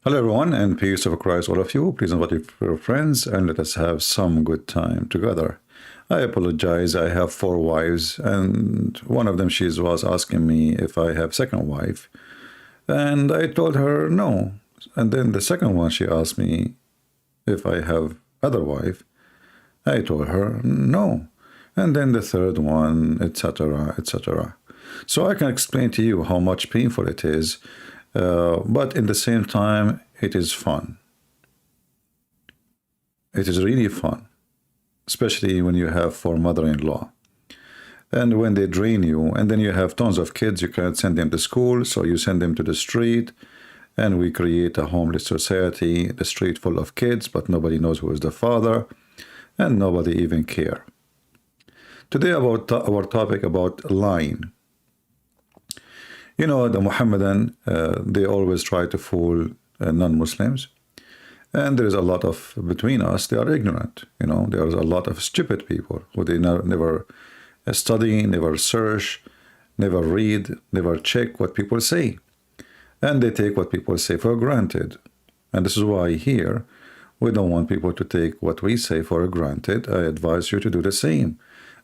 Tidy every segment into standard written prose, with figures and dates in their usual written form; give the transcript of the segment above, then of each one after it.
Hello everyone, and peace of Christ all of you. Please invite your friends and let us have some good time together. I apologize, I have 4 wives, and one of them she was asking me if I have second wife, and I told her no. And then the second one she asked me if I have other wife. I told her no. And then the third one, etc., etc. So I can explain to you how much painful it is, but in the same time, it is fun. It is really fun, especially when you have 4 mother-in-law. And when they drain you, and then you have tons of kids, you can't send them to school, so you send them to the street, and we create a homeless society, the street full of kids, but nobody knows who is the father, and nobody even care. Today about our topic about lying. You know, the Muhammadan, they always try to fool non-Muslims. And there is a lot of, between us, they are ignorant. You know, there is a lot of stupid people who they never study, never search, never read, never check what people say. And they take what people say for granted. And this is why here, we don't want people to take what we say for granted. I advise you to do the same.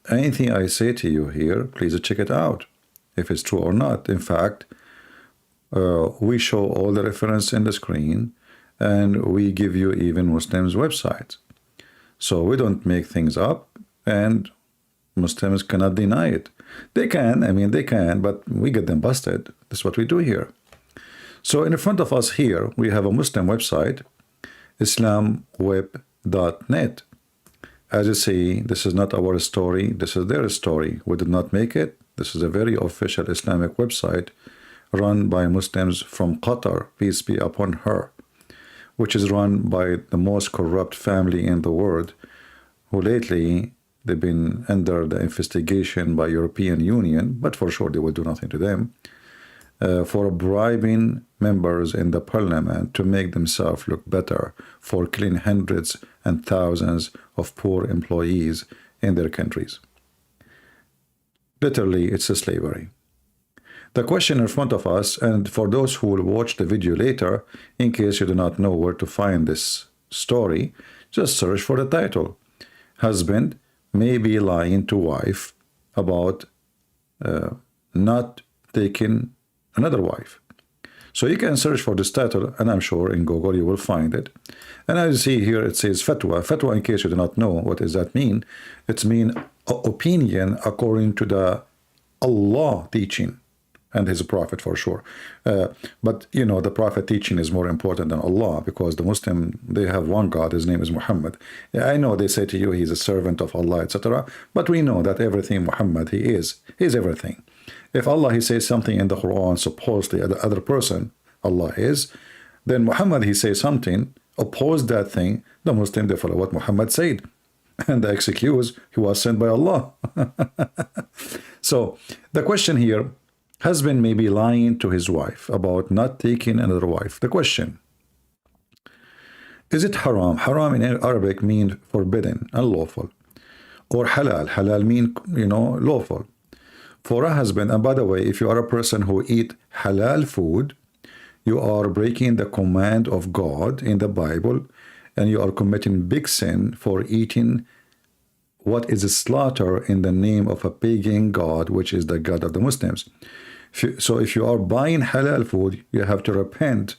Anything I say to you here, please check it out, if it's true or not. In fact, we show all the reference in the screen, and we give you even Muslims' websites. So we don't make things up, and Muslims cannot deny it. They can, I mean, they can, but we get them busted. That's what we do here. So in front of us here, we have a Muslim website, islamweb.net. As you see, this is not our story, this is their story. We did not make it. This is a very official Islamic website run by Muslims from Qatar, peace be upon her, which is run by the most corrupt family in the world, who lately they've been under the investigation by European Union, but for sure they will do nothing to them, for bribing members in the parliament to make themselves look better, for killing hundreds and thousands of poor employees in their countries. Literally, it's a slavery. The question in front of us, and for those who will watch the video later, in case you do not know where to find this story, just search for the title. Husband may be lying to wife about not taking another wife. So you can search for this title, and I'm sure in Google you will find it. And as you see here, it says fatwa. Fatwa, in case you do not know, what does that mean? It means opinion according to the Allah teaching and his prophet, for sure. But you know, the prophet teaching is more important than Allah, because the Muslim, they have one God, his name is Muhammad. Yeah, I know they say to you he's a servant of Allah, etc. But we know that everything Muhammad, he's everything. If Allah, he says something in the Quran, supposedly the other person, Allah is, then Muhammad, he says something, oppose that thing, the Muslim, they follow what Muhammad said. And the excuse, he was sent by Allah. So the question here, husband may be lying to his wife about not taking another wife. The question, is it haram? Haram in Arabic means forbidden, unlawful. Or halal. Halal mean, you know, lawful. For a husband, and by the way, if you are a person who eat halal food, you are breaking the command of God in the Bible, and you are committing big sin for eating what is a slaughter in the name of a pagan god, which is the god of the Muslims. So if you are buying halal food, you have to repent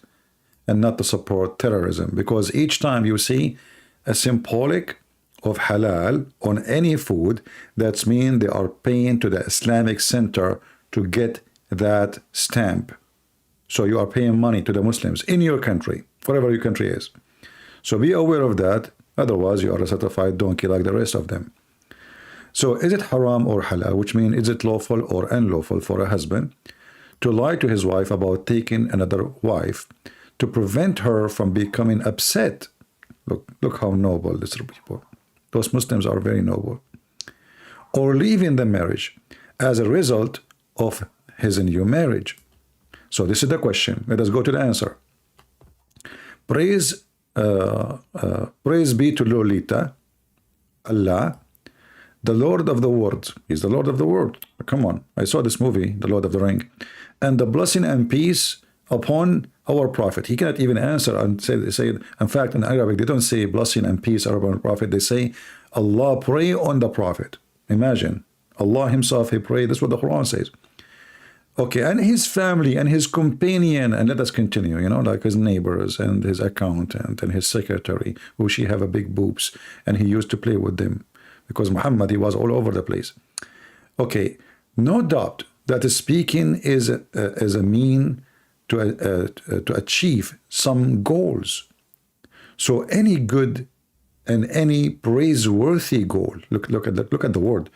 and not to support terrorism, because each time you see a symbolic of halal on any food, that means they are paying to the Islamic Center to get that stamp. So you are paying money to the Muslims in your country, whatever your country is. So be aware of that, otherwise you are a certified donkey like the rest of them. So is it haram or halal, which means is it lawful or unlawful for a husband to lie to his wife about taking another wife to prevent her from becoming upset? Look how noble these people. Those Muslims are very noble. Or leaving the marriage as a result of his new marriage. So this is the question. Let us go to the answer. Praise be to Lolita, Allah, the Lord of the world. He's the Lord of the world. Come on. I saw this movie, The Lord of the Ring. And the blessing and peace upon our Prophet. He cannot even answer and say in fact, in Arabic, they don't say blessing and peace upon the Prophet. They say, Allah pray on the Prophet. Imagine, Allah himself, he prayed. That's what the Quran says. Okay, and his family and his companion, and let us continue, you know, like his neighbors and his accountant and his secretary, who she have a big boobs, and he used to play with them because Muhammad, he was all over the place. Okay, no doubt that speaking is a mean to achieve some goals. So any good and any praiseworthy goal, look at the word,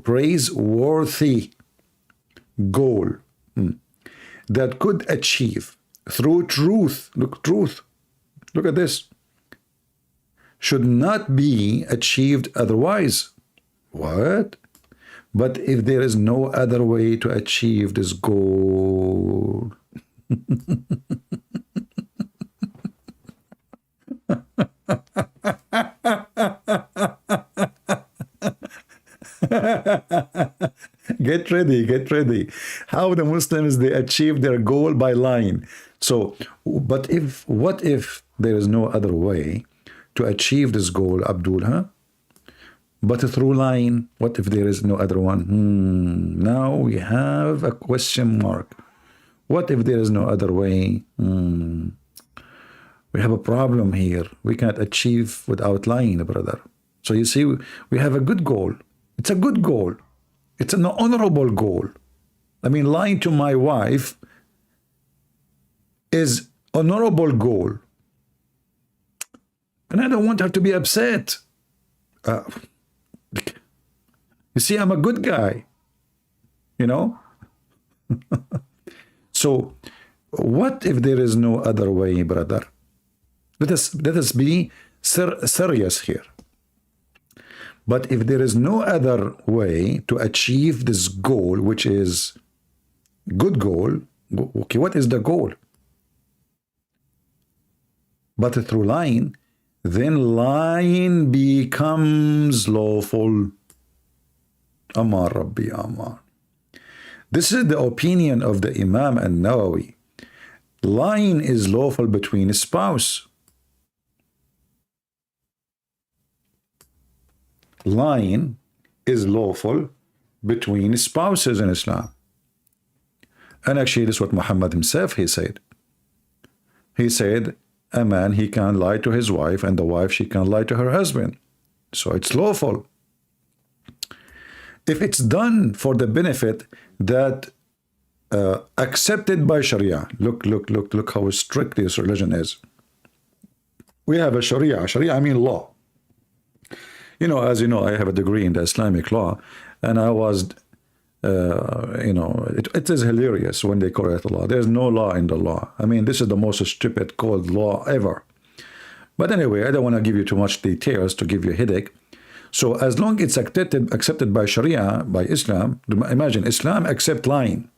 praiseworthy goal that could achieve through truth, look at this, should not be achieved otherwise. What? But if there is no other way to achieve this goal, get ready. How the Muslims, they achieve their goal by lying. So, but what if there is no other way to achieve this goal, Abdul, huh? But through lying, what if there is no other one? Now we have a question mark. What if there is no other way? We have a problem here. We cannot achieve without lying, brother. So you see, we have a good goal. It's a good goal. It's an honorable goal. I mean, lying to my wife is honorable goal. And I don't want her to be upset. You see, I'm a good guy, you know? So what if there is no other way, brother? Let us be serious here. But if there is no other way to achieve this goal, which is good goal, okay, what is the goal? But through lying, then lying becomes lawful. Amar Rabbi Amar. This is the opinion of the Imam an-Nawawi. Lying is lawful between a spouse. Lying is lawful between spouses in Islam. And actually, this is what Muhammad himself, he said. He said, a man, he can lie to his wife, and the wife, she can lie to her husband. So it's lawful. If it's done for the benefit that accepted by Sharia. Look how strict this religion is. We have a Sharia. Sharia, I mean law. You know, as you know, I have a degree in the Islamic law, and I was, you know, it is hilarious when they call it law. There's no law in the law. I mean, this is the most stupid called law ever. But anyway, I don't want to give you too much details to give you a headache. So as long as it's accepted by Sharia, by Islam, imagine Islam accept lying.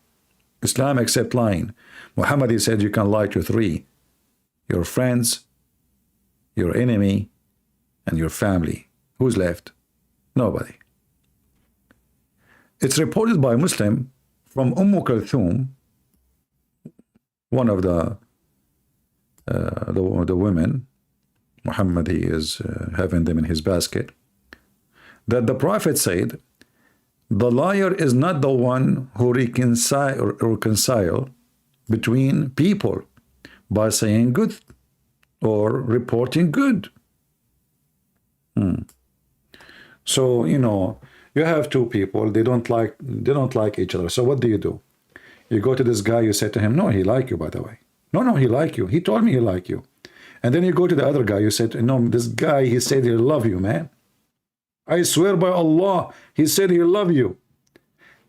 Islam accept lying. Muhammad, he said you can lie to three: your friends, your enemy, and your family. Who's left? Nobody. It's reported by Muslim from Kulthum, one of the women. Muhammad, he is having them in his basket. That the Prophet said, the liar is not the one who reconcile between people by saying good or reporting good. So, you know, you have two people, they don't like each other. So what do? You go to this guy, you say to him, no, he like you, by the way. No, he like you. He told me he like you. And then you go to the other guy, you say, no, this guy, he said he love you, man. I swear by Allah, he said he love you.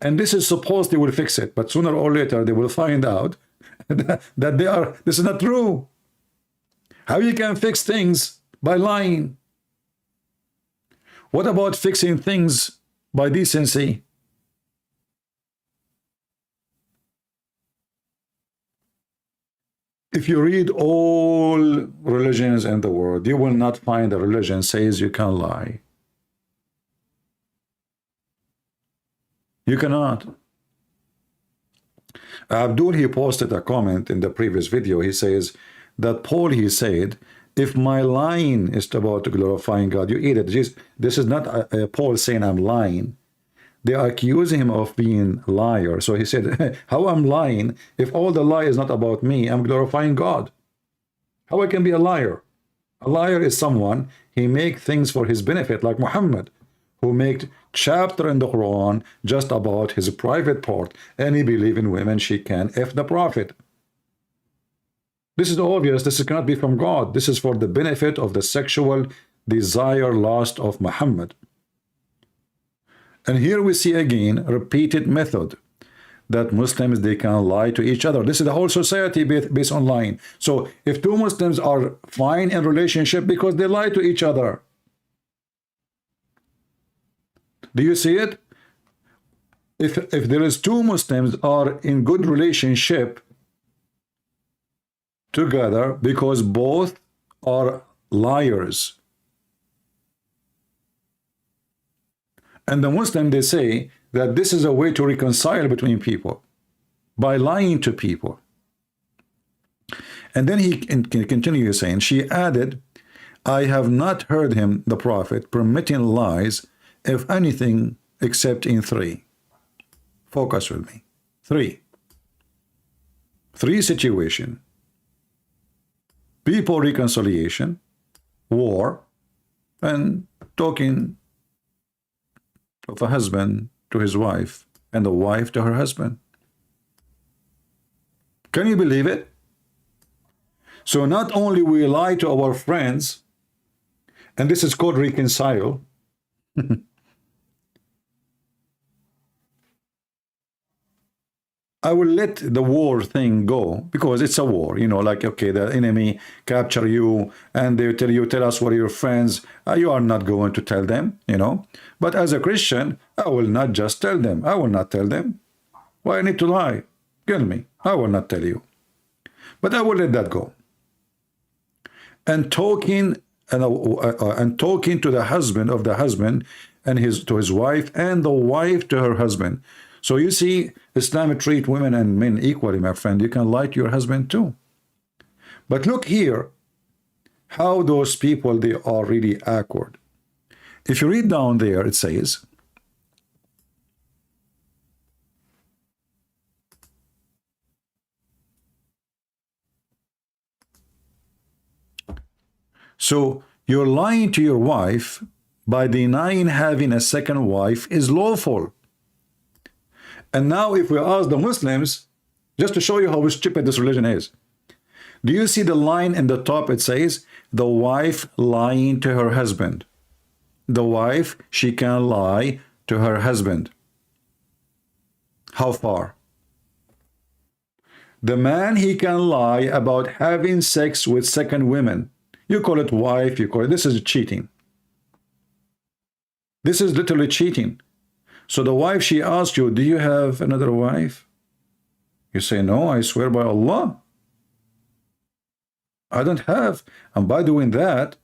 And this is supposed they will fix it, but sooner or later they will find out that this is not true. How you can fix things by lying? What about fixing things by decency? If you read all religions in the world, you will not find a religion says you can lie. You cannot. Abdul, he posted a comment in the previous video. He says that Paul, he said, if my lying is about glorifying God, you eat it. This is not Paul saying I'm lying. They accuse him of being a liar. So he said, how I'm lying if all the lie is not about me? I'm glorifying God. How I can be a liar? A liar is someone, he make things for his benefit, like Muhammad, who made chapter in the Quran just about his private part, and he believe in women, she can F the prophet. This is obvious. This cannot be from God. This is for the benefit of the sexual desire, lust of Muhammad. And here we see again repeated method that Muslims, they can lie to each other. This is the whole society based on lying. So if two Muslims are fine in relationship because they lie to each other. Do you see it? If there is two Muslims are in good relationship together because both are liars. And the Muslim, they say that this is a way to reconcile between people by lying to people. And then he continues saying, she added, I have not heard him, the prophet, permitting lies, if anything, except in three. Focus with me. Three situation. People reconciliation, war, and talking of a husband to his wife and the wife to her husband. Can you believe it? So not only we lie to our friends, and this is called reconcile. I will let the war thing go because it's a war, you know, like, okay, the enemy capture you and they tell us what are your friends. You are not going to tell them, you know. But as a Christian, I will not just tell them. I will not tell them. Why I need to lie? Kill me. I will not tell you. But I will let that go. And talking to the husband of the husband and to his wife and the wife to her husband. So you see, Islam treat women and men equally, my friend. You can lie to your husband too. But look here, how those people, they are really awkward. If you read down there, it says, so you're lying to your wife by denying having a second wife is lawful. And now if we ask the Muslims, just to show you how stupid this religion is, do you see the line in the top? It says, the wife lying to her husband. The wife, she can lie to her husband. How far? The man, he can lie about having sex with second women. You call it wife, you call it, this is cheating. This is literally cheating. So the wife, she asks you, do you have another wife? You say, no, I swear by Allah, I don't have. And by doing that,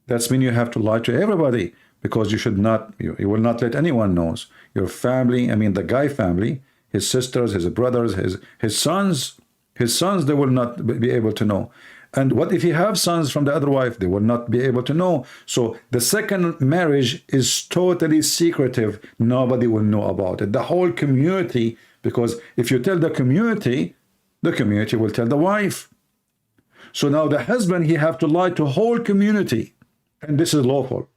that's mean you have to lie to everybody, because you should not, you will not let anyone know. Your family, I mean the guy family, his sisters, his brothers, his sons, they will not be able to know. And what if he have sons from the other wife? They will not be able to know. So the second marriage is totally secretive. Nobody will know about it. The whole community, because if you tell the community will tell the wife. So now the husband, he have to lie to whole community. And this is lawful.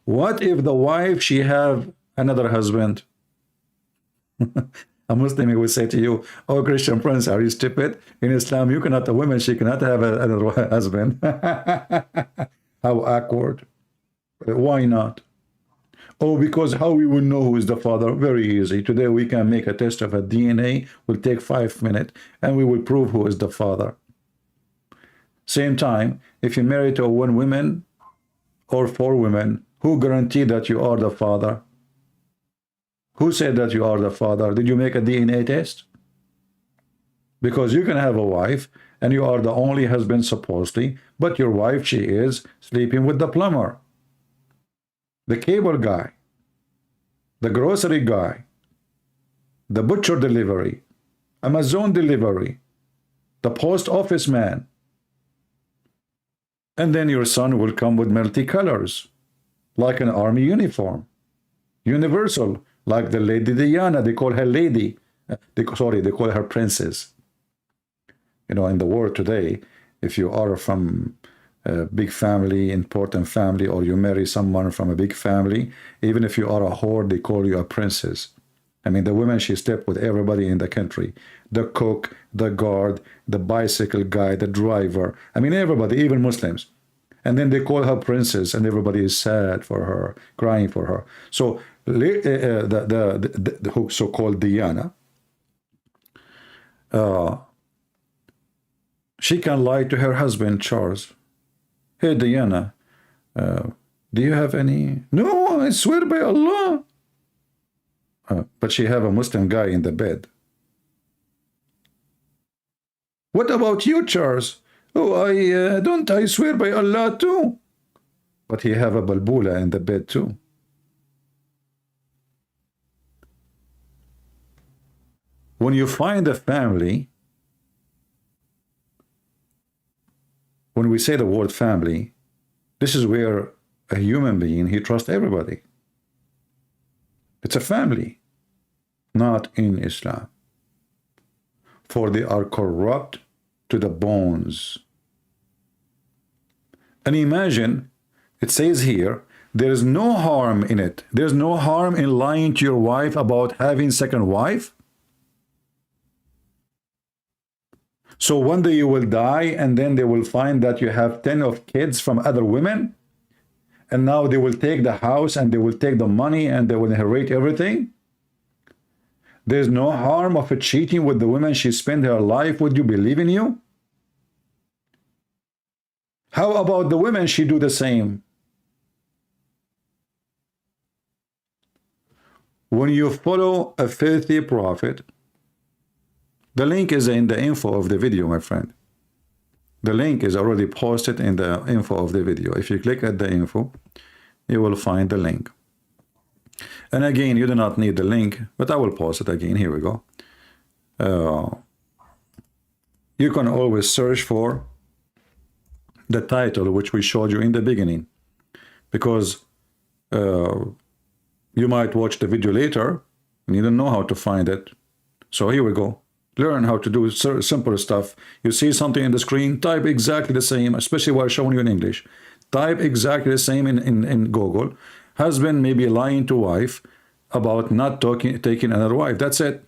What if the wife, she have another husband? A Muslim, he will say to you, oh, Christian prince, are you stupid? In Islam, you cannot, a woman, she cannot have another husband. How awkward. Why not? Oh, because how we will know who is the father? Very easy. Today we can make a test of a DNA, will take 5 minutes, and we will prove who is the father. Same time, if you marry to one woman or 4 women, who guarantee that you are the father? Who said that you are the father? Did you make a DNA test? Because you can have a wife and you are the only husband supposedly, but your wife, she is sleeping with the plumber, the cable guy. the grocery guy, the butcher delivery, Amazon delivery, the post office man. And then your son will come with multicolors, like an army uniform. Universal, like the Lady Diana, they call her lady. They call her princess. You know, in the world today, if you are from a big family, important family, or you marry someone from a big family, even if you are a whore, they call you a princess. I mean, the woman, she slept with everybody in the country. The cook, the guard, the bicycle guy, the driver. I mean, everybody, even Muslims. And then they call her princess, and everybody is sad for her, crying for her. So the so-called Diana, she can lie to her husband, Charles. Hey, Diana, do you have any? No, I swear by Allah. But she have a Muslim guy in the bed. What about you, Charles? Oh, I swear by Allah too. But he have a balbula in the bed too. When you find a family, when we say the word family, this is where a human being, he trusts everybody. It's a family, not in Islam. For they are corrupt to the bones. And imagine, it says here, there is no harm in it. There's no harm in lying to your wife about having second wife. So one day you will die, and then they will find that you have 10 of kids from other women, and now they will take the house, and they will take the money, and they will inherit everything. There's no harm of a cheating with the woman she spent her life with. You believe in you? How about the women? She do the same. When you follow a filthy prophet, the link is in the info of the video, my friend. The link is already posted in the info of the video. If you click at the info, you will find the link. And again, you do not need the link, but I will post it again. Here we go. You can always search for the title which we showed you in the beginning, because you might watch the video later and you don't know how to find it. So here we go. Learn how to do simple stuff. You see something in the screen, type exactly the same, especially while showing you in English. Type exactly the same in Google. Husband may be lying to wife about not taking another wife. That's it.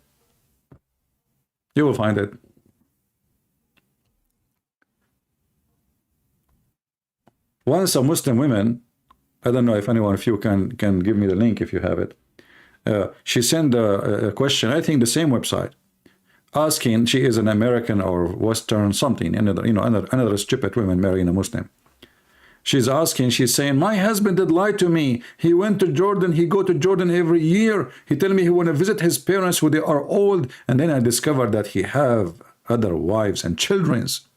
You will find it. Once a Muslim woman, I don't know if anyone of you can give me the link if you have it. She sent a question, I think the same website, asking, she is an American or Western something, another stupid woman marrying a Muslim. She's asking, she's saying, my husband did lie to me. He went to Jordan. He go to Jordan every year. He tell me he want to visit his parents when they are old. And then I discovered that he have other wives and childrens.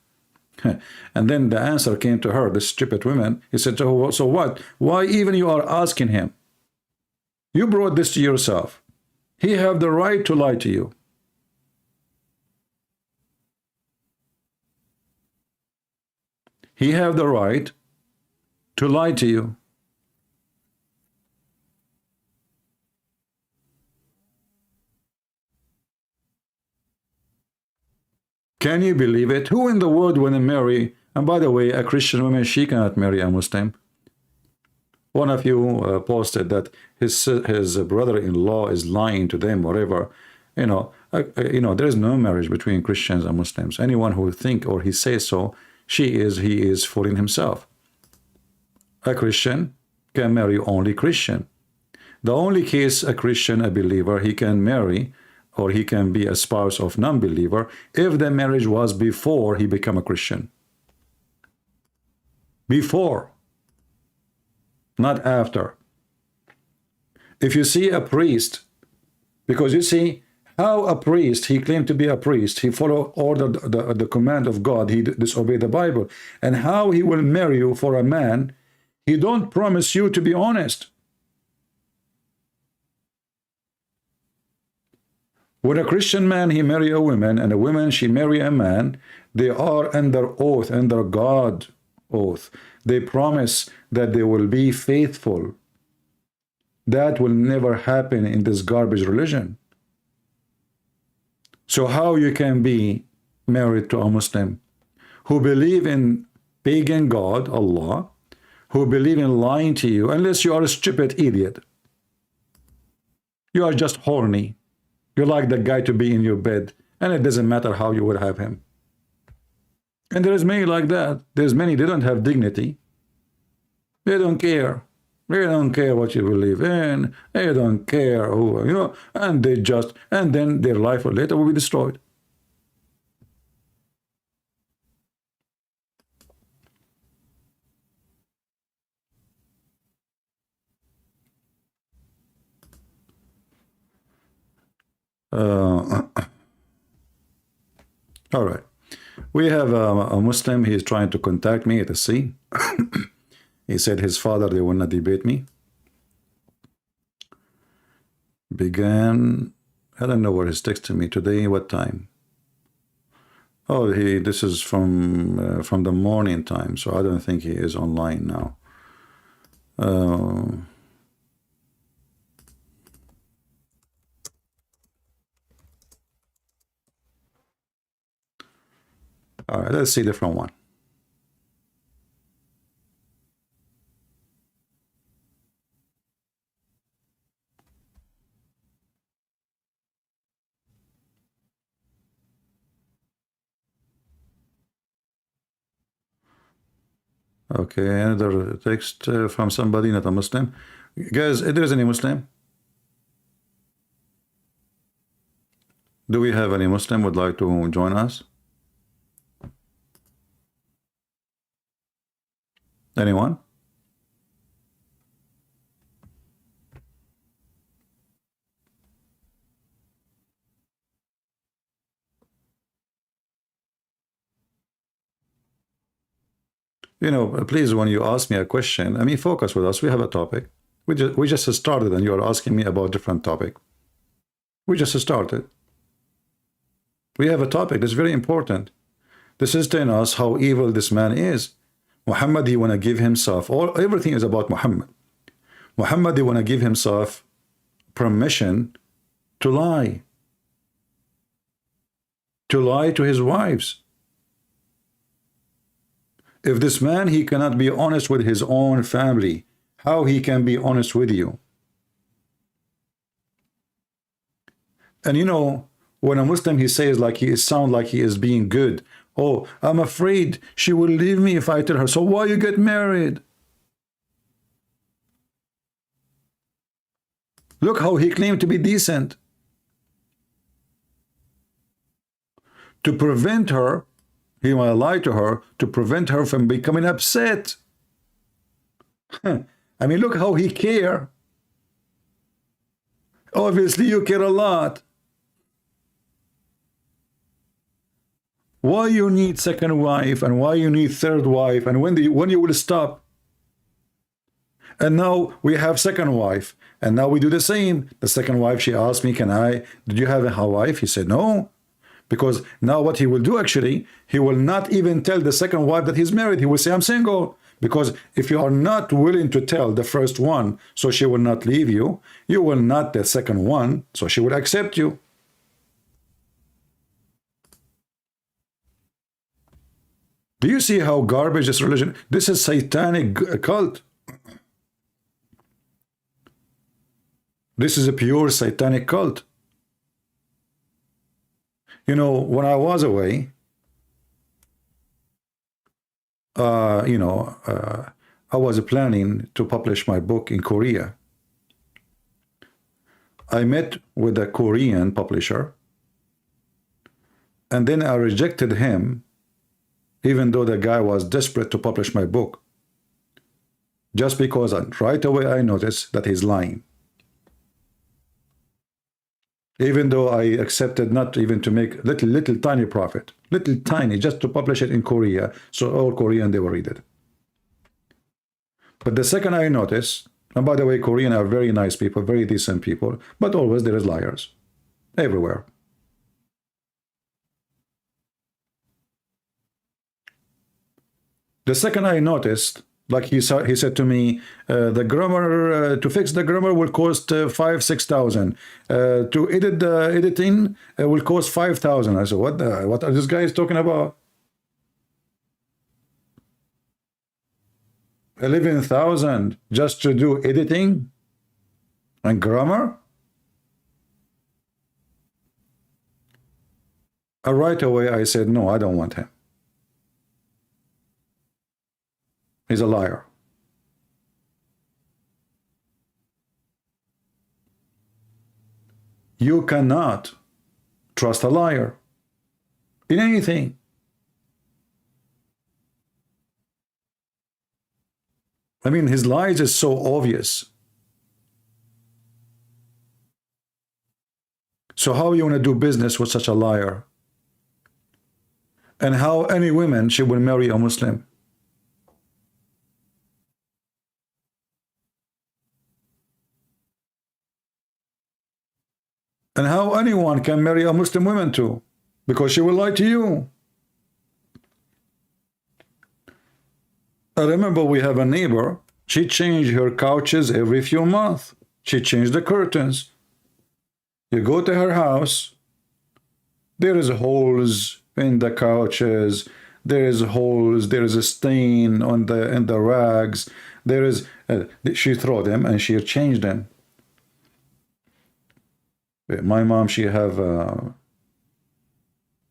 And then the answer came to her, this stupid woman. He said, so what? Why even you are asking him? You brought this to yourself. He have the right to lie to you. He have the right to lie to you. Can you believe it? Who in the world want to marry? And by the way, a Christian woman, she cannot marry a Muslim. One of you posted that his brother-in-law is lying to them, whatever. There is no marriage between Christians and Muslims. Anyone who think or he says so, he is fooling himself. A Christian can marry only Christian. The only case a Christian, a believer, he can marry or he can be a spouse of non-believer if the marriage was before he became a Christian. Before, not after. If you see a priest, because you see how a priest, he claimed to be a priest, he followed the command of God, he disobeyed the Bible, and how he will marry you for a man, he don't promise you to be honest. When a Christian man, he marry a woman, and a woman, she marry a man, they are under oath, under God oath. They promise that they will be faithful. That will never happen in this garbage religion. So how you can be married to a Muslim who believe in pagan God, Allah, who believe in lying to you, unless you are a stupid idiot. You are just horny. You like the guy to be in your bed, and it doesn't matter how you would have him. And there's many like that. There's many, they don't have dignity. They don't care. They don't care what you believe in. They don't care who, you know, and they just, and then their life later will be destroyed. All right. We have a Muslim. He is trying to contact me to see. He said his father, they will not debate me. Began, I don't know where he's texting me today, what time. Oh, this is from the morning time, so I don't think he is online now. All right, let's see different one. Okay, another text from somebody, not a Muslim. Guys, if there is any Muslim? Do we have any Muslim would like to join us? Anyone? You know, please, when you ask me a question, I mean, focus with us. We have a topic. We just started, and you are asking me about different topic. We just started. We have a topic that's very important. This is telling us how evil this man is. Muhammad, he want to give himself, everything is about Muhammad. Muhammad, he want to give himself permission to lie to his wives. If this man, he cannot be honest with his own family, how he can be honest with you? And you know, when a Muslim, he says like he sound like he is being good. Oh, I'm afraid she will leave me if I tell her. So why you get married? Look how he claimed to be decent. To prevent her, he might lie to her, to prevent her from becoming upset. I mean, look how he care. Obviously, you care a lot. Why you need second wife, and why you need third wife, and when you will stop? And now we have second wife, and now we do the same. The second wife, she asked me, did you have a wife? He said no. Because now what he will do, actually, he will not even tell the second wife that he's married. He will say, I'm single. Because if you are not willing to tell the first one, so she will not leave you, you will not the second one, so she will accept you. Do you see how garbage this religion? This is satanic cult. This is a pure satanic cult. You know, when I was away, I was planning to publish my book in Korea. I met with a Korean publisher, and then I rejected him, even though the guy was desperate to publish my book, just because right away I noticed that he's lying. Even though I accepted not even to make little tiny profit, little tiny, just to publish it in Korea, so all Korean, they will read it. But the second I noticed, and by the way, Korean are very nice people, very decent people, but always there is liars everywhere. The second I noticed, like he said to me, the grammar, to fix the grammar will cost 5,000-6,000. To edit the editing will cost 5,000. I said, what are these guys talking about? 11,000 just to do editing and grammar? And right away I said, no, I don't want him. He's a liar. You cannot trust a liar in anything. I mean, his lies is so obvious. So how you want to do business with such a liar? And how any woman she will marry a Muslim? And how anyone can marry a Muslim woman too? Because she will lie to you. I remember we have a neighbor. She changed her couches every few months. She changed the curtains. You go to her house, there is holes in the couches, there is holes, there is a stain on the rags, there is she throw them and she changed them. My mom, she have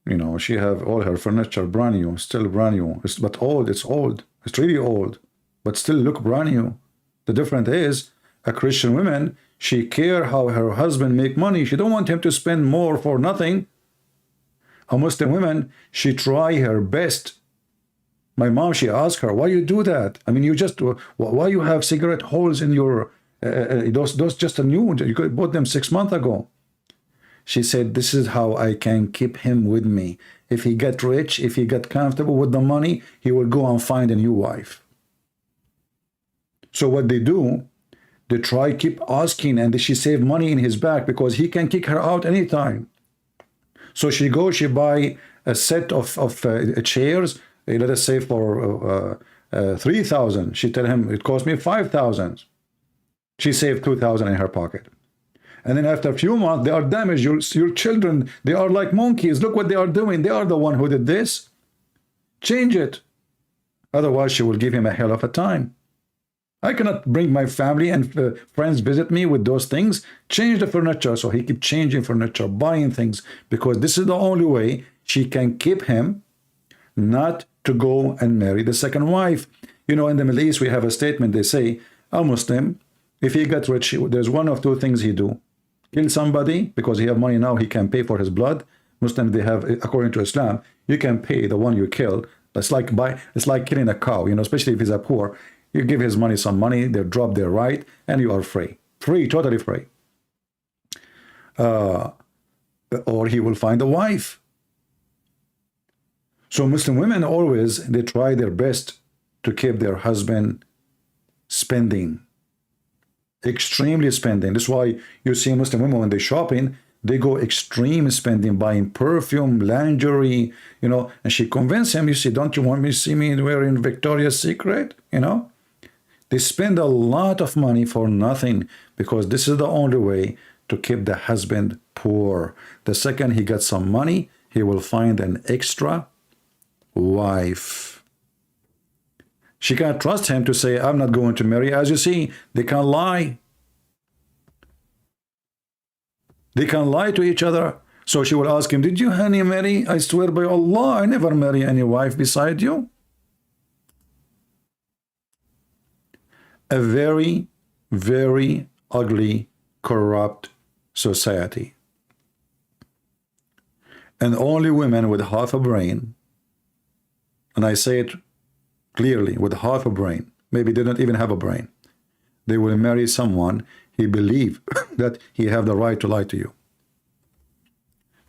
you know, she have all her furniture brand new, still brand new, but old, it's old, it's really old, but still look brand new. The difference is a Christian woman, she care how her husband make money. She don't want him to spend more for nothing. A Muslim woman, she try her best. My mom, she asked her, why you do that? I mean, you just, why you have cigarette holes in your, those just a new, you could bought them 6 months ago. She said, this is how I can keep him with me. If he get rich, if he get comfortable with the money, he will go and find a new wife. So what they do, they try keep asking, and she save money in his back because he can kick her out anytime. So she go, she buy a set of chairs, let us say for 3,000. She tell him it cost me 5,000. She saved 2,000 in her pocket. And then after a few months, they are damaged. Your children, they are like monkeys. Look what they are doing. They are the one who did this. Change it. Otherwise, she will give him a hell of a time. I cannot bring my family and friends visit me with those things. Change the furniture. So he keep changing furniture, buying things, because this is the only way she can keep him not to go and marry the second wife. You know, in the Middle East, we have a statement. They say, a Muslim, if he gets rich, there's one of two things he do. Kill somebody, because he have money now, he can pay for his blood. Muslims, they have, according to Islam, you can pay the one you kill. It's like killing a cow, you know, especially if he's a poor. You give his money some money, they drop their right, and you are free. Free, totally free. Or he will find a wife. So Muslim women always, they try their best to keep their husband spending. Extremely spending. That's why you see Muslim women when they're shopping, they go extreme spending, buying perfume, lingerie, you know, and she convinced him, you see, don't you want me to see me wearing Victoria's Secret, you know? They spend a lot of money for nothing, because this is the only way to keep the husband poor. The second he gets some money, he will find an extra wife. She can't trust him to say, I'm not going to marry. As you see, they can lie. They can lie to each other. So she will ask him, did you, honey, marry? I swear by Allah, I never marry any wife beside you. A very, very ugly, corrupt society. And only women with half a brain, and I say it clearly, with half a brain, maybe they don't even have a brain, they will marry someone he believes that he have the right to lie to you.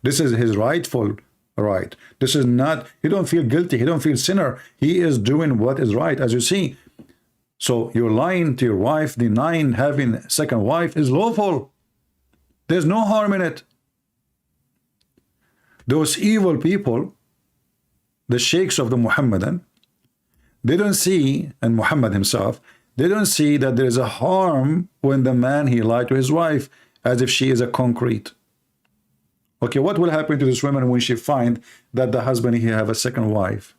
This is his rightful right. This is not, he don't feel guilty, he don't feel sinner. He is doing what is right, as you see. So you're lying to your wife, denying having a second wife is lawful. There's no harm in it. Those evil people, the sheikhs of the Muhammadan, They don't see, and Muhammad himself, they don't see that there is a harm when the man, he lied to his wife as if she is a concrete. Okay, what will happen to this woman when she find that the husband, he have a second wife?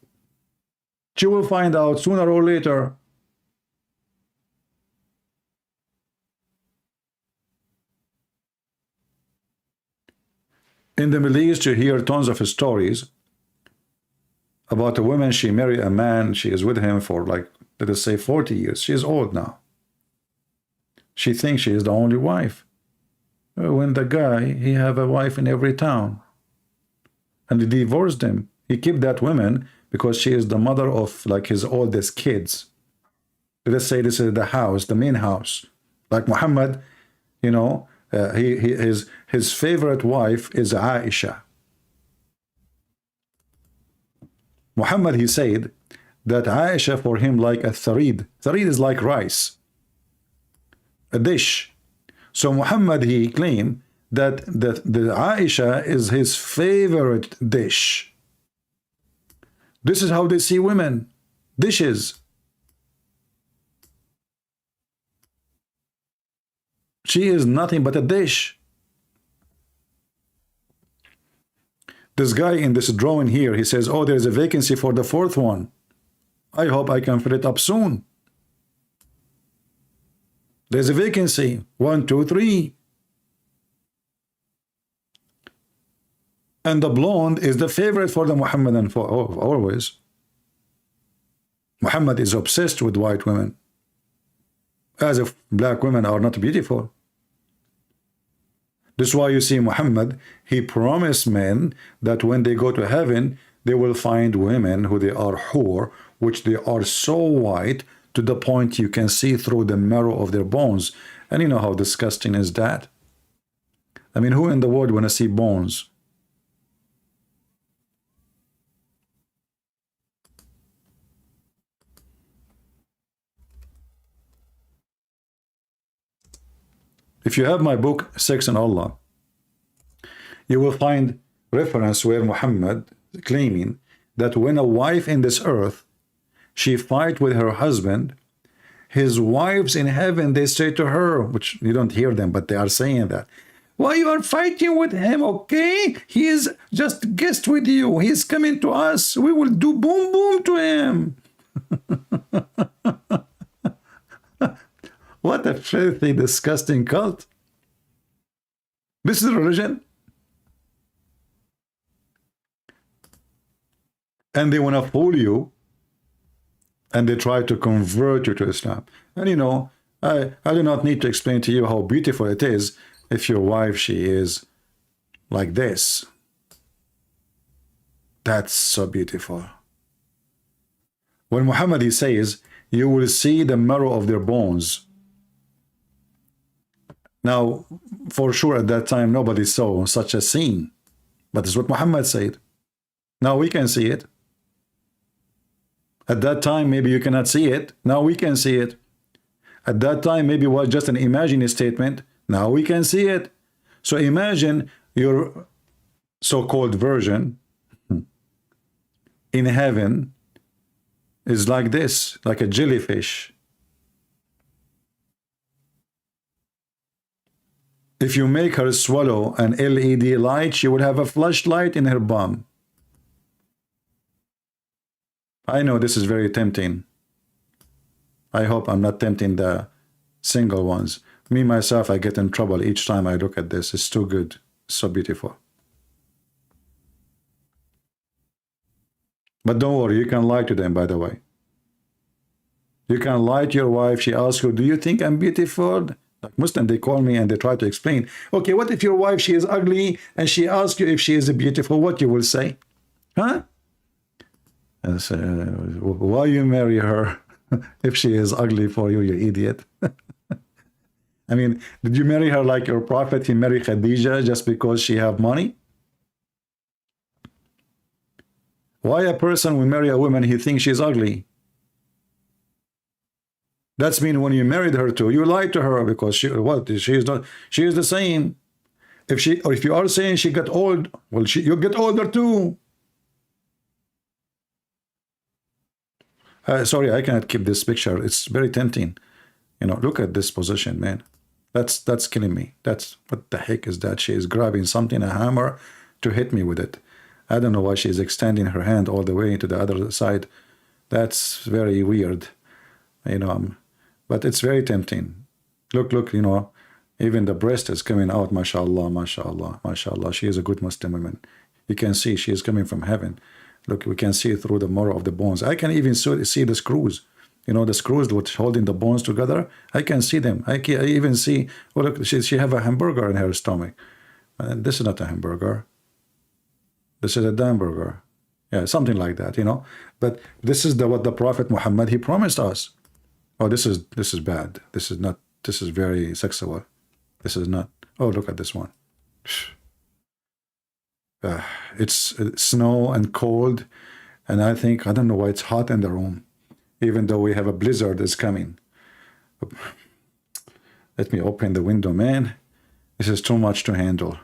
She will find out sooner or later. In the Middle East, you hear tons of stories about a woman, she married a man, she is with him for like, let us say 40 years. She is old now. She thinks she is the only wife. When the guy, he have a wife in every town. And he divorced him. He kept that woman because she is the mother of like his oldest kids. Let us say this is the house, the main house. Like Muhammad, you know, his favorite wife is Aisha. Muhammad, he said that Aisha for him like a tharid. Tharid is like rice, a dish. So Muhammad, he claimed that the Aisha is his favorite dish. This is how they see women, dishes. She is nothing but a dish. This guy in this drawing here, he says, oh, there's a vacancy for the fourth one. I hope I can fill it up soon. There's a vacancy. 1, 2, 3. And the blonde is the favorite for the Muhammadan for always. Muhammad is obsessed with white women, as if black women are not beautiful. This is why you see Muhammad, he promised men that when they go to heaven, they will find women who they are hur, which they are so white to the point you can see through the marrow of their bones. And you know how disgusting is that? I mean, who in the world want to see bones? If you have my book, Sex and Allah, you will find reference where Muhammad claiming that when a wife in this earth, she fight with her husband, his wives in heaven, they say to her, which you don't hear them, but they are saying that, why you are fighting with him, okay? He is just guest with you. He is coming to us. We will do boom boom to him. What a filthy, disgusting cult. This is religion. And they want to fool you. And they try to convert you to Islam. And you know, I do not need to explain to you how beautiful it is if your wife, she is like this. That's so beautiful. When Muhammad, he says, you will see the marrow of their bones. Now, for sure at that time, nobody saw such a scene. But it's what Muhammad said. Now we can see it. At that time, maybe you cannot see it. Now we can see it. At that time, maybe it was just an imaginary statement. Now we can see it. So imagine your so-called virgin in heaven is like this, like a jellyfish. If you make her swallow an LED light, she would have a flashlight in her bum. I know this is very tempting. I hope I'm not tempting the single ones. Me, myself, I get in trouble each time I look at this. It's too good. It's so beautiful. But don't worry, you can lie to them, by the way. You can lie to your wife. She asks you, do you think I'm beautiful? Like Muslim, they call me and they try to explain. Okay, what if your wife, she is ugly, and she asks you if she is beautiful? What you will say? Huh? And say, why you marry her if she is ugly for you, you idiot? I mean, did you marry her like your prophet? He married Khadija just because she have money? Why a person will marry a woman he thinks she's ugly? That's mean when you married her too, you lied to her because she is not, she is the same. If you are saying she got old, well, you get older too. Sorry, I cannot keep this picture. It's very tempting. You know, look at this position, man. That's killing me. That's, what the heck is that? She is grabbing something, a hammer, to hit me with it. I don't know why she is extending her hand all the way to the other side. That's very weird, you know. But it's very tempting. Look, you know, even the breast is coming out. MashaAllah, MashaAllah, MashaAllah. She is a good Muslim woman. You can see she is coming from heaven. Look, we can see through the marrow of the bones. I can even see the screws. You know, the screws which holding the bones together. I can see them. I even see, oh look, she have a hamburger in her stomach. And this is not a hamburger. This is a hamburger. Yeah, something like that, you know. But this is what the Prophet Muhammad, he promised us. Oh, this is bad. This is not, this is very sexual. This is not. Oh, look at this one. It's snow and cold, and I don't know why it's hot in the room, even though we have a blizzard is coming. Let me open the window, man. This is too much to handle.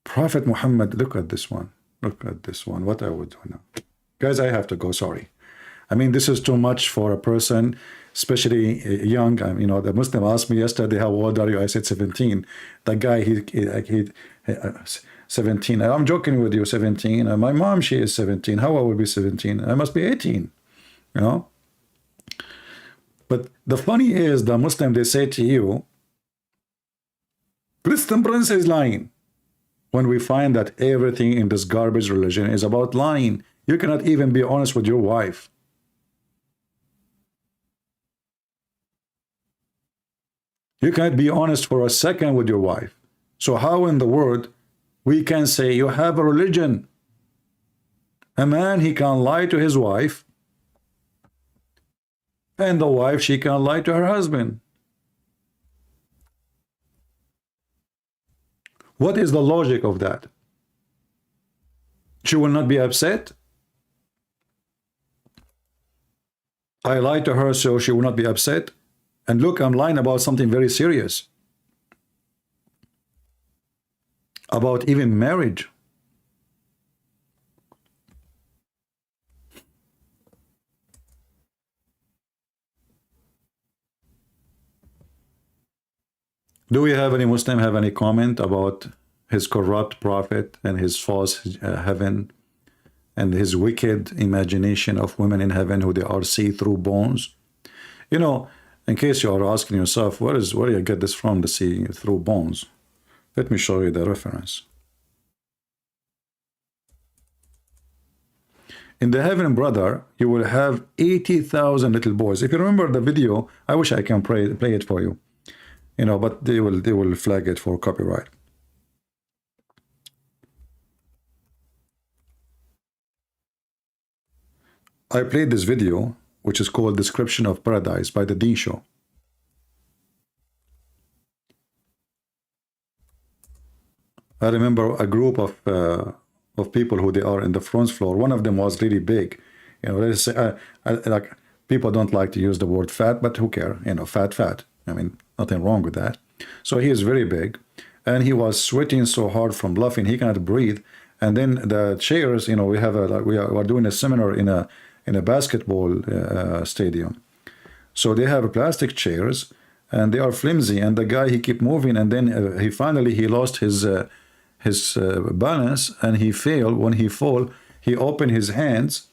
Prophet Muhammad, look at this one. Look at this one. What I would do now. Guys, I have to go, sorry. I mean, this is too much for a person, especially young. You know, the Muslim asked me yesterday, how old are you? I said 17. The guy, he 17. I'm joking with you, 17. My mom, she is 17. How I will be 17? I must be 18, you know? But the funny is, the Muslim, they say to you, Christian Prince is lying. When we find that everything in this garbage religion is about lying. You cannot even be honest with your wife. You cannot be honest for a second with your wife. So how in the world we can say you have a religion? A man, he can lie to his wife, and the wife, she can lie to her husband. What is the logic of that? She will not be upset? I lied to her so she will not be upset? And look, I'm lying about something very serious. About even marriage. Do we have any Muslim have any comment about his corrupt prophet and his false heaven and his wicked imagination of women in heaven who they are see-through bones? You know, in case you are asking yourself, where do you get this from, the see-through bones? Let me show you the reference. In the heaven, brother, you will have 80,000 little boys. If you remember the video, I wish I can play it for you. You know, but they will flag it for copyright. I played this video, which is called Description of Paradise by the D Show. I remember a group of people who they are in the front floor. One of them was really big. You know, let's say, like, people don't like to use the word fat, but who care? You know, fat. I mean, nothing wrong with that. So he is very big, and he was sweating so hard from laughing he cannot breathe. And then the chairs, you know, we have we are doing a seminar in a basketball stadium. So they have plastic chairs, and they are flimsy. And the guy, he keep moving, and then he finally lost his balance, and he failed. When he fall, he opened his hands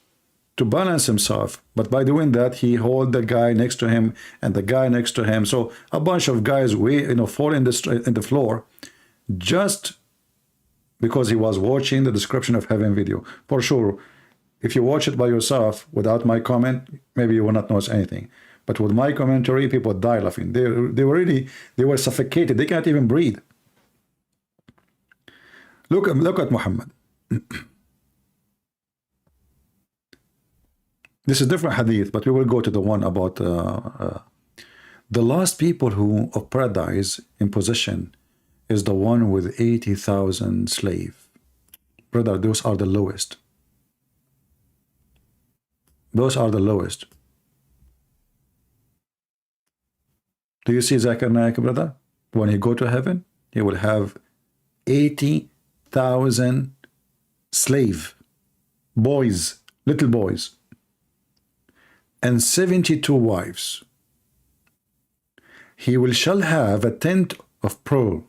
to balance himself, but by doing that, he hold the guy next to him and the guy next to him. So a bunch of guys, fall in the floor, just because he was watching the Description of Heaven video. For sure, if you watch it by yourself without my comment, maybe you will not notice anything. But with my commentary, people die laughing. They were suffocated. They can't even breathe. Look at Muhammad. This is different hadith, but we will go to the one about the last people who of paradise in possession is the one with 80,000 slaves. Brother, those are the lowest. Those are the lowest. Do you see Zakir Naik, brother? When he go to heaven, he will have 80,000 slave boys, little boys. and 72 wives. He shall have a tent of pearl.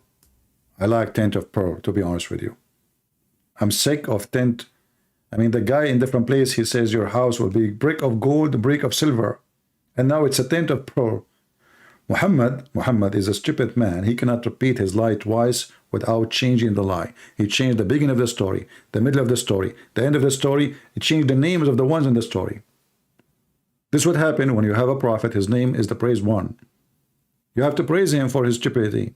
I like tent of pearl, to be honest with you. I'm sick of tent. I mean, the guy in different place, he says your house will be brick of gold, brick of silver. And now it's a tent of pearl. Muhammad is a stupid man. He cannot repeat his lie twice without changing the lie. He changed the beginning of the story, the middle of the story, the end of the story. He changed the names of the ones in the story. This would happen when you have a prophet. His name is the praised one. You have to praise him for his stupidity.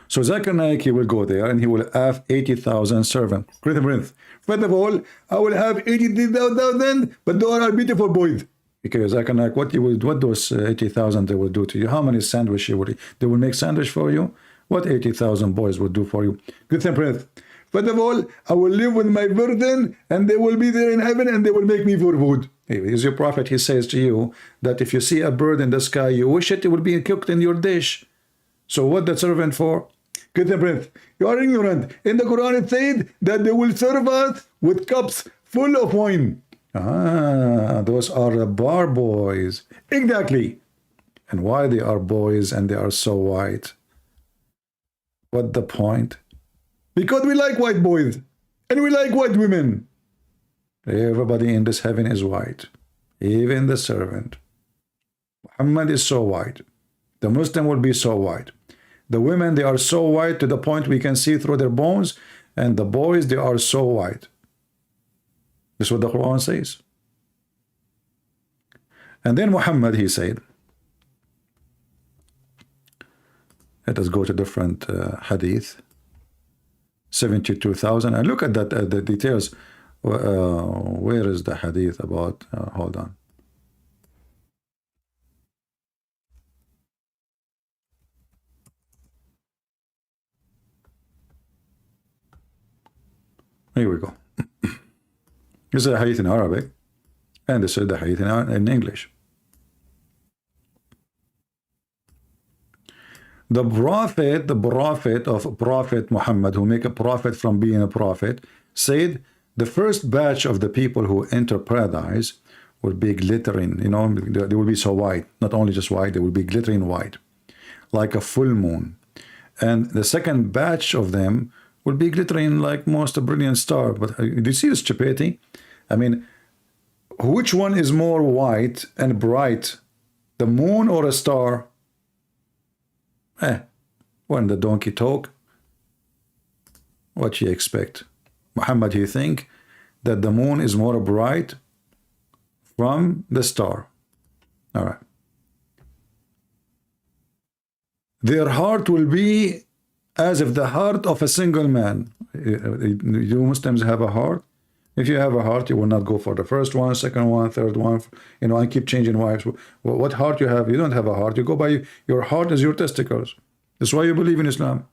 So Zakir he will go there and he will have 80,000 servants. First of all, I will have 80,000, but those are beautiful boys. Because Zakir what those 80,000 they will do to you? How many sandwiches you will eat? They will make sandwich for you? What 80,000 boys will do for you? Good Prince. First of all, I will live with my virgin and they will be there in heaven and they will make me for food. Is your prophet, he says to you that if you see a bird in the sky, you wish it would be cooked in your dish. So what the servant for? Good Prince, you are ignorant. In the Quran it said that they will serve us with cups full of wine. Ah, those are the bar boys. Exactly. And why they are boys and they are so white? What the point? Because we like white boys and we like white women. Everybody in this heaven is white, even the servant. Muhammad is so white. The Muslim will be so white. The women, they are so white to the point we can see through their bones, and the boys, they are so white. This is what the Quran says. And then Muhammad, he said, let us go to different hadith. 72,000. And look at that, the details. Where is the hadith about? Hold on. Here we go. This is a hadith in Arabic, and this is the hadith in English. The prophet of Prophet Muhammad, who make a prophet from being a prophet, said the first batch of the people who enter paradise will be glittering. You know, they will be so white, not only just white, they will be glittering white, like a full moon. And the second batch of them will be glittering like most brilliant star. But do you see the stupidity? I mean, which one is more white and bright, the moon or a star? When the donkey talk, what you expect? Muhammad, you think that the moon is more bright from the star. All right. Their heart will be as if the heart of a single man. You Muslims have a heart. If you have a heart, you will not go for the first one, second one, third one, you know, and keep changing wives. What heart you have? You don't have a heart. You go by your heart is your testicles. That's why you believe in Islam.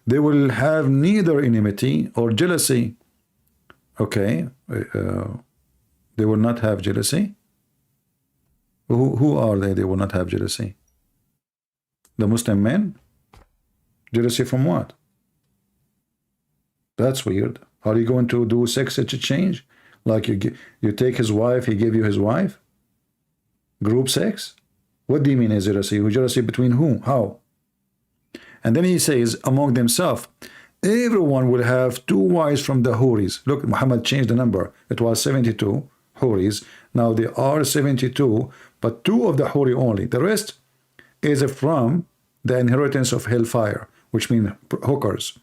They will have neither enmity or jealousy. Okay, they will not have jealousy. Who are they? They will not have jealousy. The Muslim men? Jealousy from what? That's weird. Are you going to do sex exchange? Like you take his wife, he give you his wife? Group sex? What do you mean is jealousy? Jealousy between whom? How? And then he says, among themselves, everyone will have 2 wives from the Houris. Look, Muhammad changed the number. It was 72 Houris. Now there are 72, but 2 of the Houri only. The rest is from the inheritance of hellfire, which means hookers,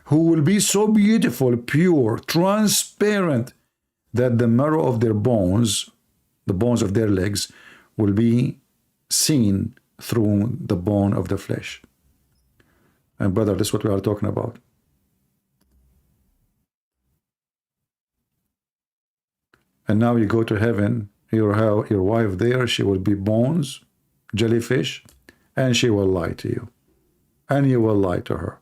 who will be so beautiful, pure, transparent, that the marrow of their bones, the bones of their legs, will be seen through the bone of the flesh. And brother, this is what we are talking about. And now you go to heaven, your wife there, she will be bones, jellyfish, and she will lie to you. And you will lie to her.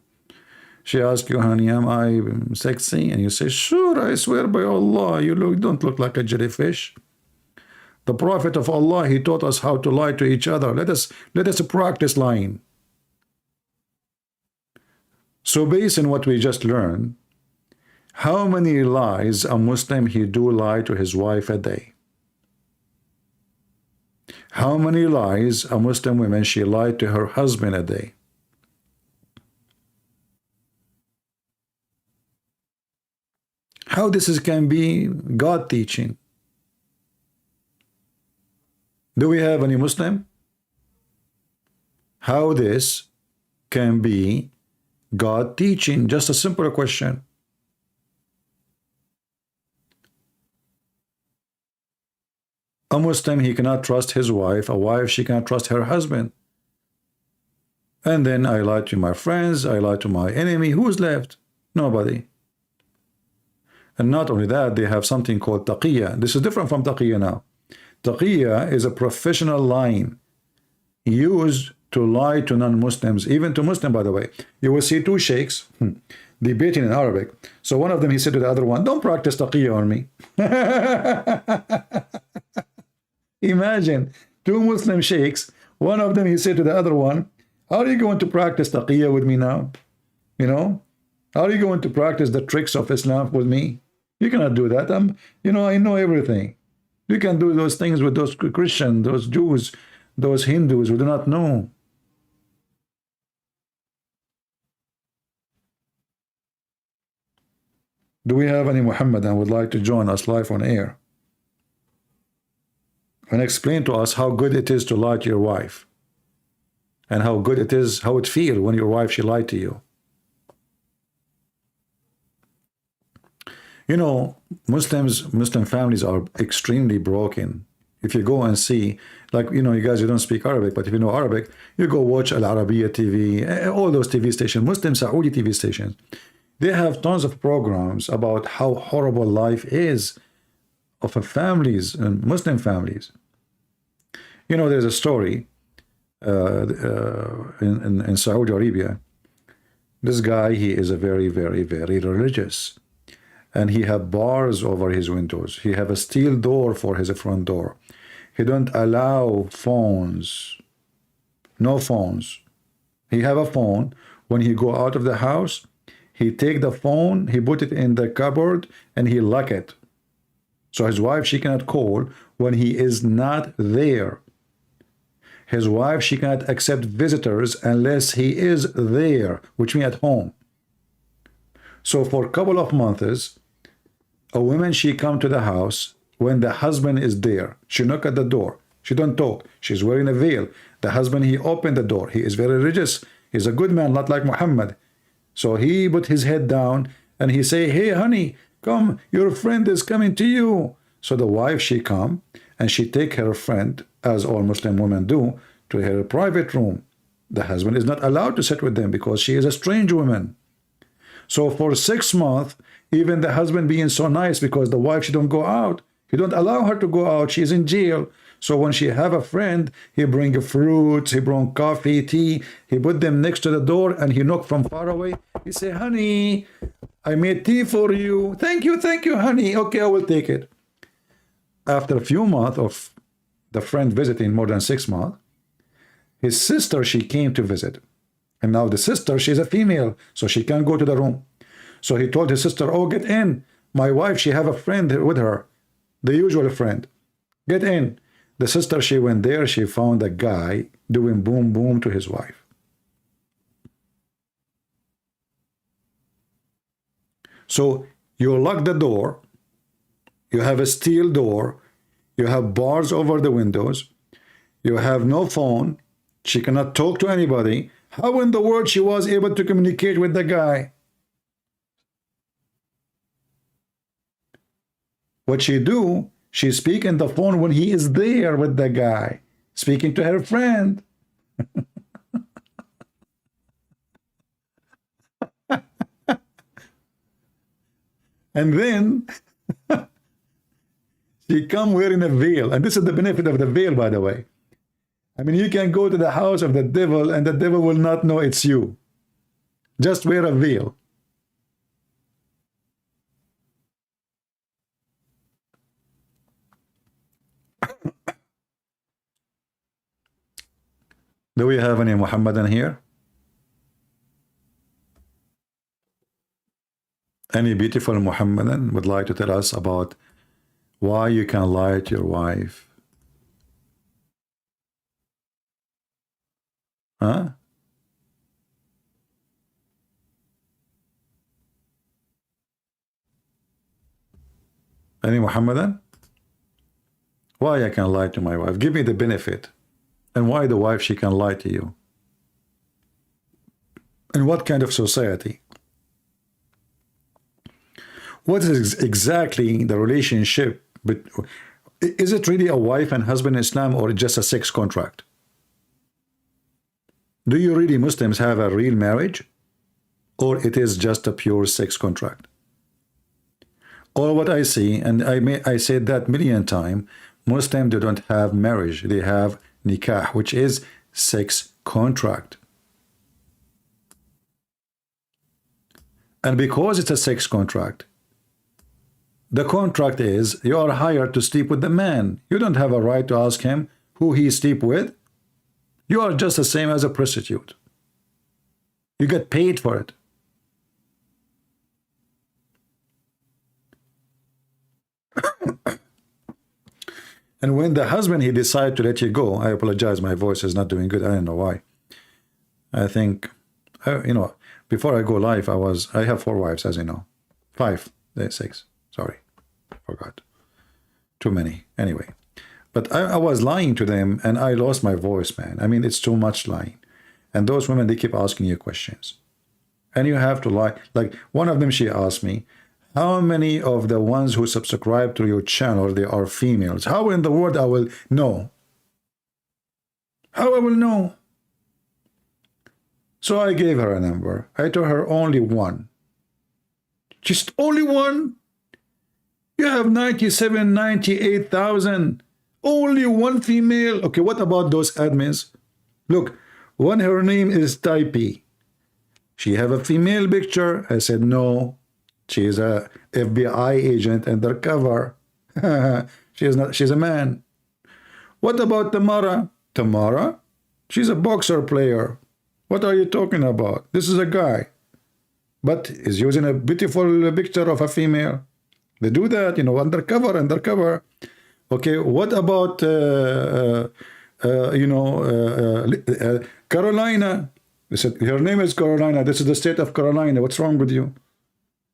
She asks you, honey, am I sexy? And you say, sure, I swear by Allah, you don't look like a jellyfish. The Prophet of Allah, he taught us how to lie to each other. Let us practice lying. So based on what we just learned, how many lies a Muslim he do lie to his wife a day? How many lies a Muslim woman she lied to her husband a day? How this can be God teaching? Do we have any Muslim? How this can be God teaching? Just a simple question. A Muslim, he cannot trust his wife. A wife, she cannot trust her husband. And then I lie to my friends. I lie to my enemy. Who's left? Nobody. And not only that, they have something called taqiyya. This is different from taqiyya now. Taqiyya is a professional lying used to lie to non-Muslims, even to Muslim, by the way. You will see two sheikhs debating in Arabic. So one of them, he said to the other one, don't practice taqiyya on me. Imagine, two Muslim sheikhs, one of them, he said to the other one, how are you going to practice taqiyya with me now? You know, how are you going to practice the tricks of Islam with me? You cannot do that. I know everything. You can do those things with those Christians, those Jews, those Hindus who do not know. Do we have any Muhammadan would like to join us live on air and explain to us how good it is to lie to your wife, and how good it is, how it feels when your wife, she lied to you? You know, Muslim families are extremely broken. If you go and see, like, you guys, you don't speak Arabic, but if you know Arabic, you go watch Al Arabiya TV, all those TV stations, Muslim Saudi TV stations. They have tons of programs about how horrible life is of families and Muslim families. There's a story in Saudi Arabia. This guy, he is a very, very, very religious. And he have bars over his windows. He have a steel door for his front door. He don't allow phones. No phones. He have a phone. When he go out of the house, he take the phone, he put it in the cupboard, and he lock it. So his wife, she cannot call when he is not there. His wife, she cannot accept visitors unless he is there, which means at home. So for a couple of months, a woman, she come to the house when the husband is there. She knock at the door. She don't talk. She's wearing a veil. The husband, he opened the door. He is very religious. He's a good man, not like Muhammad. So he put his head down and he say, hey, honey, come, your friend is coming to you. So the wife, she come and she take her friend, as all Muslim women do, to her private room. The husband is not allowed to sit with them because she is a strange woman. So for 6 months, even the husband being so nice, because the wife, she don't go out. He don't allow her to go out. She's in jail. So when she have a friend, he bring fruits, he bring coffee, tea. He put them next to the door and he knock from far away. He say, honey, I made tea for you. Thank you, honey. Okay, I will take it. After a few months of the friend visiting, more than 6 months, his sister, she came to visit. And now the sister, she's a female, so she can't go to the room. So he told his sister, oh, get in. My wife, she have a friend with her, the usual friend. Get in. The sister, she went there. She found a guy doing boom, boom to his wife. So you lock the door. You have a steel door. You have bars over the windows. You have no phone. She cannot talk to anybody. How in the world she was able to communicate with the guy? What she do, she speak in the phone when he is there with the guy, speaking to her friend. And then she come wearing a veil. And this is the benefit of the veil, by the way. I mean, you can go to the house of the devil and the devil will not know it's you. Just wear a veil. Do we have any Muhammadan here? Any beautiful Muhammadan would like to tell us about why you can lie to your wife? Huh? Any Muhammadan? Why I can lie to my wife? Give me the benefit. And why the wife, she can lie to you? In what kind of society? What is exactly the relationship? But is it really a wife and husband in Islam, or just a sex contract? Do you really Muslims have a real marriage, or it is just a pure sex contract? Or what I see, and I said that million times, Muslims, they don't have marriage, they have nikah, which is sex contract. And because it's a sex contract, the contract is you are hired to sleep with the man. You don't have a right to ask him who he sleep with. You are just the same as a prostitute. You get paid for it. And when the husband, he decided to let you go, I apologize, my voice is not doing good. I don't know why. I think, you know, before I go live, I have 4 wives, as you know. 5, 6, sorry, forgot. Too many, anyway. But I was lying to them, and I lost my voice, man. I mean, it's too much lying. And those women, they keep asking you questions. And you have to lie. Like, one of them, she asked me, how many of the ones who subscribe to your channel, they are females? How in the world I will know? How I will know? So I gave her a number. I told her only 1. Just only 1? You have 97, 98,000. Only 1 female. Okay, what about those admins? Look, one, her name is Taipei. She have a female picture. I said no. She is a FBI agent undercover. She is not. She's a man. What about Tamara? Tamara? She's a boxer player. What are you talking about? This is a guy, but is using a beautiful picture of a female. They do that, you know, undercover, undercover. Okay, what about Carolina? They said her name is Carolina. This is the state of Carolina. What's wrong with you?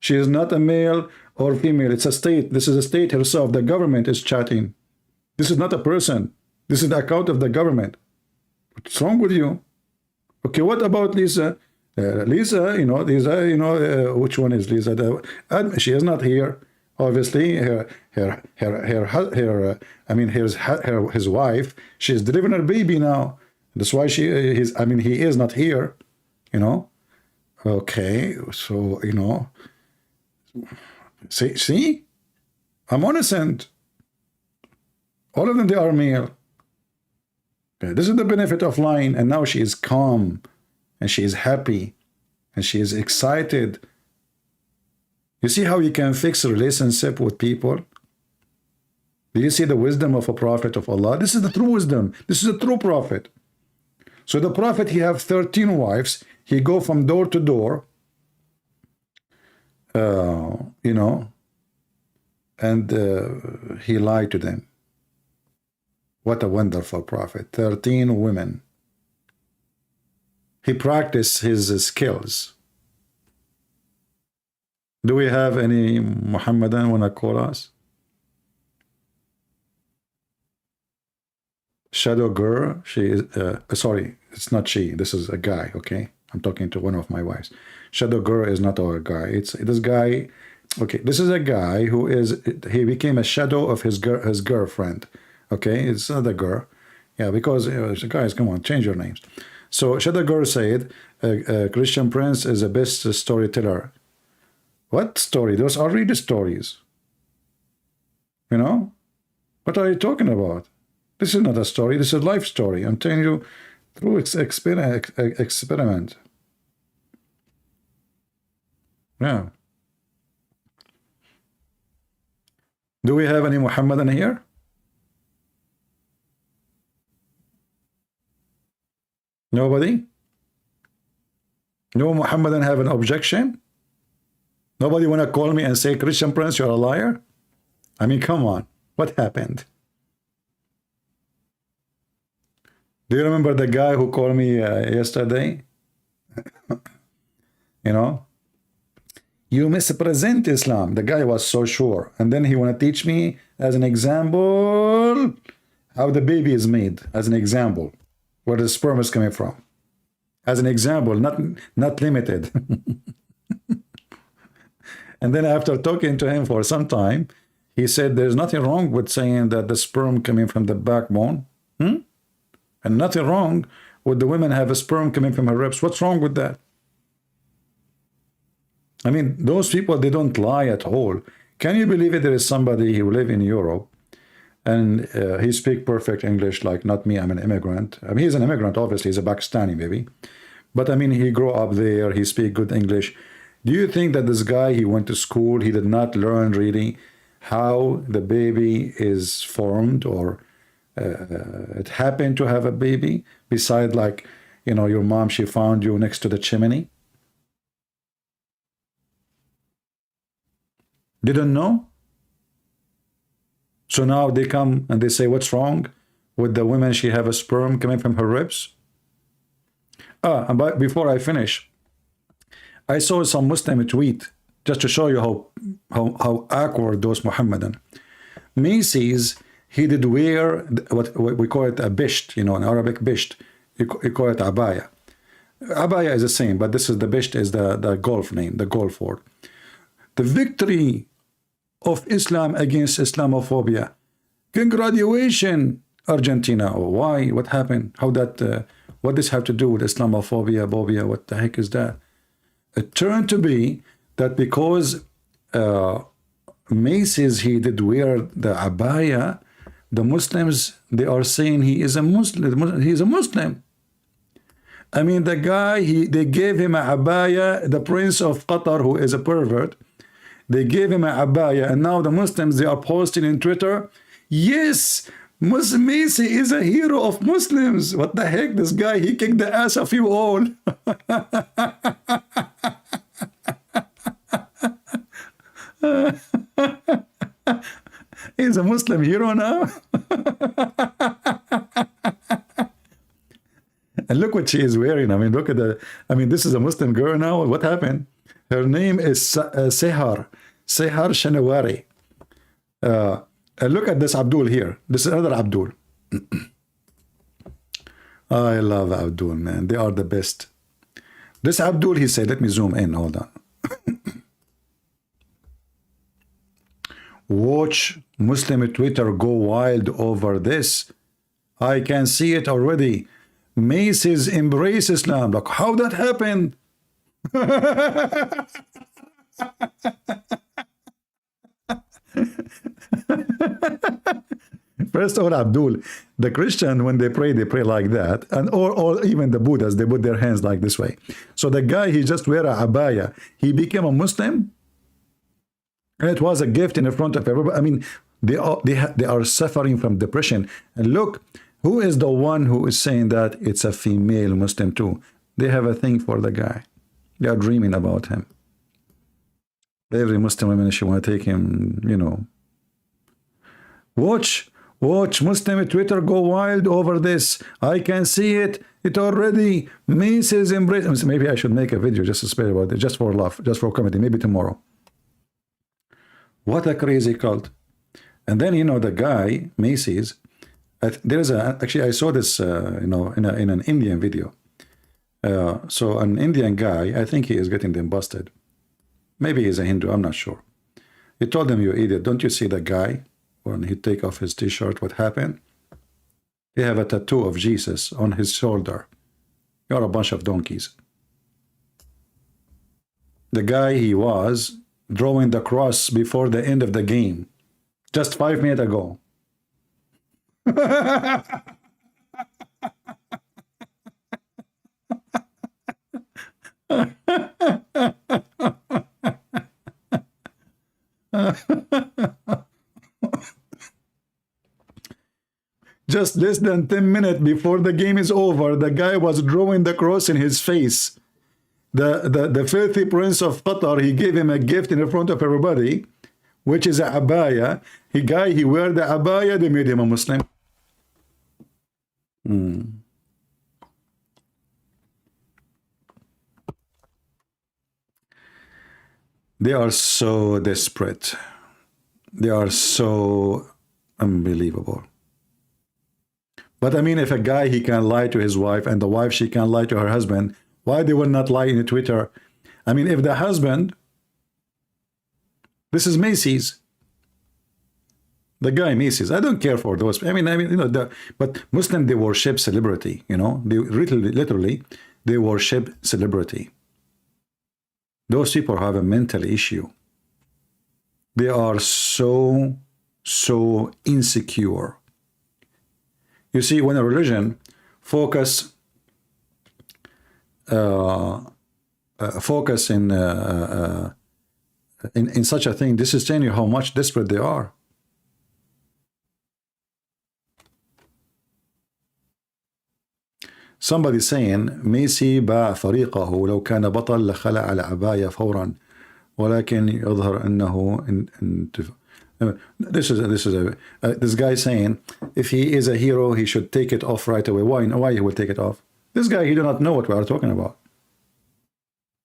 She is not a male or female. It's a state. This is a state herself. The government is chatting. This is not a person. This is the account of the government. What's wrong with you? Okay, what about Lisa? Lisa, you know, Lisa, you know, which one is Lisa? She is not here. Obviously, his wife, she's delivering her baby now. That's why he is not here, you know. Okay, so, you know, see, I'm innocent. All of them, they are male. Okay, this is the benefit of lying, and now she is calm, and she is happy, and she is excited. You see how you can fix a relationship with people? Do you see the wisdom of a prophet of Allah? This is the true wisdom. This is a true prophet. So the prophet, he have 13 wives. He go from door to door, you know, and he lied to them. What a wonderful prophet. 13 women. He practiced his skills. Do we have any Muhammadan want to call us? Shadow girl, she is, sorry, it's not she, this is a guy, okay? I'm talking to one of my wives. Shadow girl is not our guy. It's this guy, okay, this is a guy who is, he became a shadow of his girlfriend, okay? It's not a girl. Yeah, because guys, come on, change your names. So Shadow girl said, Christian Prince is the best storyteller. What story? Those are really stories. You know? What are you talking about? This is not a story. This is a life story. I'm telling you through experiment. Yeah. Do we have any Muhammadan here? Nobody? No Muhammadan have an objection? Nobody want to call me and say, Christian Prince, you're a liar? I mean, come on. What happened? Do you remember the guy who called me yesterday? You know, you misrepresent Islam. The guy was so sure. And then he want to teach me as an example how the baby is made, as an example, where the sperm is coming from. As an example, not limited. And then after talking to him for some time, he said there's nothing wrong with saying that the sperm coming from the backbone. And nothing wrong with the women have a sperm coming from her ribs. What's wrong with that? I mean, those people, they don't lie at all. Can you believe it? There is somebody who live in Europe and he speak perfect English, like not me, I'm an immigrant. I mean, he's an immigrant, obviously, he's a Pakistani maybe. But I mean, he grew up there, he speak good English. Do you think that this guy, he went to school, he did not learn really how the baby is formed, or it happened to have a baby, beside, like, you know, your mom, she found you next to the chimney? Didn't know? So now they come and they say, what's wrong with the women, she have a sperm coming from her ribs? And before I finish, I saw some Muslim tweet, just to show you how awkward those Muhammadan. Macy's, he did wear what we call it a bisht, you know, in Arabic bisht. You call it abaya. Abaya is the same, but this is the bisht, is the golf name, the golf word. The victory of Islam against Islamophobia. Congratulations, Argentina. Oh, why? What happened? How that? What does have to do with Islamophobia, phobia? What the heck is that? It turned to be that because Macy's, he did wear the abaya, the Muslims, they are saying he is a Muslim. He's a Muslim. I mean, the guy, they gave him a abaya, the prince of Qatar, who is a pervert. They gave him a abaya, and now the Muslims, they are posting in Twitter, yes, Muslim Macy is a hero of Muslims. What the heck? This guy, he kicked the ass of you all. He's a Muslim hero now. And look what she is wearing. I mean, look at this is a Muslim girl now. What happened? Her name is Sehar Shanawari. Look at this Abdul here. This is another Abdul. I love Abdul, man. They are the best. This Abdul, he said, let me zoom in. Hold on. Watch Muslim Twitter go wild over this. I can see it already. Macy's embrace Islam. Like, how that happened? First of all, Abdul, the Christian, when they pray like that, and or even the Buddhas, they put their hands like this way. So the guy, he just wear a abaya, he became a Muslim, and it was a gift in the front of everybody. I mean, they are suffering from depression. And look, who is the one who is saying that it's a female Muslim too? They have a thing for the guy. They are dreaming about him. Every Muslim woman, she want to take him, you know. Watch Muslim Twitter go wild over this. I can see it already. Macy's embrace. Maybe I should make a video just to speak about it, just for love, just for comedy, maybe tomorrow. What a crazy cult. And then, you know, the guy, Macy's, there's actually, I saw this, you know, in an Indian video. So an Indian guy, I think he is getting them busted. Maybe he's a Hindu, I'm not sure. He told them, you idiot, don't you see the guy? When he take off his t-shirt, what happened? He have a tattoo of Jesus on his shoulder. You're a bunch of donkeys. The guy, he was drawing the cross before the end of the game. Just 5 minutes ago. Just less than 10 minutes before the game is over, the guy was drawing the cross in his face. The filthy prince of Qatar, he gave him a gift in front of everybody, which is a abaya. He wear the abaya, they made him a Muslim. They are so desperate. They are so unbelievable. But I mean, if a guy, he can lie to his wife, and the wife, she can lie to her husband, why they will not lie in Twitter? I mean, if the husband, this is Macy's, the guy Macy's, I don't care for those. I mean, you know, but Muslim, they worship celebrity, you know, they literally, they worship celebrity. Those people have a mental issue. They are so insecure. You see, when a religion focus in such a thing, this is telling you how much desperate they are. Somebody saying ميسي باع فريقه لو كان بطل لخلع العباية فورا ولكن يظهر أنه this guy saying if he is a hero he should take it off right away. Why he will take it off? This guy, he do not know what we are talking about.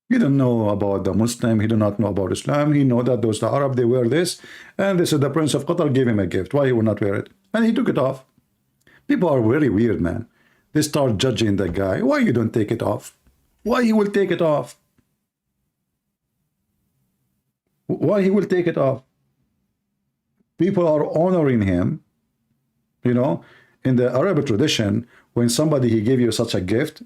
He don't know about the Muslim, he do not know about Islam. He know that those the Arab, they wear this, and this is the Prince of Qatar gave him a gift. Why he will not wear it? And he took it off. People are very weird, man. They start judging the guy. Why you don't take it off? Why he will take it off? Why he will take it off? People are honoring him. You know, in the Arab tradition, when somebody, he gave you such a gift,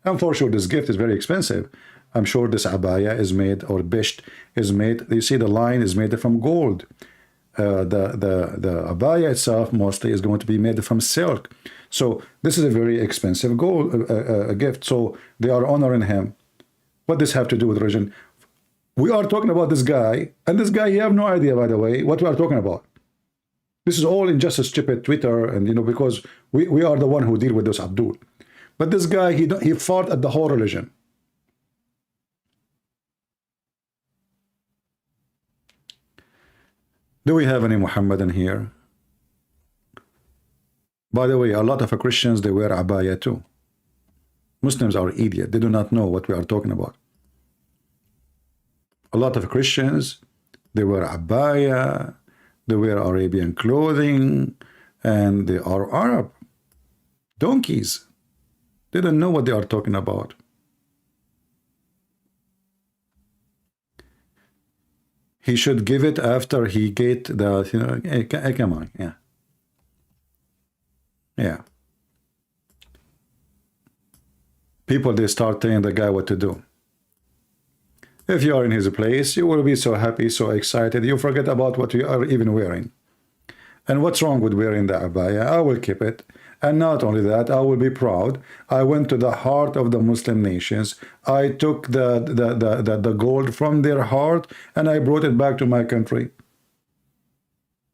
and for sure this gift is very expensive. I'm sure this abaya is made, or bisht is made, you see the line is made from gold. The abaya itself mostly is going to be made from silk. So this is a very expensive gold gift. So they are honoring him. What does this have to do with religion? We are talking about this guy, and this guy, he have no idea, by the way, what we are talking about. This is all in just a stupid Twitter, and you know, because we are the one who deal with this Abdul. But this guy, he fought at the whole religion. Do we have any Muhammadan here? By the way, a lot of Christians, they wear abaya too. Muslims are idiots. They do not know what we are talking about. A lot of Christians, they wear abaya, they wear Arabian clothing, and they are Arab. Donkeys. They don't know what they are talking about. He should give it after he get the, you know, hey, come on, yeah. Yeah. People, they start telling the guy what to do. If you are in his place, you will be so happy, so excited, you forget about what you are even wearing. And what's wrong with wearing the abaya? I will keep it. And not only that, I will be proud. I went to the heart of the Muslim nations. I took the gold from their heart and I brought it back to my country.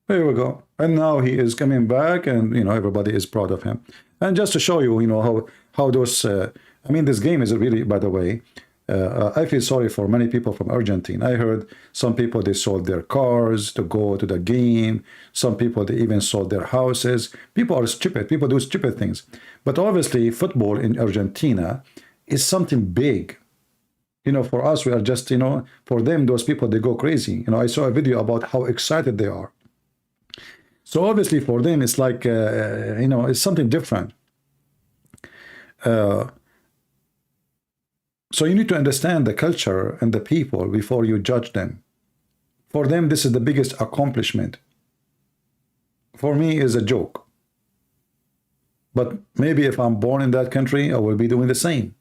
There we go. And now he is coming back, and you know, everybody is proud of him. And just to show you, you know, how those I mean, this game is really, by the way, I feel sorry for many people from Argentina. I heard some people, they sold their cars to go to the game. Some people, they even sold their houses. People are stupid. People do stupid things. But obviously, football in Argentina is something big. You know, for us, we are just, you know, for them, those people, they go crazy. You know, I saw a video about how excited they are. So obviously, for them, it's like, you know, it's something different. So you need to understand the culture and the people before you judge them. For them, this is the biggest accomplishment. For me, it's a joke. But maybe if I'm born in that country, I will be doing the same.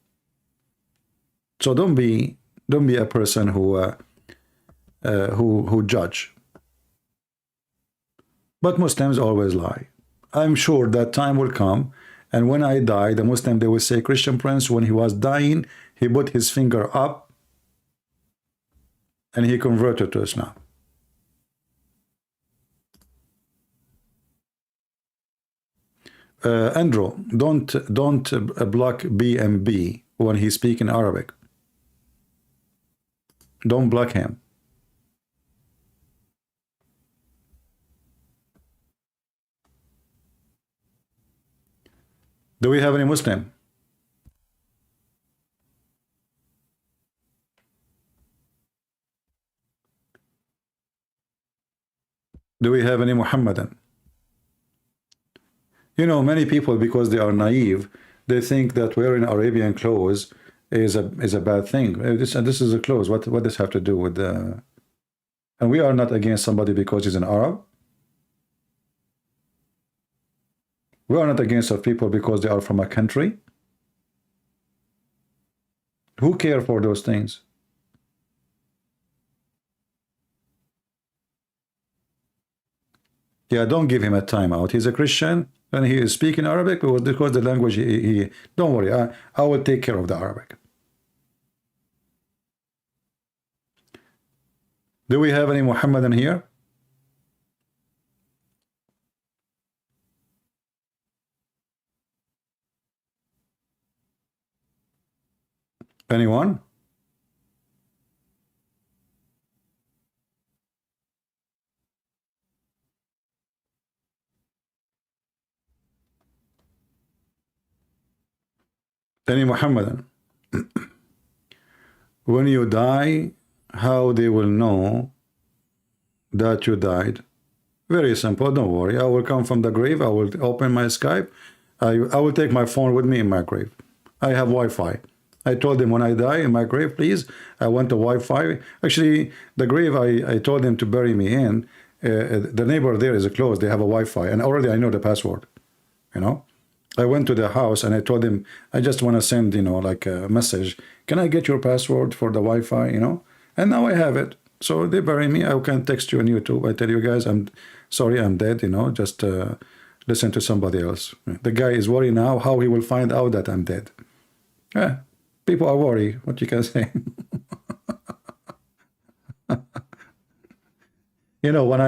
So don't be a person who judge. But Muslims always lie. I'm sure that time will come, and when I die, the Muslim, they will say, Christian Prince, when he was dying, he put his finger up and he converted to Islam. Andrew, don't block BMB when he speaks in Arabic. Don't block him. Do we have any Muslim? Do we have any Muhammadan? You know, many people, because they are naive, they think that wearing Arabian clothes is a bad thing. This is a clothes. What does this have to do with the? And we are not against somebody because he's an Arab. We are not against of people because they are from a country. Who care for those things? Yeah, don't give him a timeout. He's a Christian and he is speaking Arabic because the language he don't worry, I will take care of the Arabic. Do we have any Muhammadan here? Anyone? Any Muhammadan? When you die, how they will know that you died? Very simple, don't worry. I will come from the grave, I will open my Skype, I will take my phone with me in my grave. I have Wi-Fi. I told them when I die in my grave, please, I want the Wi-Fi. Actually, the grave I told them to bury me in, the neighbor there is closed, they have a Wi-Fi, and already I know the password, you know. I went to the house and I told him, I just want to send, you know, like a message. Can I get your password for the Wi-Fi, you know? And now I have it. So they bury me. I can text you on YouTube. I tell you guys, I'm sorry, I'm dead, you know, just listen to somebody else. The guy is worried now how he will find out that I'm dead. Yeah, people are worried, what you can say. You know, when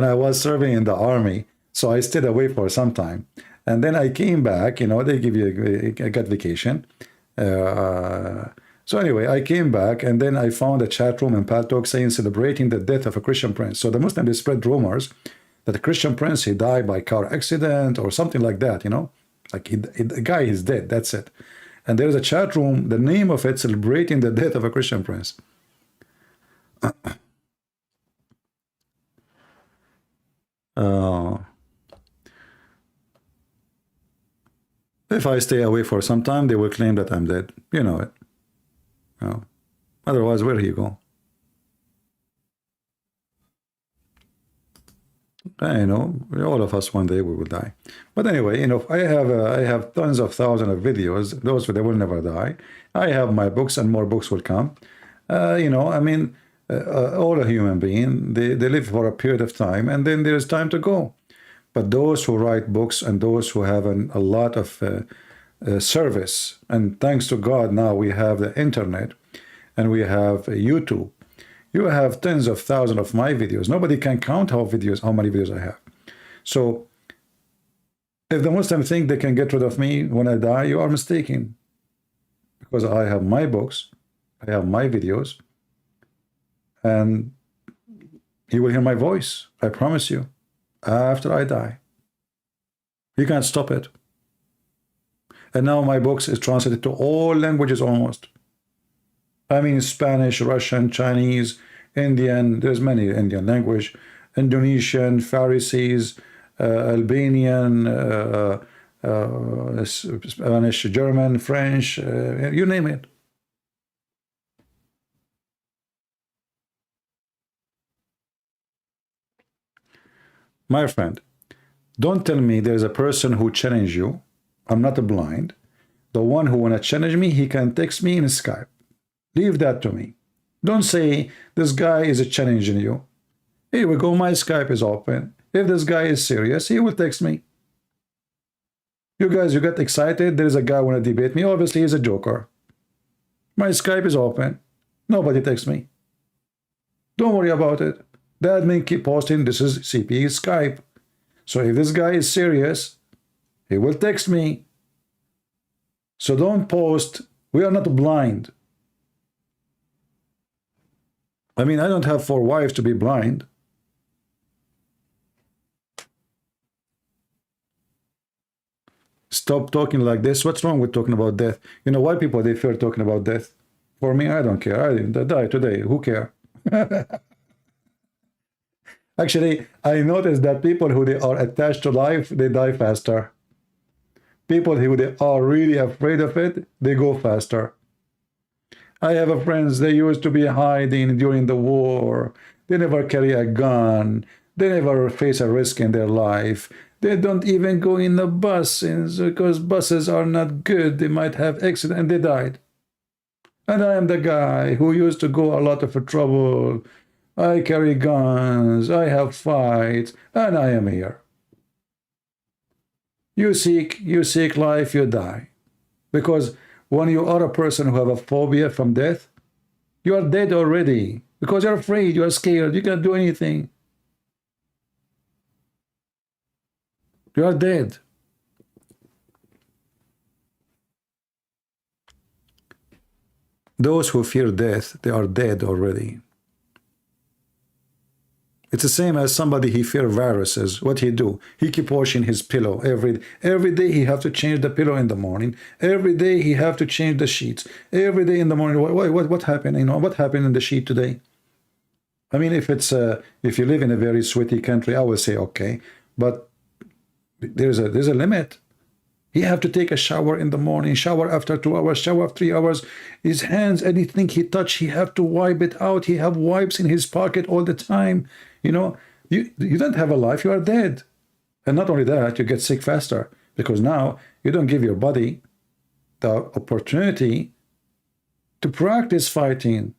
I was serving in the army, so I stayed away for some time. And then I came back, you know, they give you I got vacation. So anyway, I came back and then I found a chat room in Paltalk saying celebrating the death of a Christian prince. So the Muslims, they spread rumors that the Christian prince, he died by car accident or something like that, you know, like the guy is dead, that's it. And there's a chat room, the name of it, celebrating the death of a Christian prince. If I stay away for some time, they will claim that I'm dead. You know it. Oh. Otherwise, where do you go? I know, all of us one day we will die. But anyway, you know, I have tons of thousands of videos. Those they will never die. I have my books, and more books will come. You know, I mean, all a human being, they live for a period of time, and then there is time to go. But those who write books and those who have a lot of service, and thanks to God now we have the internet and we have YouTube. You have tens of thousands of my videos. Nobody can count how many videos I have. So if the Muslims think they can get rid of me when I die, you are mistaken. Because I have my books, I have my videos, and you will hear my voice, I promise you, after I die. You can't stop it. And now my books is translated to all languages almost. I mean, Spanish, Russian, Chinese, Indian, there's many Indian language, Indonesian, Pharisees, Albanian, Spanish, German, French, you name it. My friend, don't tell me there's a person who challenge you. I'm not blind. The one who want to challenge me, he can text me in Skype. Leave that to me. Don't say this guy is challenging you. Here we go, my Skype is open. If this guy is serious, he will text me. You guys, you get excited. There is a guy want to debate me. Obviously, he's a joker. My Skype is open. Nobody texts me. Don't worry about it. The admin keep posting, this is CP Skype. So if this guy is serious, he will text me. So don't post, we are not blind. I mean, I don't have 4 wives to be blind. Stop talking like this. What's wrong with talking about death? You know why people, they fear talking about death? For me, I don't care. I die today. Who care? Actually, I noticed that people who they are attached to life, they die faster. People who they are really afraid of it, they go faster. I have a friends, they used to be hiding during the war. They never carry a gun. They never face a risk in their life. They don't even go in the bus because buses are not good. They might have accident, and they died. And I am the guy who used to go a lot of trouble. I carry guns, I have fights, and I am here. You seek life, you die. Because when you are a person who have a phobia from death, you are dead already. Because you're afraid, you are scared, you can't do anything. You are dead. Those who fear death, they are dead already. It's the same as somebody he fear viruses. What he do? He keep washing his pillow every day. He have to change the pillow in the morning. Every day he have to change the sheets. Every day in the morning. What happened? You know what happened in the sheet today? I mean, if it's if you live in a very sweaty country, I will say okay, but there's a limit. He have to take a shower in the morning, shower after 2 hours, shower after 3 hours. His hands, anything he touch, he have to wipe it out. He have wipes in his pocket all the time. You know, you don't have a life, you are dead. And not only that, you get sick faster because now you don't give your body the opportunity to practice fighting.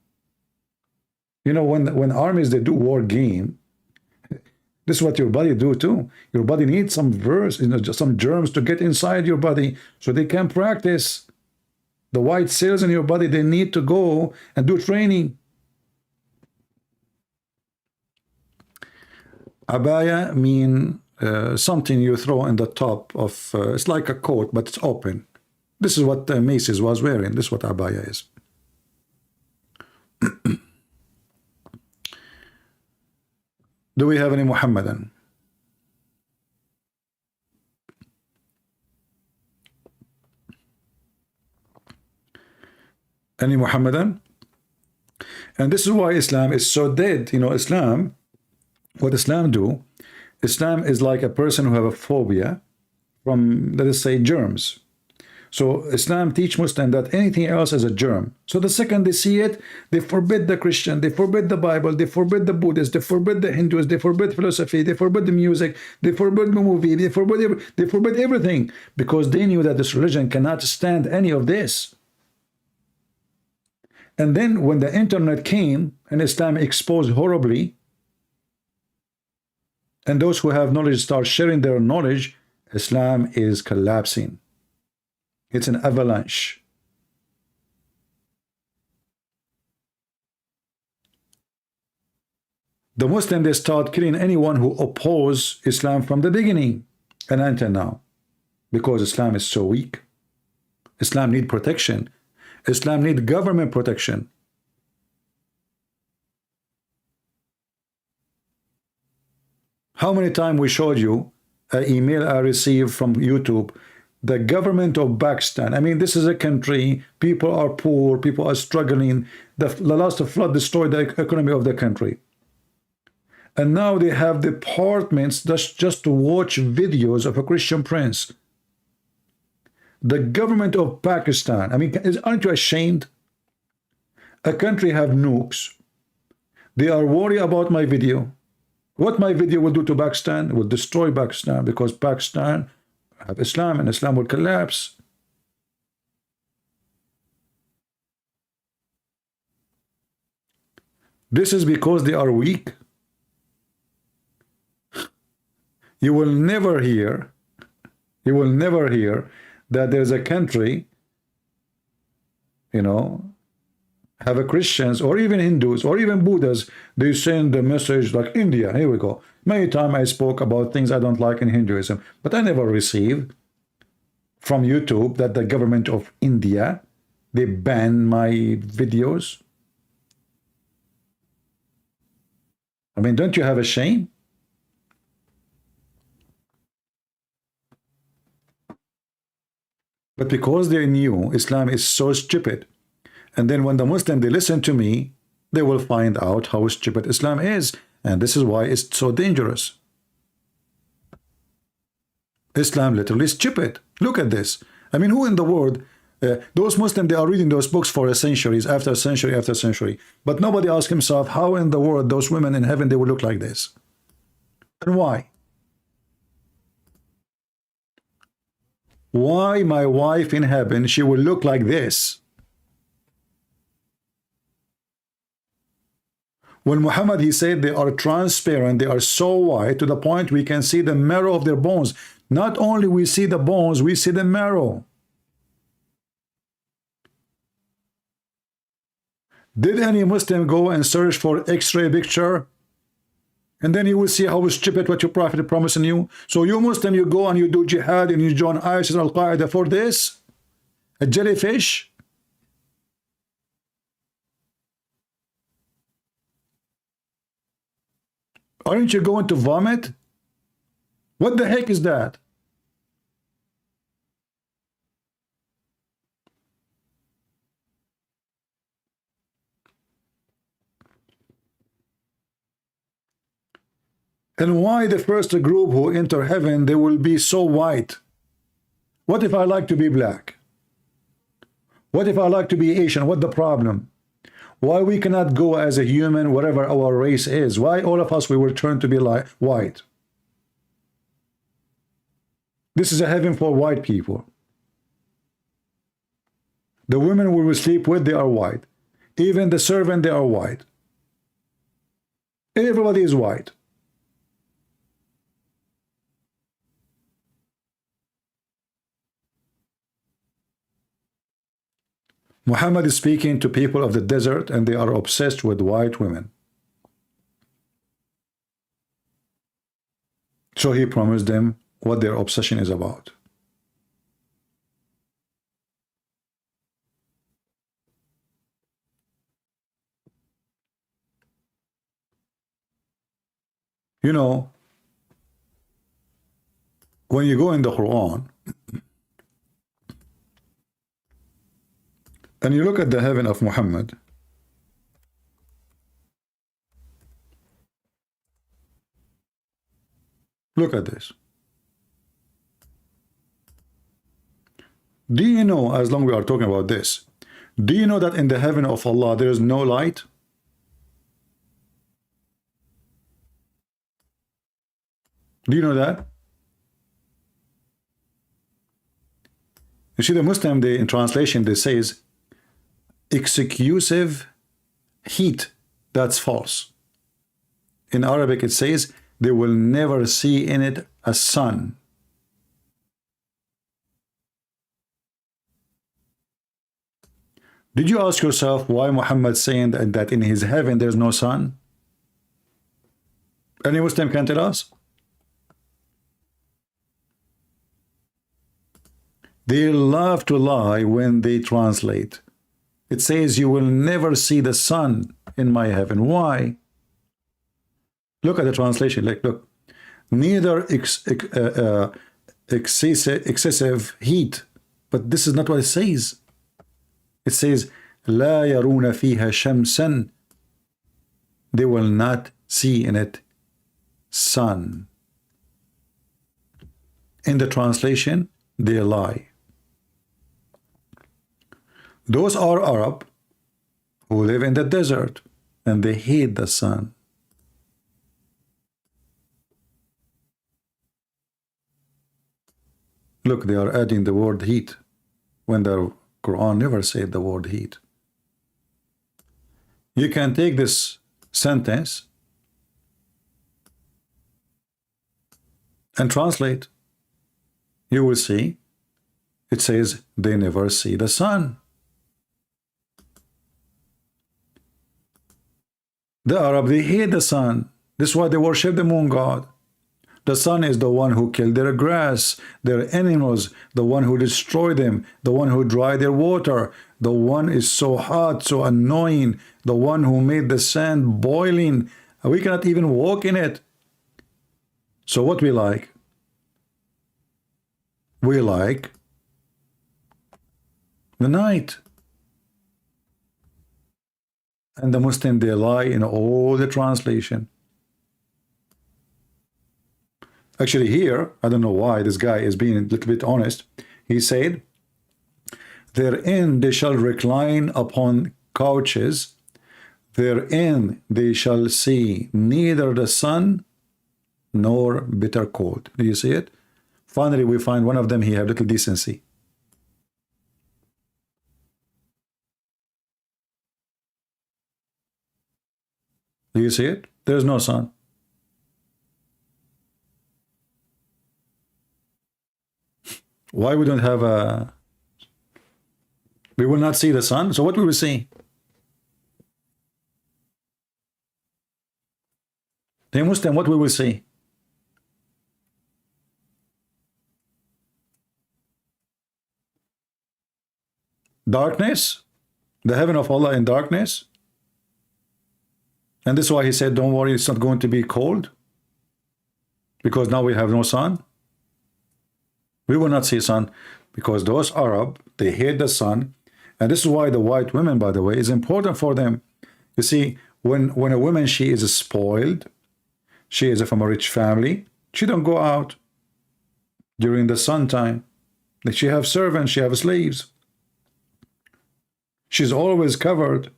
You know, when armies, they do war game, this is what your body do too. Your body needs some some germs to get inside your body so they can practice. The white cells in your body, they need to go and do training. Abaya mean something you throw in the top of, it's like a coat, but it's open. This is what Macy's was wearing. This is what abaya is. Do we have any Muhammadan? Any Muhammadan? And this is why Islam is so dead. You know, Islam, what Islam do, Islam is like a person who have a phobia from, let us say, germs. So Islam teach Muslim that anything else is a germ. So the second they see it, they forbid the Christian, they forbid the Bible, they forbid the Buddhists, they forbid the Hindus, they forbid philosophy, they forbid the music, they forbid the movie, they forbid everything, because they knew that this religion cannot stand any of this. And then when the internet came and Islam exposed horribly, and those who have knowledge start sharing their knowledge, Islam is collapsing. It's an avalanche. The Muslims, they start killing anyone who oppose Islam from the beginning and until now, because Islam is so weak. Islam need protection. Islam need government protection. How many times we showed you an email I received from YouTube? The government of Pakistan, I mean, this is a country, people are poor, people are struggling. The last flood destroyed the economy of the country. And now they have departments just to watch videos of a Christian prince. The government of Pakistan, I mean, aren't you ashamed? A country have nukes. They are worried about my video. What my video will do to Pakistan? It will destroy Pakistan, because Pakistan have Islam and Islam will collapse. This is because they are weak. You will never hear that there's a country, you know, have a Christians or even Hindus or even Buddhas, they send the message like India. Here we go. Many times I spoke about things I don't like in Hinduism, but I never received from YouTube that the government of India, they ban my videos. I mean, don't you have a shame? But because they knew Islam is so stupid, and then when the Muslim, they listen to me, they will find out how stupid Islam is. And this is why it's so dangerous. Islam literally is stupid. Look at this. I mean, who in the world, those Muslims, they are reading those books for centuries after century after century, but nobody asks himself how in the world those women in heaven, they will look like this. And why? Why my wife in heaven, she will look like this? When Muhammad, he said they are transparent, they are so white to the point we can see the marrow of their bones. Not only we see the bones, we see the marrow. Did any Muslim go and search for X-ray picture? And then you will see how stupid what your prophet is promising you. So you Muslim, you go and you do jihad and you join ISIS, Al-Qaeda for this? A jellyfish? Aren't you going to vomit? What the heck is that? And why the first group who enter heaven, they will be so white? What if I like to be black? What if I like to be Asian? What the problem? Why we cannot go as a human, whatever our race is? Why all of us we will turn to be like white? This is a heaven for white people. The women we will sleep with, they are white. Even the servant, they are white. Everybody is white. Muhammad is speaking to people of the desert, and they are obsessed with white women. So he promised them what their obsession is about. You know, when you go in the Quran and you look at the heaven of Muhammad, look at this. Do you know, as long as we are talking about this, do you know that in the heaven of Allah there is no light? Do you know that? You see, the Muslim, they, in translation, they says exclusive heat. That's false. In Arabic it says they will never see in it a sun. Did you ask yourself why Muhammad saying that in his heaven there's no sun? Any Muslim can tell us? They love to lie when they translate. It says you will never see the sun in my heaven. Why? Look at the translation. Like, look, neither excessive heat, but this is not what it says. It says لا يرون فيها شمسا. They will not see in it sun. In the translation, they lie. Those are Arab who live in the desert and they hate the sun. Look, they are adding the word heat when the Quran never said the word heat. You can take this sentence and translate. You will see it says they never see the sun. The Arab, they hate the sun. This is why they worship the moon god. The sun is the one who killed their grass, their animals, the one who destroyed them, the one who dried their water, the one is so hot, so annoying, the one who made the sand boiling. We cannot even walk in it. So what we like? We like the night. And the Muslim, they lie in all the translation. Actually, here, I don't know why this guy is being a little bit honest. He said, therein they shall recline upon couches, therein they shall see neither the sun nor bitter cold. Do you see it? Finally, we find one of them, he had little decency. Do you see it? There's no sun. Why we don't have a... We will not see the sun. So what will we see? The Muslim, what we will see? Darkness? The heaven of Allah in darkness? And this is why he said, don't worry, it's not going to be cold. Because now we have no sun. We will not see sun. Because those Arab, they hate the sun. And this is why the white women, by the way, is important for them. You see, when a woman, she is spoiled, she is from a rich family, she don't go out during the sun time. She have servants, she have slaves. She's always covered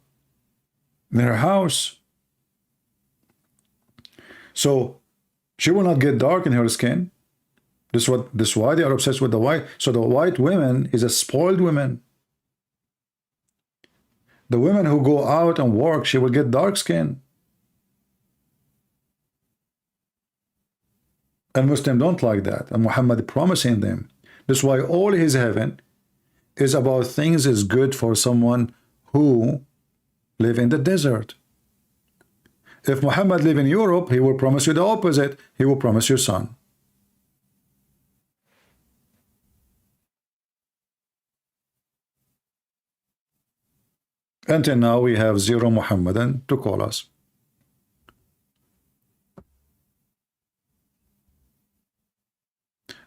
in her house. So she will not get dark in her skin. This is why they are obsessed with the white. So the white women is a spoiled woman. The women who go out and work, she will get dark skin. And Muslims don't like that. And Muhammad promising them. This is why all his heaven is about things is good for someone who live in the desert. If Muhammad live in Europe, he will promise you the opposite. He will promise you sun. Until now, we have zero Muhammadan to call us.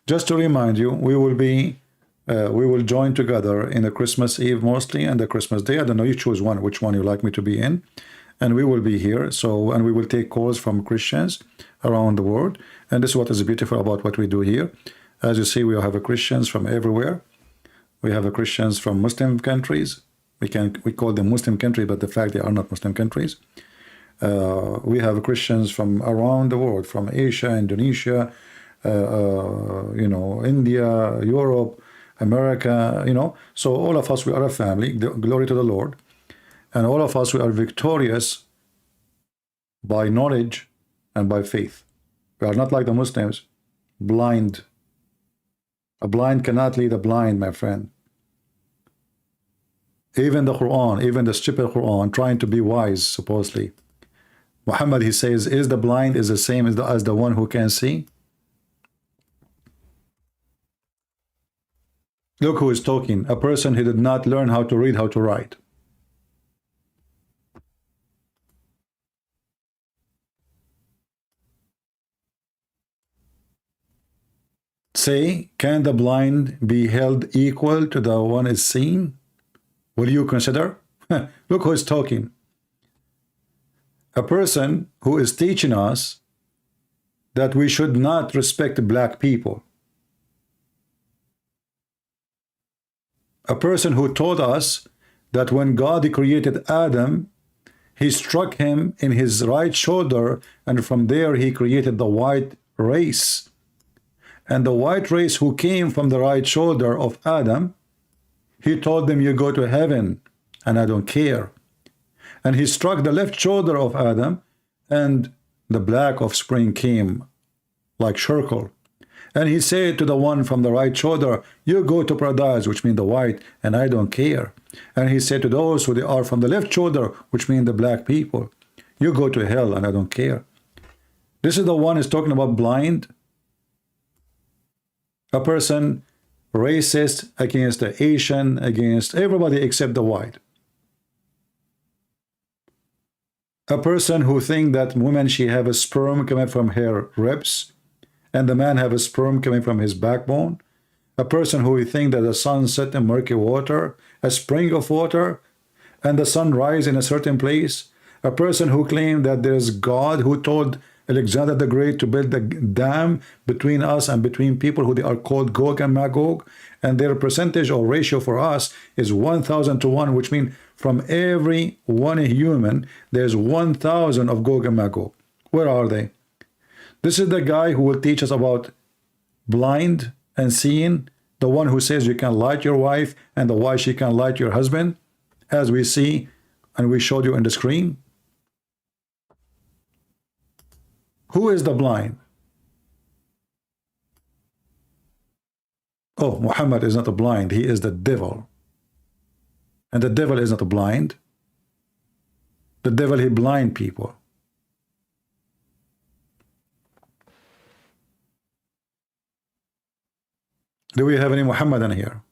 Just to remind you, we will join together in the Christmas Eve mostly and the Christmas Day. I don't know, you choose one, which one you like me to be in. And we will be here. So, and we will take calls from Christians around the world. And this is what is beautiful about what we do here. As you see, we have Christians from everywhere. We have Christians from Muslim countries. We call them Muslim countries, but the fact they are not Muslim countries. We have Christians from around the world, from Asia, Indonesia, you know, India, Europe, America, you know. So all of us, we are a family. Glory to the Lord. And all of us, we are victorious by knowledge and by faith. We are not like the Muslims, blind. A blind cannot lead a blind, my friend. Even the Quran, even the stupid Quran, trying to be wise, supposedly. Muhammad, he says, is the blind is the same as the one who can see? Look who is talking. A person who did not learn how to read, how to write. Say, can the blind be held equal to the one is seen? Will you consider? Look who is talking. A person who is teaching us that we should not respect black people. A person who told us that when God created Adam, he struck him in his right shoulder, and from there he created the white race. And the white race who came from the right shoulder of Adam, he told them, you go to heaven, and I don't care. And he struck the left shoulder of Adam, and the black offspring came like charcoal. And he said to the one from the right shoulder, you go to paradise, which means the white, and I don't care. And he said to those who they are from the left shoulder, which means the black people, you go to hell, and I don't care. This is the one is talking about blind. A person racist against the Asian, against everybody except the white. A person who think that woman, she have a sperm coming from her ribs, and the man have a sperm coming from his backbone. A person who think that the sun set in murky water, a spring of water, and the sun rise in a certain place. A person who claim that there's God who told Alexander the Great to build the dam between us and between people who they are called Gog and Magog, and their percentage or ratio for us is 1,000 to 1, which means from every one human there's 1,000 of Gog and Magog. Where are they? This is the guy who will teach us about blind and seeing, the one who says you can light your wife and the why she can light your husband, as we see and we showed you on the screen. Who is the blind? Oh, Muhammad is not a blind, he is the devil. And the devil is not a blind. The devil, he blind people. Do we have any Muhammadan here?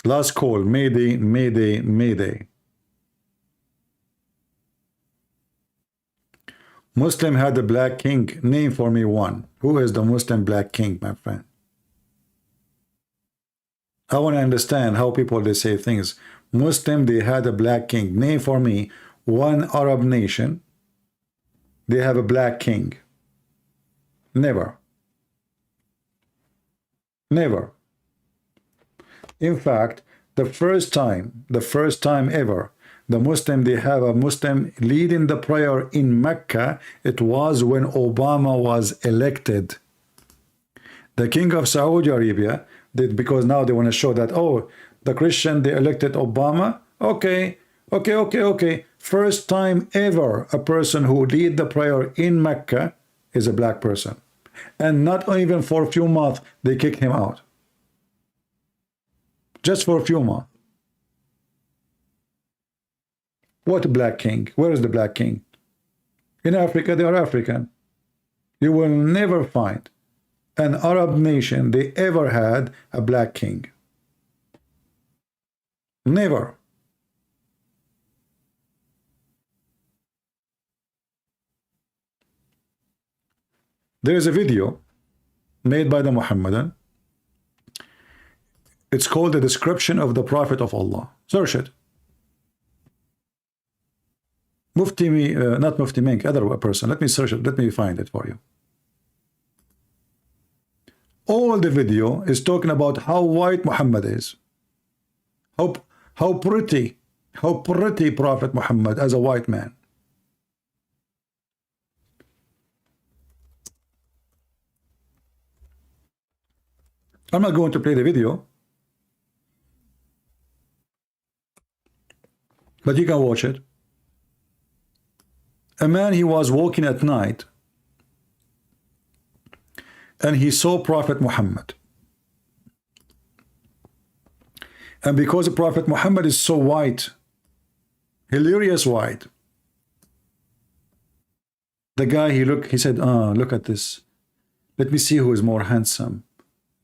Last call, Mayday, Mayday, Mayday. Muslim had a black king. Name for me one. Who is the Muslim black king, my friend? I want to understand how people they say things. Muslim, they had a black king. Name for me one Arab nation. They have a black king. Never. Never. In fact, the first time ever, the Muslim, they have a Muslim leading the prayer in Mecca, it was when Obama was elected. The king of Saudi Arabia, because now they want to show that, oh, the Christian, they elected Obama. Okay. First time ever a person who lead the prayer in Mecca is a black person. And not even for a few months, they kicked him out. Just for a few months. What black king? Where is the black king? In Africa, they are African. You will never find an Arab nation they ever had a black king. Never. There is a video made by the Muhammadan. It's called The Description of the Prophet of Allah. Search it. Not Mufti Mink, other person. Let me search it. Let me find it for you. All the video is talking about how white Muhammad is. How pretty Prophet Muhammad as a white man. I'm not going to play the video, but you can watch it. A man, he was walking at night and he saw Prophet Muhammad. And because the Prophet Muhammad is so white, hilarious white, the guy, he said, look at this. Let me see who is more handsome,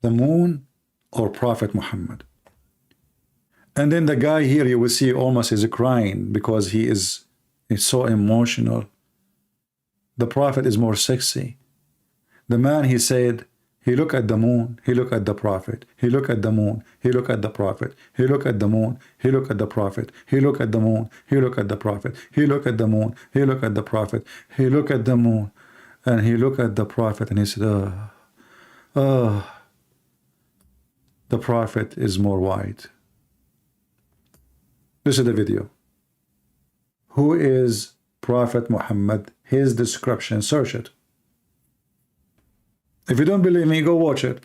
the moon or Prophet Muhammad. And then the guy here, you will see almost is crying because he's so emotional. The Prophet is more sexy. The man, he said, he looked at the moon, he looked at the Prophet, he looked at the moon, he looked at the Prophet, he looked at the moon, he looked at the Prophet, he looked at the moon, he looked at the Prophet, he looked at the moon, he looked at the Prophet, he looked at the moon, and he looked at the Prophet, and he said, the Prophet is more white. This is the video. Who is Prophet Muhammad? His description. Search it. If you don't believe me, go watch it.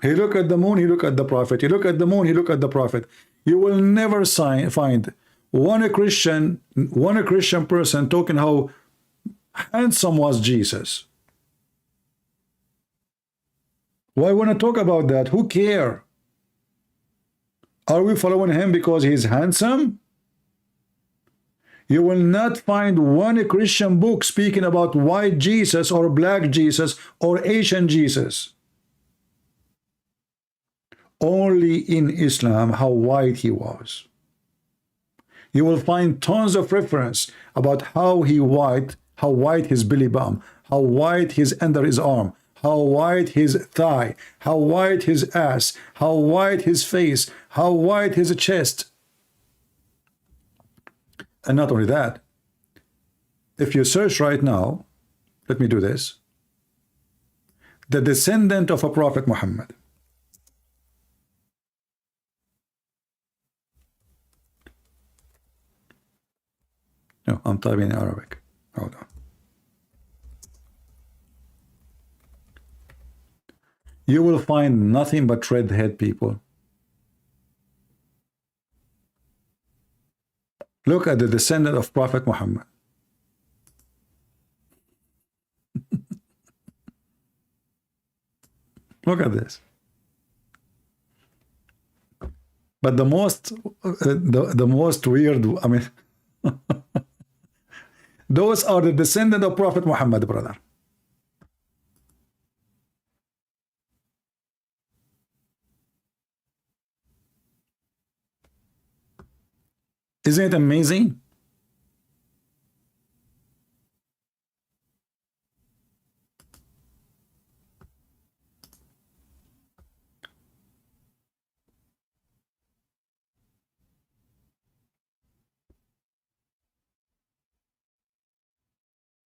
He looked at the moon, he looked at the Prophet. He looked at the moon, he looked at the Prophet. You will never find one Christian person talking how handsome was Jesus. Why want to talk about that? Who care? Are we following him because he's handsome? You will not find one Christian book speaking about white Jesus or black Jesus or Asian Jesus. Only in Islam how white he was. You will find tons of reference about how white his belly bump, how white his under his arm, how white his thigh, how white his ass, how white his face, how white his chest. And not only that, if you search right now, let me do this, the descendant of a Prophet Muhammad. No, I'm typing in Arabic. Hold on. You will find nothing but redhead people. Look at the descendant of Prophet Muhammad. Look at this. But the most weird, I mean, those are the descendant of Prophet Muhammad, brother. Isn't it amazing?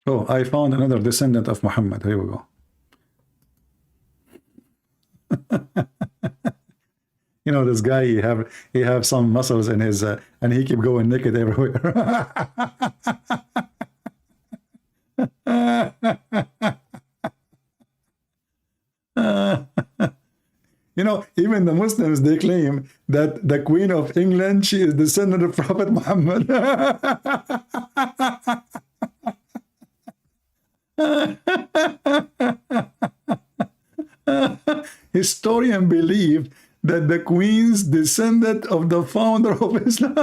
Oh, I found another descendant of Muhammad. Here we go. You know, this guy, he have some muscles in his and he keep going naked everywhere. You know, even the Muslims, they claim that the Queen of England, she is descendant of Prophet Muhammad. Historians believe that the Queen's descendant of the founder of Islam.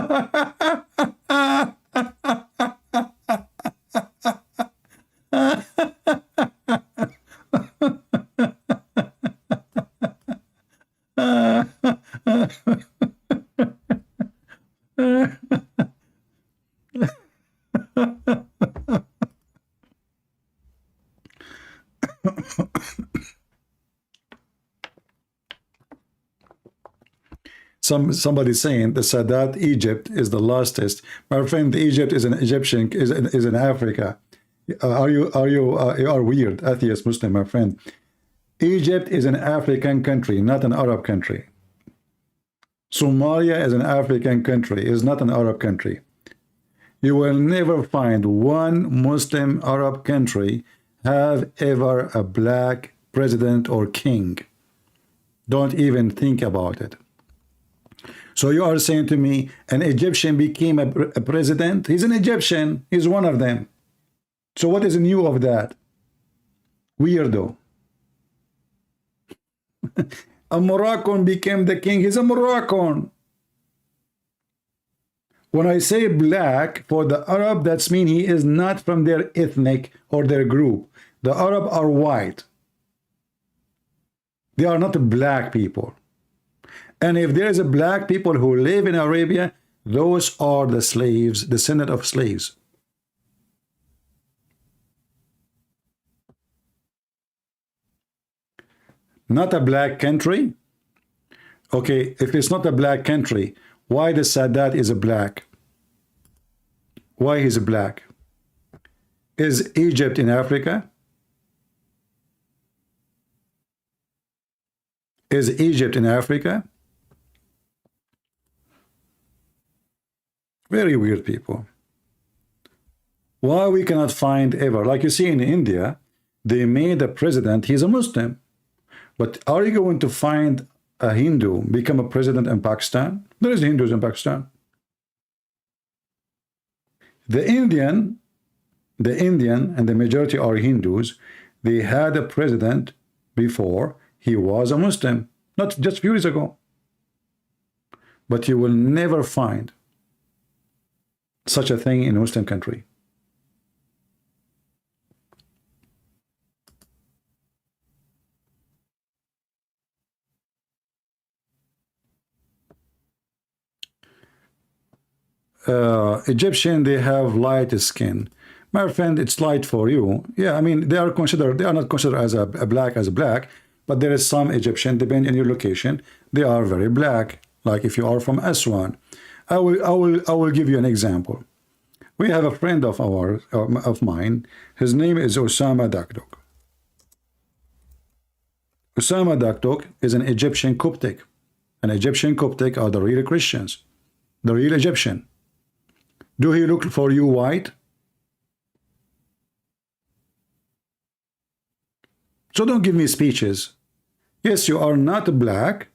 Somebody saying the Sadat Egypt is the lastest. My friend, Egypt is an Egyptian, is in Africa. You are weird, atheist Muslim, my friend. Egypt is an African country, not an Arab country. Somalia is an African country, is not an Arab country. You will never find one Muslim Arab country have ever a black president or king. Don't even think about it. So you are saying to me an Egyptian became a president? He's an Egyptian. He's one of them. So what is new of that? Weirdo. A Moroccan became the king. He's a Moroccan. When I say black, for the Arab, that's mean he is not from their ethnic or their group. The Arab are white. They are not black people. And if there is a black people who live in Arabia, those are the slaves, descendant of slaves. Not a black country? Okay, if it's not a black country, why the Sadat is a black? Why he's a black? Is Egypt in Africa? Is Egypt in Africa? Very weird people. Why we cannot find ever, like you see in India, they made a president, he's a Muslim. But are you going to find a Hindu become a president in Pakistan? There is Hindus in Pakistan. The Indian and the majority are Hindus. They had a president before he was a Muslim, not just a few years ago. But you will never find such a thing in a Muslim country. Egyptian, they have light skin. My friend, it's light for you. Yeah, I mean, they are not considered as a black, but there is some Egyptian, depending on your location, they are very black. Like if you are from Aswan, I will give you an example. We have a friend of ours, of mine. His name is Osama Dakdok. Osama Dakdok is an Egyptian Coptic. An Egyptian Coptic are the real Christians, the real Egyptian. Do he look for you white? So don't give me speeches. Yes, you are not black,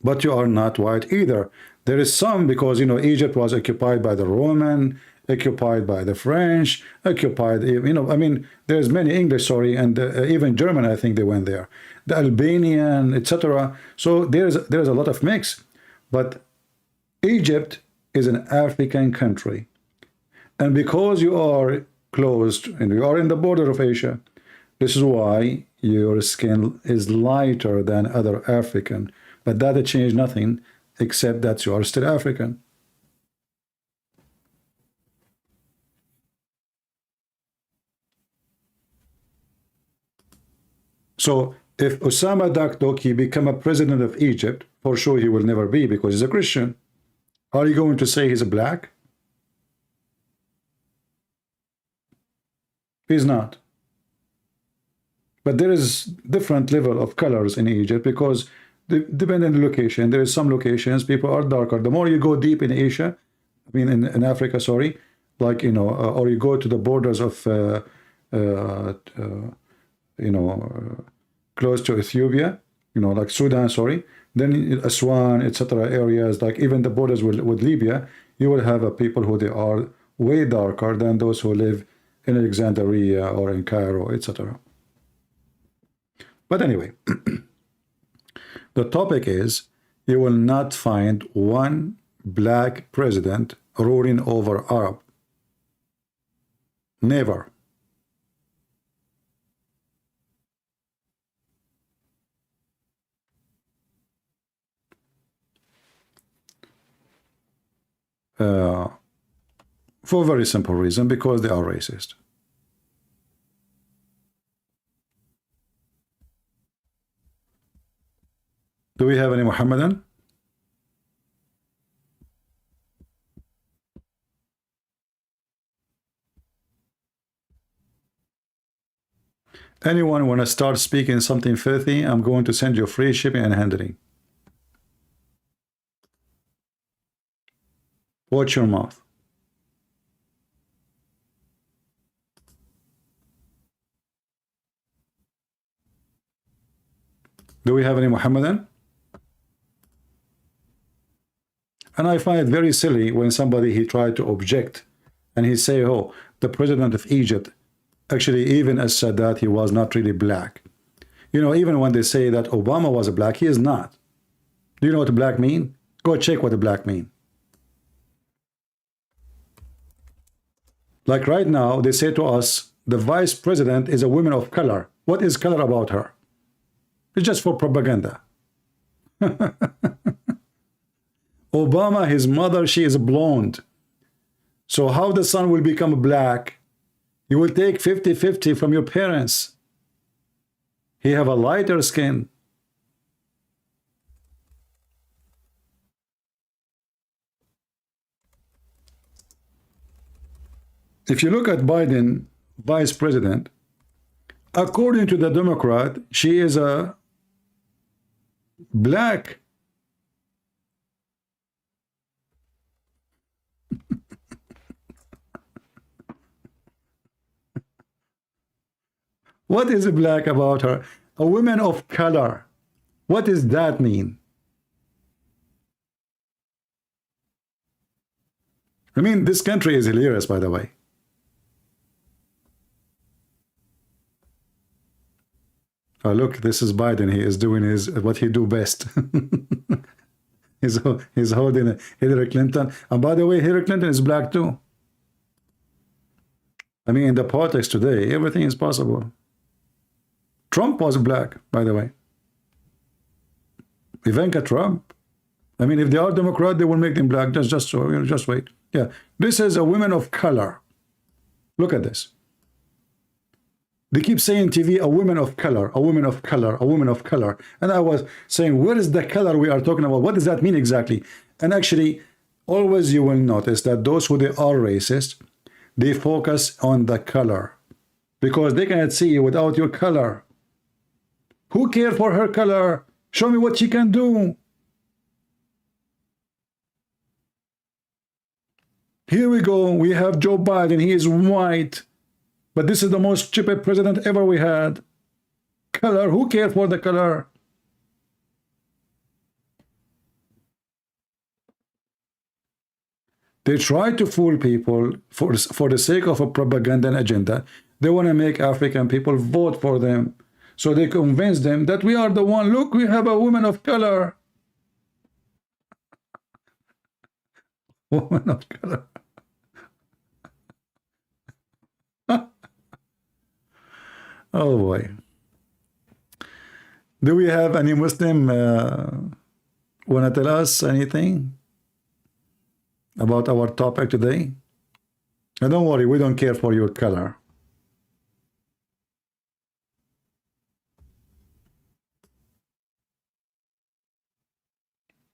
but you are not white either. There is some, because, you know, Egypt was occupied by the Roman, occupied by the French, occupied, you know, I mean, there's many English, sorry, and even German, I think they went there, the Albanian, etc. So there's a lot of mix. But Egypt is an African country, and because you are closed and you are in the border of Asia, this is why your skin is lighter than other African. But that changed nothing, except that you are still African. So if Osama Dakdok, he become a president of Egypt, for sure he will never be, because he's a Christian. Are you going to say he's a black? He's not. But there is different level of colors in Egypt, because depending on the location, there is some locations people are darker. The more you go deep in Asia, I mean in Africa, sorry, like, you know, or you go to the borders of you know, close to Ethiopia, you know, like Sudan, sorry, then Aswan, etc. areas, like even the borders with Libya, you will have people who they are way darker than those who live in Alexandria or in Cairo, etc. But anyway, the topic is, you will not find one black president ruling over Arab. Never. For a very simple reason, because they are racist. Do we have any Muhammadan? Anyone want to start speaking something filthy? I'm going to send you free shipping and handling. Watch your mouth. Do we have any Muhammadan? And I find it very silly when somebody, he tried to object and he say, oh, the president of Egypt, actually even as Sadat, he was not really black. You know, even when they say that Obama was a black, he is not. Do you know what black mean? Go check what the black mean. Like right now, they say to us, the vice president is a woman of color. What is color about her? It's just for propaganda. Obama, his mother, she is blonde. So how the son will become black? You will take 50-50 from your parents. He have a lighter skin. If you look at Biden, vice president, according to the Democrat, she is a black. What is black about her? A woman of color. What does that mean? I mean, this country is hilarious, by the way. Oh, look, this is Biden. He is doing what he do best. he's holding Hillary Clinton. And by the way, Hillary Clinton is black too. I mean, in the politics today, everything is possible. Trump was black, by the way. Ivanka Trump. I mean, if they are Democrat, they will make them black. Just wait. Yeah, this is a woman of color. Look at this. They keep saying TV, a woman of color, a woman of color, a woman of color. And I was saying, where is the color we are talking about? What does that mean exactly? And actually, always you will notice that those who they are racist, they focus on the color because they cannot see you without your color. Who cares for her color? Show me what she can do. Here we go. We have Joe Biden. He is white. But this is the most stupid president ever we had. Color. Who cares for the color? They try to fool people for the sake of a propaganda and agenda. They want to make African people vote for them. So they convince them that we are the one. Look, we have a woman of color. Woman of color. Oh boy. Do we have any Muslim want to tell us anything about our topic today? And don't worry, we don't care for your color.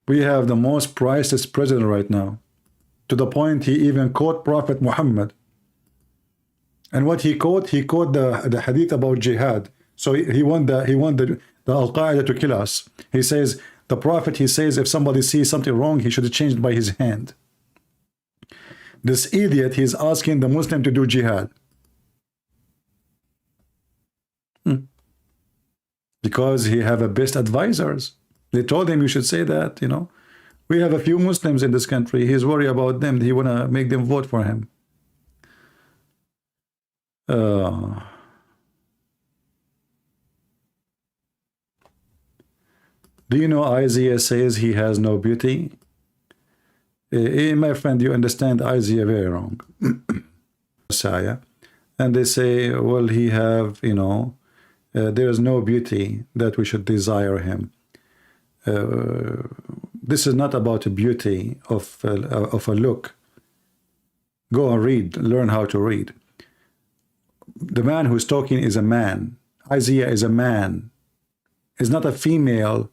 We have the most priceless president right now, to the point he even quote Prophet Muhammad. And what he quote the hadith about jihad. So he want the Al-Qaeda to kill us. He says, the Prophet, he says, if somebody sees something wrong, he should change it by his hand. This idiot, he's asking the Muslim to do jihad. Because he have a best advisors. They told him you should say that, you know. We have a few Muslims in this country. He's worried about them. He want to make them vote for him. Do you know Isaiah says he has no beauty? My friend, you understand Isaiah very wrong. Messiah. And they say, well, he have, you know, there is no beauty that we should desire him. This is not about a beauty of a look. Go and read, learn how to read. The man who's talking is a man. Isaiah is a man. Is not a female.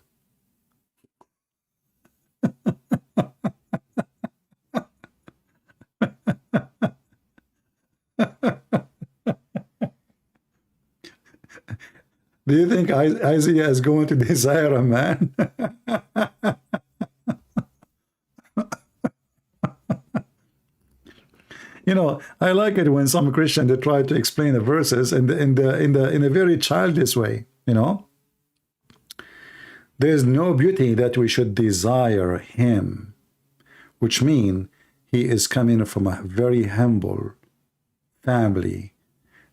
Do you think Isaiah is going to desire a man? You know, I like it when some Christian they try to explain the verses in a very childish way. You know, there is no beauty that we should desire him, which means he is coming from a very humble family.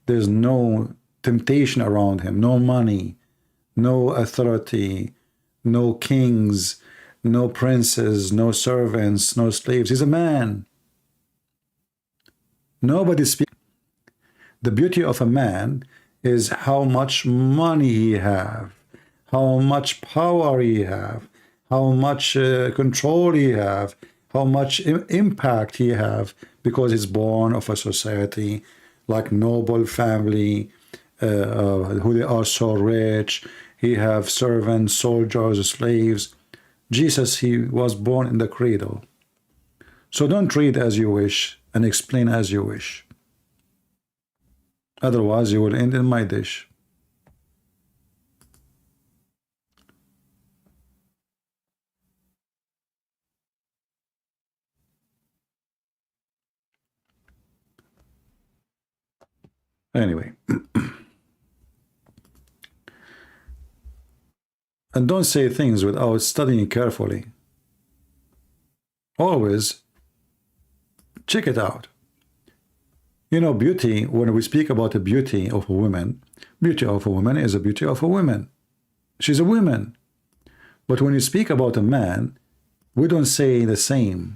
There's no temptation around him, no money, no authority, no kings, no princes, no servants, no slaves. He's a man. Nobody speaks. The beauty of a man is how much money he have, how much power he have, how much control he have, how much impact he have, because he's born of a society like noble family, who they are so rich. He have servants, soldiers, slaves. Jesus, he was born in the cradle. So don't read as you wish and explain as you wish. Otherwise, you will end in my dish. Anyway. And don't say things without studying carefully. Always check it out. You know, beauty, when we speak about the beauty of a woman, beauty of a woman is a beauty of a woman. She's a woman. But when you speak about a man, we don't say the same.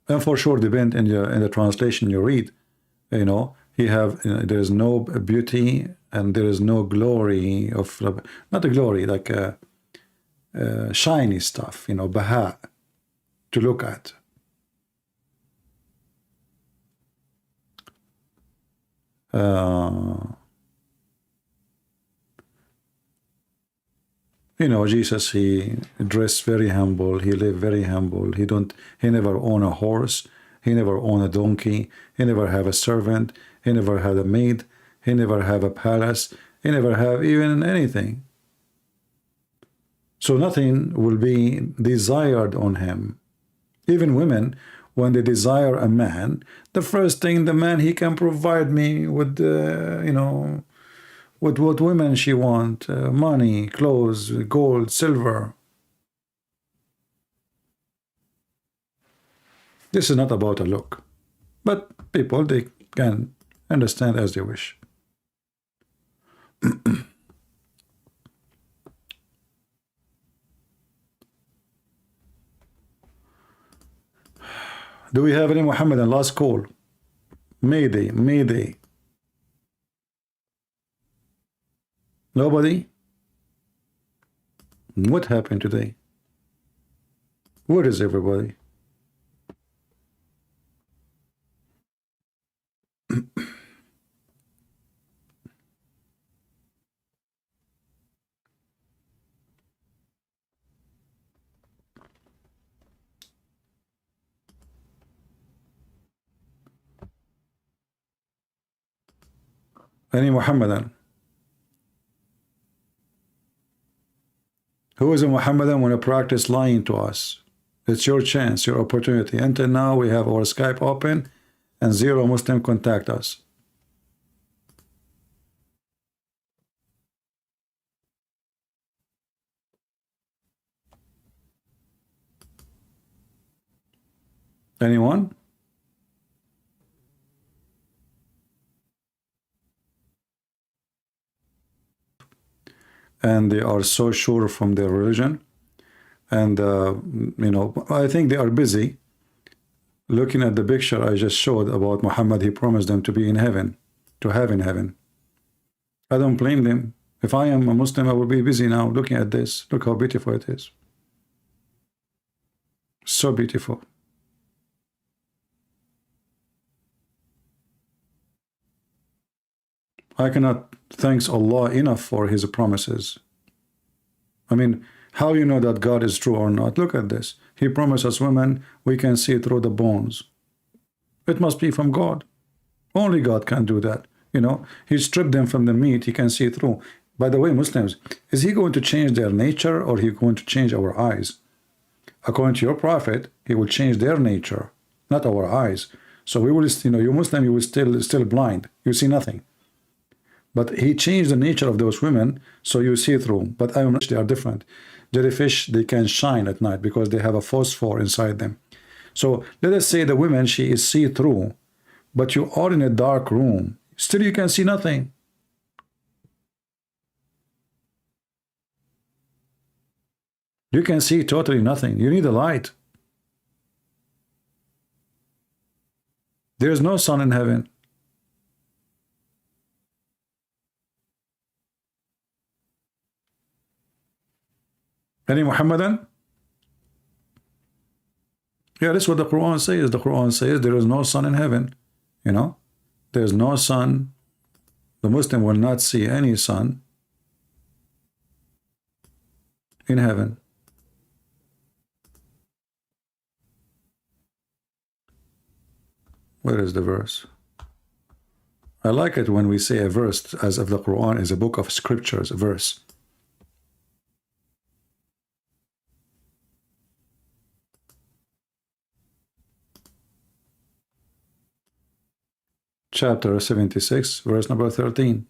And for sure, depend in the translation you read, you know, there is no beauty and there is no glory of, not a glory, like shiny stuff, you know, baha, to look at. You know, Jesus, he dressed very humble, he lived very humble, he never owned a horse, he never owned a donkey, he never have a servant, he never had a maid, he never have a palace, he never have even anything. So nothing will be desired on him. Even women, when they desire a man, the first thing the man, he can provide me with, you know, with what women she want, money, clothes, gold, silver. This is not about a look, but people, they can understand as they wish. Do we have any Muhammadan? Last call. Mayday, Mayday. Nobody? What happened today? Where is everybody? Any Muhammadan? Who is a Muhammadan want to practice lying to us? It's your chance, your opportunity. Until now, we have our Skype open and 0 Muslim contact us. Anyone? And they are so sure from their religion. And, you know, I think they are busy looking at the picture I just showed about Muhammad. He promised them to be in heaven, to have in heaven. I don't blame them. If I am a Muslim, I will be busy now looking at this. Look how beautiful it is. So beautiful. I cannot thank Allah enough for his promises. I mean, how you know that God is true or not? Look at this. He promised us women, we can see through the bones. It must be from God. Only God can do that. You know, he stripped them from the meat, he can see through. By the way, Muslims, is he going to change their nature or he going to change our eyes? According to your prophet, he will change their nature, not our eyes. So we will, you know, you Muslim, you will still blind. You see nothing. But he changed the nature of those women, so you see through. But I am not, they are different. Jellyfish, they can shine at night because they have a phosphor inside them. So let us say the woman, she is see-through, but you are in a dark room. Still you can see nothing. You can see totally nothing. You need a light. There is no sun in heaven. Any Muhammadan? Yeah, that's what the Quran says. The Quran says there is no sun in heaven. You know, there's no sun. The Muslim will not see any sun in heaven. Where is the verse? I like it when we say a verse as if the Quran is a book of scriptures, a verse. Chapter 76, verse number 13.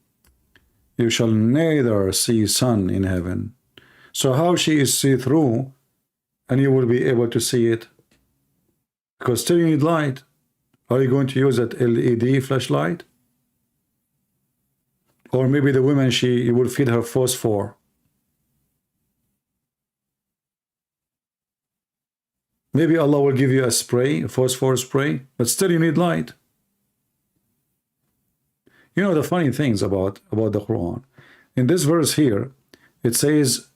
You shall neither see sun in heaven. So how she is see-through and you will be able to see it? Because still you need light. Are you going to use that LED flashlight? Or maybe the woman, you will feed her phosphor. Maybe Allah will give you a spray, a phosphor spray, but still you need light. You know the funny things about the Quran. In this verse here, it says,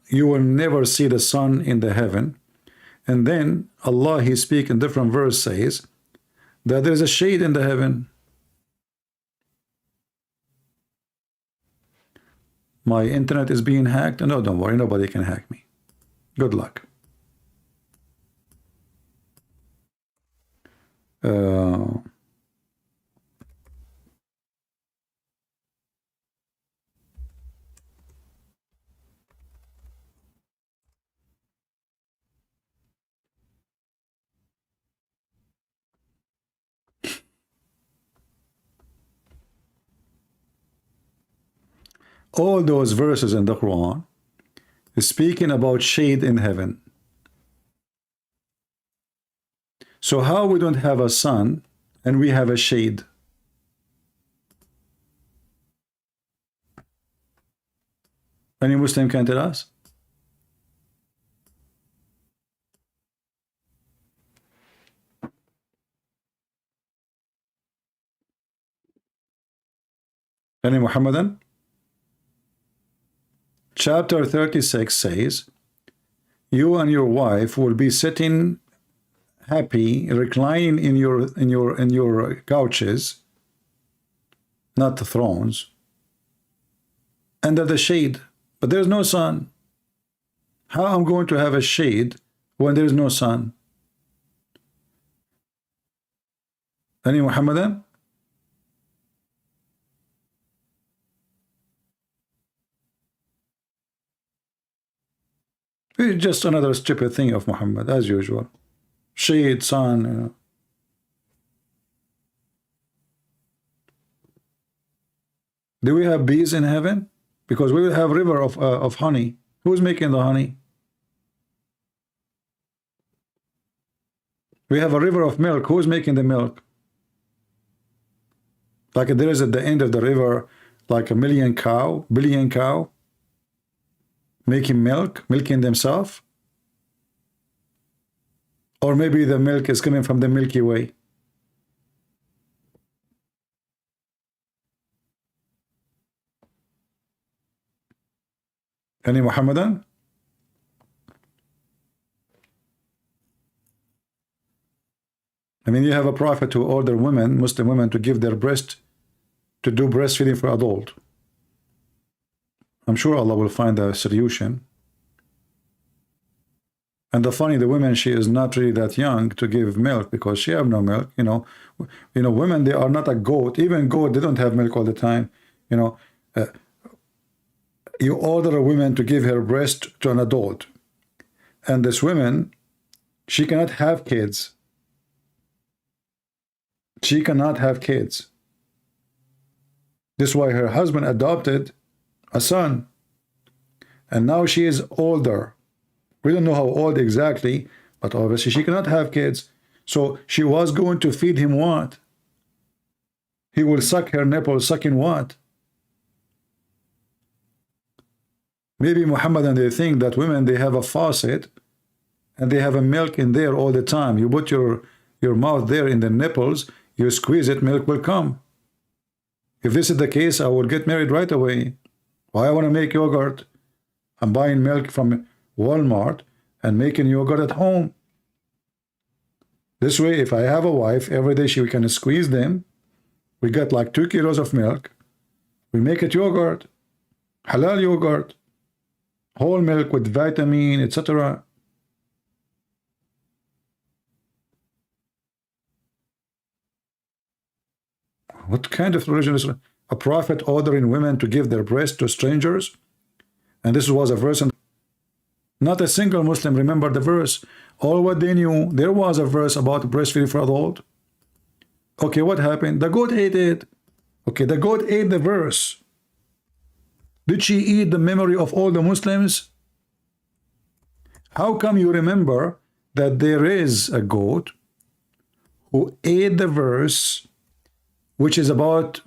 you will never see the sun in the heaven. And then Allah, he speaks in different verse, says that there is a shade in the heaven. My internet is being hacked. No, don't worry, nobody can hack me. Good luck. All those verses in the Quran is speaking about shade in heaven. So how we don't have a sun and we have a shade? Any Muslim can tell us? Any Muhammadan? Chapter 36 says, you and your wife will be sitting happy, reclining in your couches, not the thrones, under the shade. But there's no sun. How am I going to have a shade when there's no sun? Any Muhammadan? It's just another stupid thing of Muhammad, as usual. Shade, sun, you know. Do we have bees in heaven? Because we will have river of honey. Who's making the honey? We have a river of milk. Who's making the milk? Like there is at the end of the river, like a billion cow, making milk, milking themselves. Or maybe the milk is coming from the Milky Way. Any Muhammadan? I mean, you have a prophet who ordered women, Muslim women, to give their breast, to do breastfeeding for adult. I'm sure Allah will find a solution. And the women, she is not really that young to give milk because she have no milk. You know, women, they are not a goat. Even goat, they don't have milk all the time. You know, you order a woman to give her breast to an adult, and this woman, she cannot have kids. She cannot have kids. This is why her husband adopted a son, and now she is older. We don't know how old exactly, but obviously she cannot have kids. So she was going to feed him what? He will suck her nipple, sucking what? Maybe Muhammadan, they think that women, they have a faucet and they have a milk in there all the time. You put your mouth there in the nipples, you squeeze it, milk will come. If this is the case, I will get married right away. Why I want to make yogurt? I'm buying milk from Walmart and making yogurt at home. This way, if I have a wife, every day she can squeeze them. We get like 2 kilos of milk. We make it yogurt, halal yogurt, whole milk with vitamin, etc. What kind of religion is a prophet ordering women to give their breast to strangers? And this was a verse, and not a single Muslim remembered the verse. All what they knew, there was a verse about breastfeeding for adult. Okay, what happened? The goat ate it. Okay, the goat ate the verse. Did she eat the memory of all the Muslims? How come you remember that there is a goat who ate the verse which is about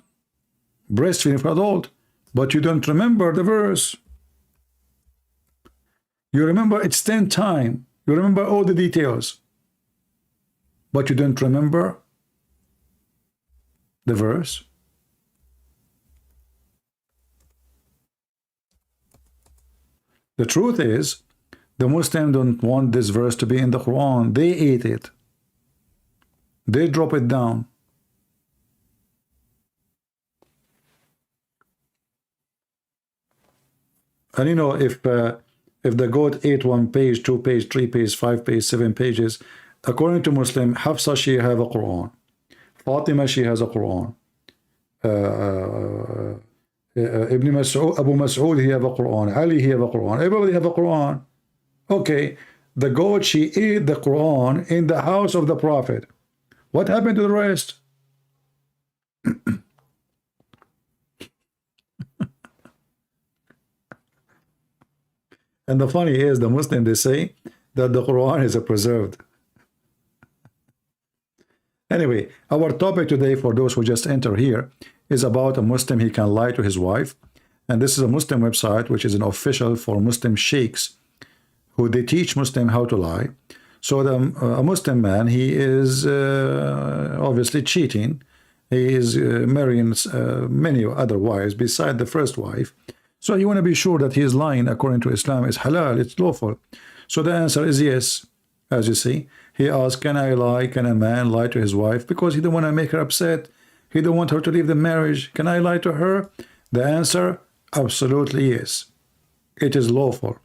breastfeeding for adult, but you don't remember the verse? You remember it's 10 times. You remember all the details, but you don't remember the verse. The truth is, the Muslims don't want this verse to be in the Quran. They ate it. They drop it down. And you know, if the goat ate 1 page, 2 page, 3 page, 5 page, 7 pages, according to Muslim, Hafsa, she have a Quran. Fatima, she has a Quran. Ibn Mas'ud, Abu Mas'ud, he have a Quran. Ali, he have a Quran. Everybody have a Quran. Okay, the goat, she ate the Quran in the house of the Prophet. What happened to the rest? And the funny is, the Muslim, they say that the Quran is preserved. Anyway, our topic today, for those who just enter here, is about a Muslim, he can lie to his wife. And this is a Muslim website, which is an official for Muslim sheikhs, who they teach Muslim how to lie. So a Muslim man, he is obviously cheating. He is marrying many other wives beside the first wife. So you want to be sure that he is lying according to Islam is halal, it's lawful. So the answer is yes. As you see, he asked, can I lie? Can a man lie to his wife? Because he don't want to make her upset. He don't want her to leave the marriage. Can I lie to her? The answer, absolutely yes. It is lawful.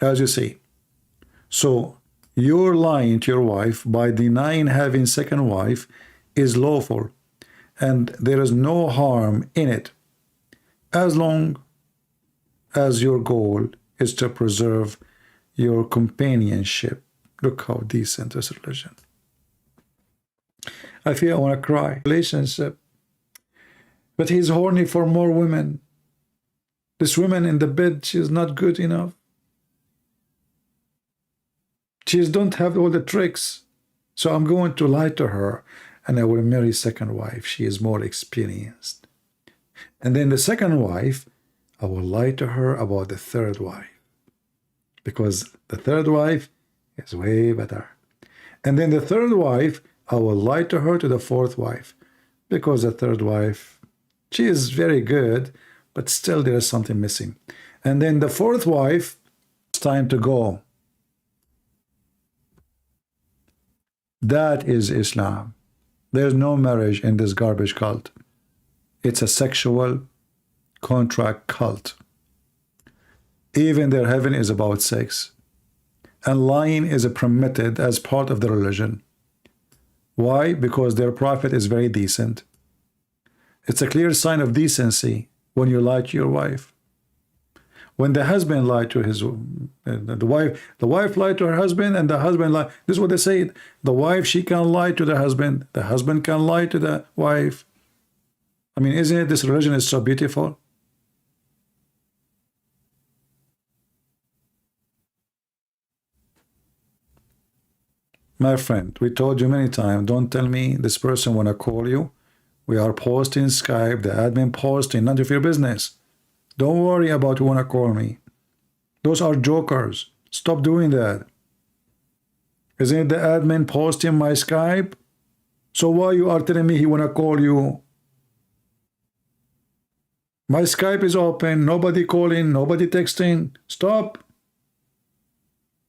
As you see. So you're lying to your wife by denying having second wife is lawful. And there is no harm in it, as long as your goal is to preserve your companionship. Look how decent this religion. I feel I want to cry. Relationship. But he's horny for more women. This woman in the bed, she is not good enough. She don't have all the tricks. So I'm going to lie to her and I will marry second wife. She is more experienced. And then the second wife, I will lie to her about the third wife. Because the third wife is way better. And then the third wife, I will lie to her to the fourth wife. Because the third wife, she is very good, but still there is something missing. And then the fourth wife, it's time to go. That is Islam. There's no marriage in this garbage cult. It's a sexual contract cult. Even their heaven is about sex. And lying is permitted as part of the religion. Why? Because their prophet is very decent. It's a clear sign of decency when you lie to your wife. When the husband lied to his the wife lied to her husband, and the husband lied. This is what they say. The wife, she can lie to the husband can lie to the wife. I mean, isn't it this religion is so beautiful? My friend, we told you many times, don't tell me this person want to call you. We are posting Skype, the admin posting, none of your business. Don't worry about who want to call me. Those are jokers. Stop doing that. Isn't it the admin posting my Skype? So why you are telling me he want to call you? My Skype is open, nobody calling, nobody texting. Stop.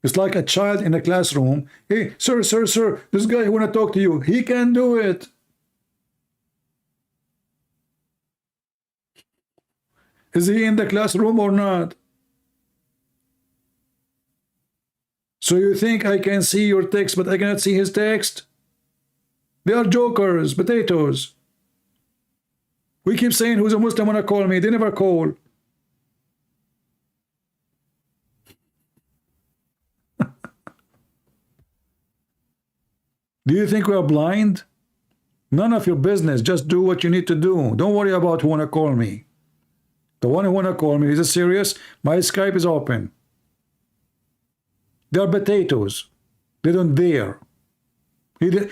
It's like a child in a classroom. Hey, sir, this guy who want to talk to you, he can do it. Is he in the classroom or not? So you think I can see your text, but I cannot see his text? They are jokers, potatoes. We keep saying, who's a Muslim want to call me? They never call. Do you think we are blind? None of your business. Just do what you need to do. Don't worry about who want to call me. The one who want to call me, is it serious? My Skype is open. They are potatoes. They don't dare. Even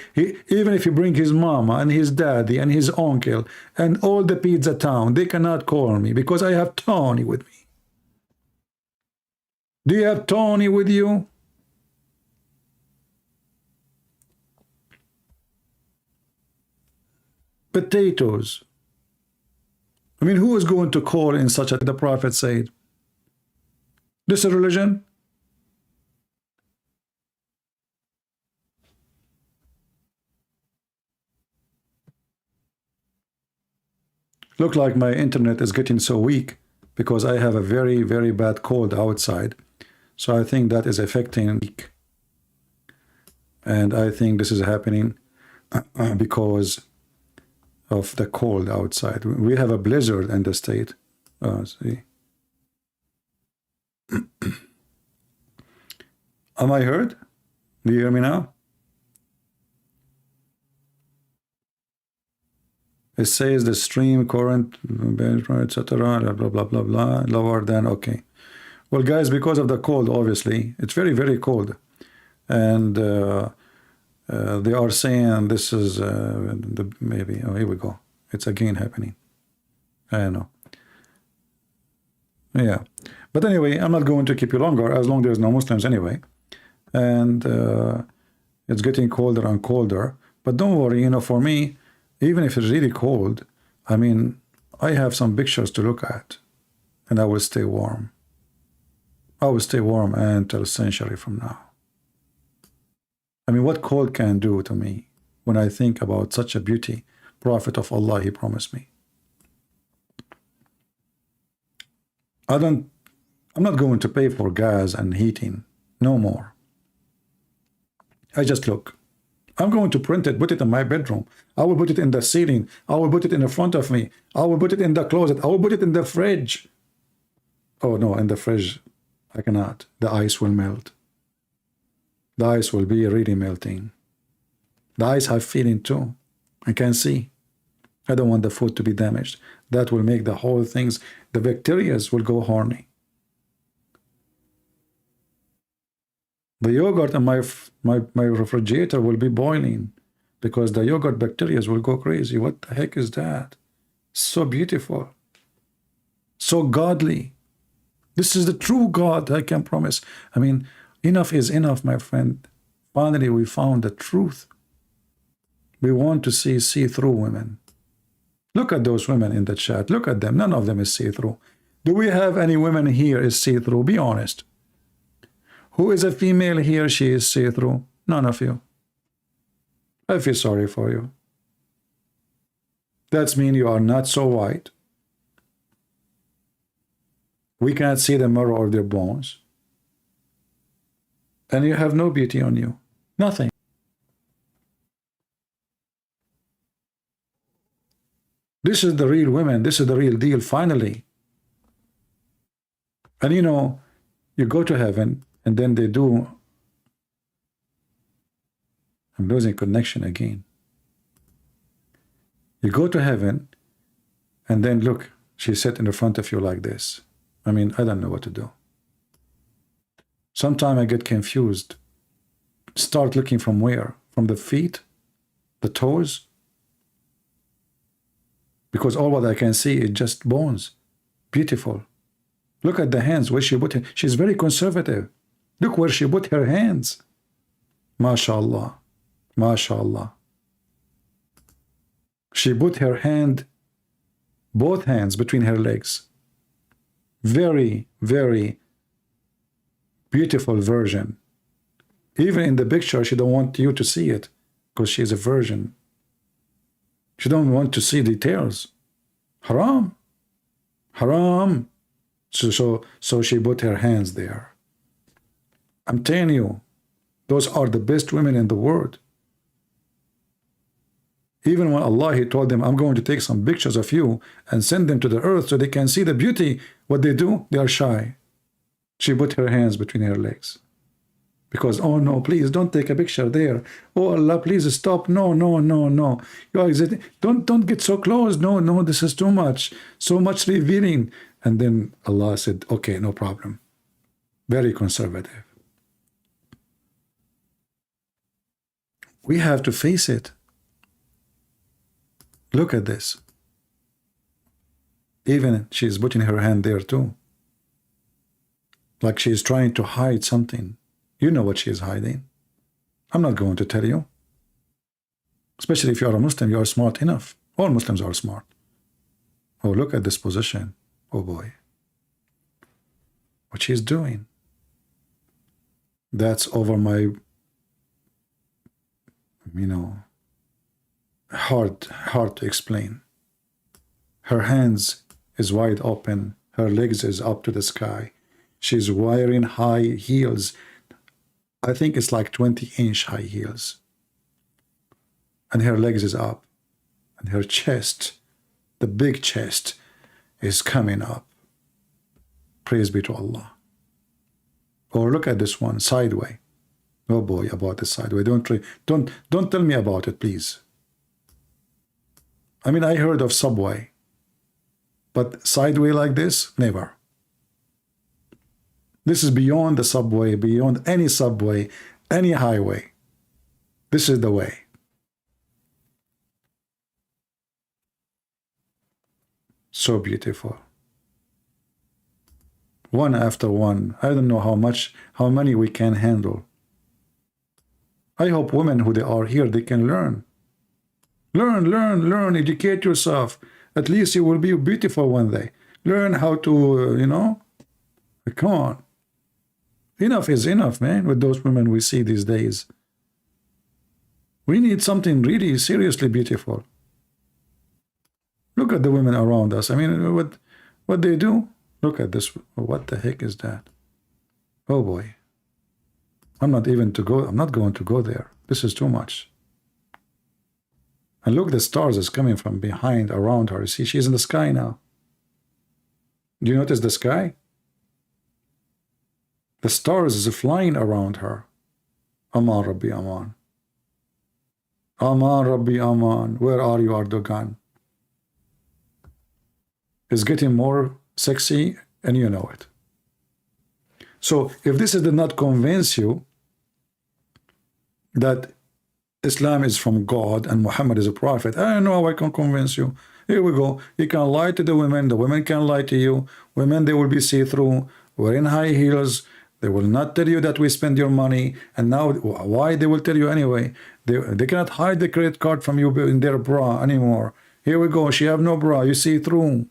if you bring his mama and his daddy and his uncle and all the pizza town, they cannot call me because I have Tony with me. Do you have Tony with you? Potatoes. I mean, who is going to call in such a, the Prophet said? This is a religion? Look like my internet is getting so weak. because I have a very, very bad cold outside. So I think that is affecting, and I think this is happening because of the cold outside. We have a blizzard in the state. See. Am I heard? Do you hear me now? It says the stream current, etc. Blah blah blah blah lower than okay. Well, guys, because of the cold, obviously, it's very, very cold, and they are saying this is maybe. Oh, here we go. It's again happening. I don't know. Yeah, but anyway, I'm not going to keep you longer. As long as there's no Muslims anyway, and it's getting colder and colder. But don't worry, you know, for me, even if it's really cold, I mean, I have some pictures to look at, and I will stay warm. I will stay warm until a century from now. I mean, what cold can do to me when I think about such a beauty, Prophet of Allah, he promised me. I'm not going to pay for gas and heating, no more. I just look. I'm going to print it, put it in my bedroom. I will put it in the ceiling. I will put it in the front of me. I will put it in the closet. I will put it in the fridge. Oh no, in the fridge, I cannot. The ice will melt. The ice will be really melting. The ice have feeling too. I can see. I don't want the food to be damaged. That will make the whole things, the bacteria will go horny. The yogurt in my refrigerator will be boiling because the yogurt bacteria will go crazy. What the heck is that? So beautiful. So godly. This is the true God, I can promise. I mean, enough is enough, my friend. Finally, we found the truth. We want to see see-through women. Look at those women in the chat. Look at them. None of them is see-through. Do we have any women here is see-through? Be honest. Who is a female here? She is see-through. None of you. I feel sorry for you. That means you are not so white. We cannot see the marrow of their bones. And you have no beauty on you. Nothing. This is the real women. This is the real deal, finally. And you know, you go to heaven, and then they do. I'm losing connection again. You go to heaven, and then look, she sat in the front of you like this. I mean, I don't know what to do. Sometimes I get confused. Start looking from where? From the feet? The toes? Because all what I can see is just bones. Beautiful. Look at the hands, where she put it. She's very conservative. Look where she put her hands. MashaAllah. MashaAllah. She put her hand, both hands between her legs. Very, very beautiful virgin. Even in the picture, she don't want you to see it because she is a virgin. She don't want to see details. Haram. Haram. So she put her hands there. I'm telling you, those are the best women in the world. Even when Allah, he told them, I'm going to take some pictures of you and send them to the earth so they can see the beauty. What they do? They are shy. She put her hands between her legs. Because, oh no, please don't take a picture there. Oh Allah, please stop. No, no, no, no. You are exiting. Don't get so close. No, no, this is too much. So much revealing. And then Allah said, okay, no problem. Very conservative. We have to face it. Look at this. Even she's putting her hand there too. Like she's trying to hide something. You know what she is hiding. I'm not going to tell you. Especially if you are a Muslim, you are smart enough. All Muslims are smart. Oh, look at this position. Oh boy. What she's doing. That's over my, you know, hard to explain. Her hands is wide open. Her legs is up to the sky. She's wearing high heels. I think it's like 20-inch high heels. And her legs is up. And her chest, the big chest, is coming up. Praise be to Allah. Or look at this one, sideway. Oh boy, about the sideway. Don't tell me about it, please. I mean, I heard of subway. But sideway like this, never. This is beyond the subway, beyond any subway, any highway. This is the way. So beautiful. One after one. I don't know how many we can handle. I hope women who they are here, they can learn. Learn, educate yourself. At least you will be beautiful one day. Learn how to, you know, come on. Enough is enough, man, with those women we see these days. We need something really seriously beautiful. Look at the women around us. I mean, what they do? Look at this. What the heck is that? Oh boy. I'm not going to go there. This is too much. And look, the stars is coming from behind, around her. You see, she's in the sky now. Do you notice the sky? The stars is flying around her. Aman Rabbi Aman. Aman Rabbi Aman. Where are you, Erdogan? It's getting more sexy, and you know it. So, if this did not convince you that Islam is from God and Muhammad is a prophet, I don't know how I can convince you. Here we go. You can lie to the women can lie to you. Women, they will be see-through, wearing high heels. They will not tell you that we spend your money. And now, why they will tell you anyway? They cannot hide the credit card from you in their bra anymore. Here we go. She have no bra. You see through.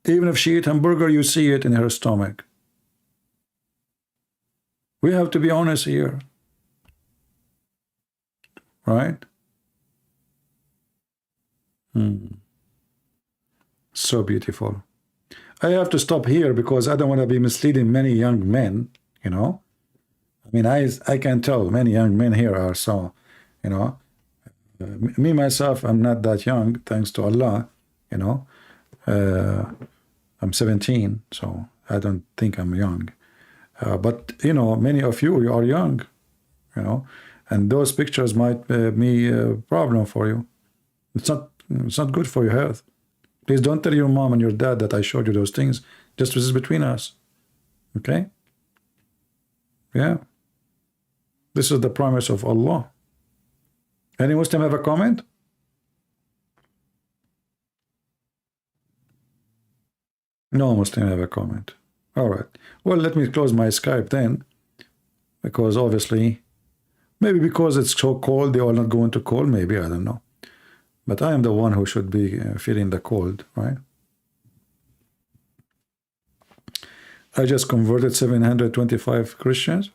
Even if she eat hamburger, you see it in her stomach. We have to be honest here. Right? So beautiful. I have to stop here because I don't want to be misleading many young men, you know. I mean, I can tell many young men here are so, you know. Me, myself, I'm not that young, thanks to Allah, you know. I'm 17, so I don't think I'm young. But, you know, many of you are young, you know. And those pictures might be a problem for you. It's not good for your health. Please don't tell your mom and your dad that I showed you those things. Just this is between us. Okay? Yeah. This is the promise of Allah. Any Muslim have a comment? No Muslim have a comment. All right. Well, let me close my Skype then. Because obviously, maybe because it's so cold, they are not going to call. Maybe, I don't know. But I am the one who should be feeling the cold, right? I just converted 725 Christians.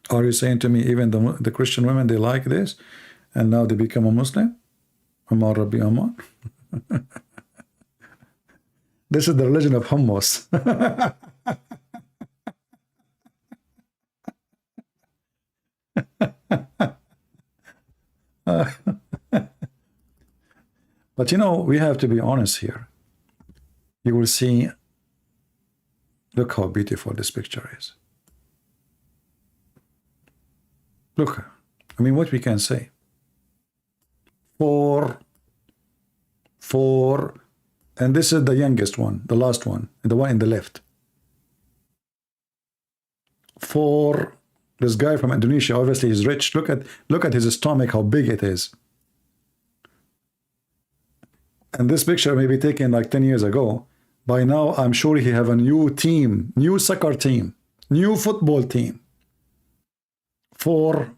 Are you saying to me even the Christian women, they like this? And now they become a Muslim? Aman Rabbi Aman. This is the religion of hummus. But you know, we have to be honest here. You will see, look how beautiful this picture is. Look, I mean, what we can say. Four, and this is the youngest one, the last one, the one in the left. 4, this guy from Indonesia, obviously he's rich. Look at his stomach, how big it is. And this picture may be taken like 10 years ago. By now, I'm sure he have a new team, new soccer team, new football team. 4,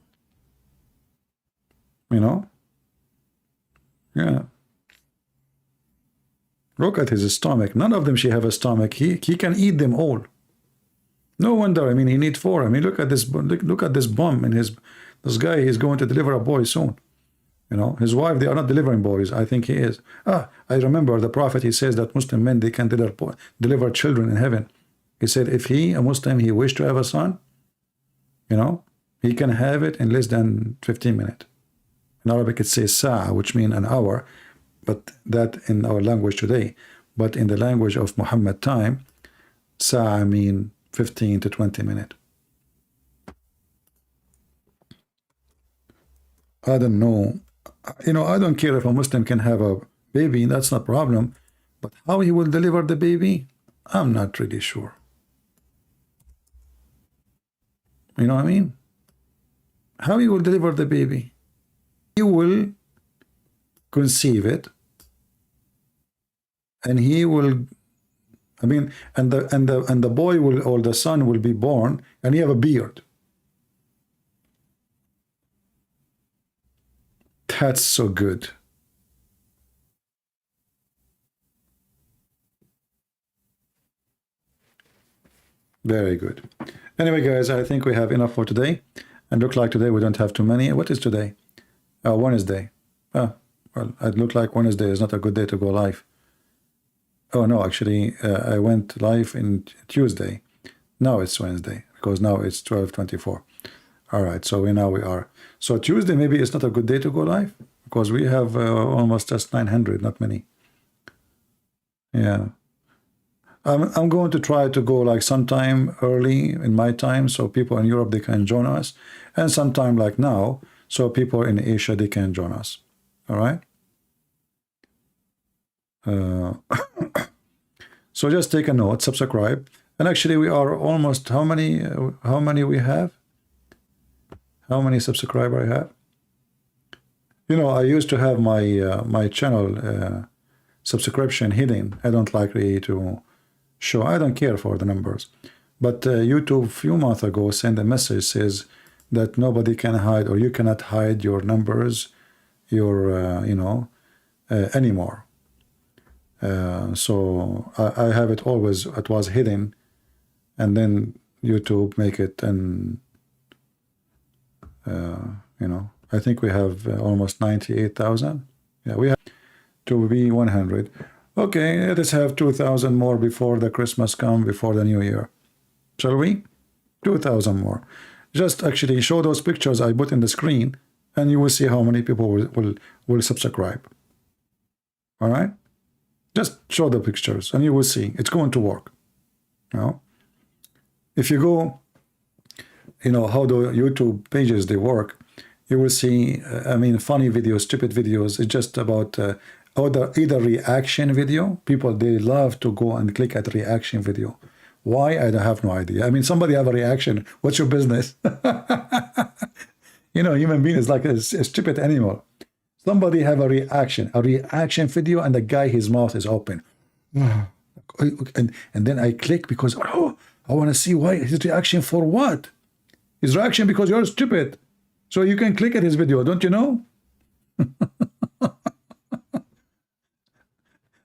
you know? Yeah. Look at his stomach. None of them should have a stomach. He can eat them all. No wonder. I mean, he needs 4. I mean, look at this. Look at this bum in his. This guy is going to deliver a boy soon. You know, his wife, they are not delivering boys. I think he is. I remember the Prophet, he says that Muslim men, they can deliver children in heaven. He said if he, a Muslim, he wished to have a son, you know, he can have it in less than 15 minutes. In Arabic, it says sa'a, which means an hour, but that in our language today. But in the language of Muhammad time, sa'a mean 15 to 20 minutes. I don't know. You know, I don't care if a Muslim can have a baby, that's not a problem. But how he will deliver the baby, I'm not really sure. You know what I mean? How he will deliver the baby? He will conceive it, and he will, I mean, and the boy will, or the son will be born, and he have a beard. That's so good. Very good. Anyway, guys, I think we have enough for today. And look like today we don't have too many. What is today? Wednesday. Well, it looked like Wednesday is not a good day to go live. Oh, no, actually, I went live in Tuesday. Now it's Wednesday, because now it's 12:24. All right, so now we are. So Tuesday maybe it's not a good day to go live, because we have almost just 900, not many. Yeah. I'm going to try to go like sometime early in my time, so people in Europe, they can join us, and sometime like now, so people in Asia, they can join us. All right. So just take a note, subscribe, and actually we are almost, how many we have? How many subscribers I have? You know, I used to have my my channel subscription hidden. I don't like really to show. I don't care for the numbers, but YouTube a few months ago sent a message, says that nobody can hide, or you cannot hide your numbers, your you know, anymore. So I have it always, it was hidden, and then YouTube make it, and you know, I think we have almost 98,000. Yeah, we have to be 100. Okay, let us have 2,000 more before the Christmas come, before the New Year. Shall we? 2,000 more. Just actually show those pictures I put in the screen, and you will see how many people will subscribe. All right? Just show the pictures, and you will see it's going to work. You know? If you go, you know, how the YouTube pages they work, you will see, I mean, funny videos, stupid videos. It's just about either reaction video. People, they love to go and click at reaction video. Why? I have no idea. I mean, somebody have a reaction. What's your business? You know, human being is like a stupid animal. Somebody have a reaction video, and the guy, his mouth is open. And then I click because, oh, I want to see why his reaction for what? His reaction because you're stupid. So you can click at his video, don't you know?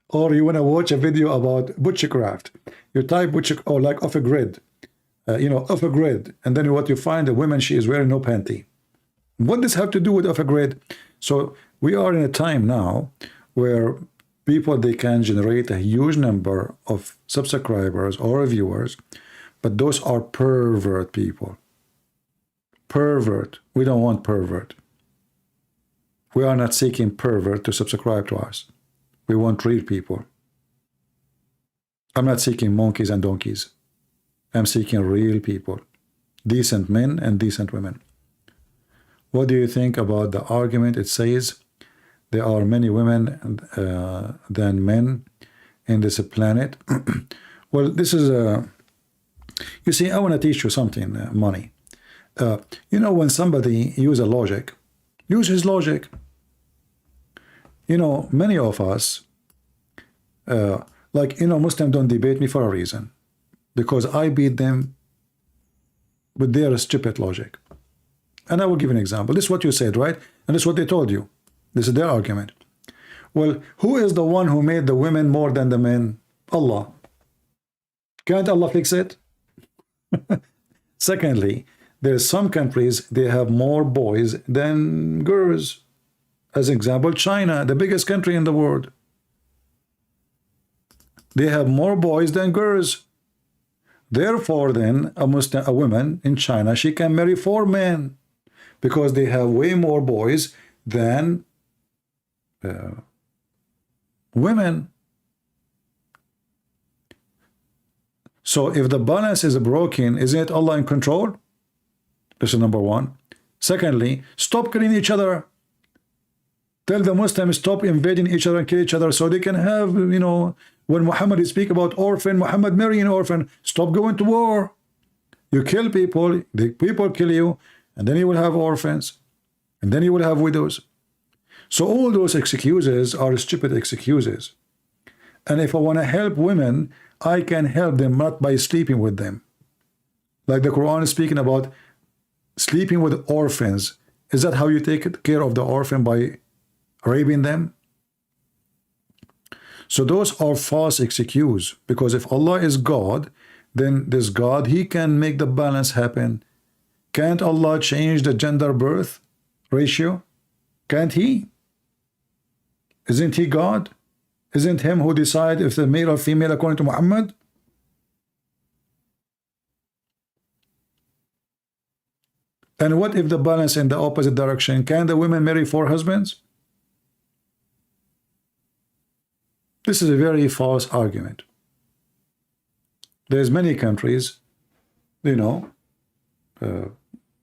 Or you want to watch a video about butchercraft. You type butcher, or like off a grid. You know, off a grid. And then what you find, the woman, she is wearing no panty. What does have to do with off a grid? So we are in a time now where people, they can generate a huge number of subscribers or viewers, but those are pervert people. Pervert. We don't want pervert. We are not seeking pervert to subscribe to us. We want real people. I'm not seeking monkeys and donkeys. I'm seeking real people. Decent men and decent women. What do you think about the argument? It says there are many women than men in this planet. Well, this is you see, I want to teach you something, money. You know, when somebody use his logic. You know, many of us, like, you know, Muslims don't debate me for a reason, because I beat them with their stupid logic. And I will give an example. This is what you said, right? And this is what they told you. This is their argument. Well, who is the one who made the women more than the men? Allah. Can't Allah fix it? Secondly, there's some countries, they have more boys than girls. As example, China, the biggest country in the world. They have more boys than girls. Therefore, then, a woman in China, she can marry 4 men because they have way more boys than women. So if the balance is broken, isn't it Allah in control? This is number one. Secondly, stop killing each other. Tell the Muslims stop invading each other and kill each other so they can have, you know, when Muhammad speak about orphan, Muhammad marrying an orphan, stop going to war. You kill people, the people kill you, and then you will have orphans, and then you will have widows. So all those excuses are stupid excuses. And if I want to help women, I can help them not by sleeping with them. Like the Quran is speaking about sleeping with orphans. Is that how you take care of the orphan, by raping them? So those are false excuses, because if Allah is God, then this God, he can make the balance happen. Can't Allah change the gender birth ratio? Can't he? Isn't he God? Isn't him who decide if the male or female according to Muhammad? And what if the balance in the opposite direction? Can the women marry 4 husbands? This is a very false argument. There's many countries, you know, you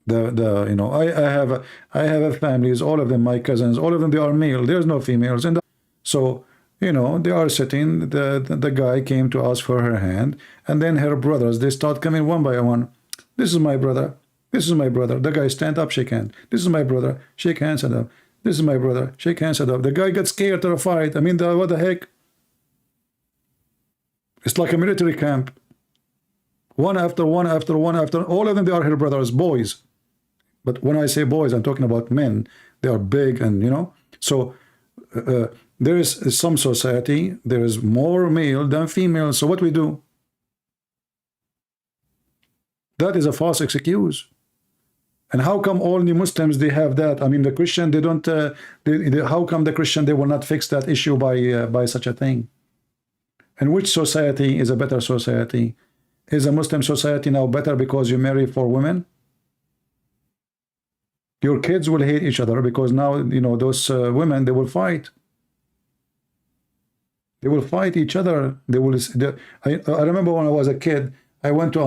know, I have a families, all of them my cousins, all of them they are male. There's no females, and so you know they are sitting. The guy came to ask for her hand, and then her brothers they start coming one by one. This is my brother. This is my brother. The guy stand up, shake hand. This is my brother. Shake hands, stand up. This is my brother. Shake hands, stand up. The guy gets scared, terrified. I mean, what the heck? It's like a military camp. One after one after one after all of them, they are her brothers, boys. But when I say boys, I'm talking about men. They are big, and you know. So there is some society. There is more male than female. So what we do? That is a false excuse. And how come all the Muslims they have that? I mean, the Christian they don't. How come the Christian they will not fix that issue by such a thing? And which society is a better society? Is a Muslim society now better because you marry 4 women? Your kids will hate each other because now you know those women they will fight. They will fight each other. They will. I remember when I was a kid, I went to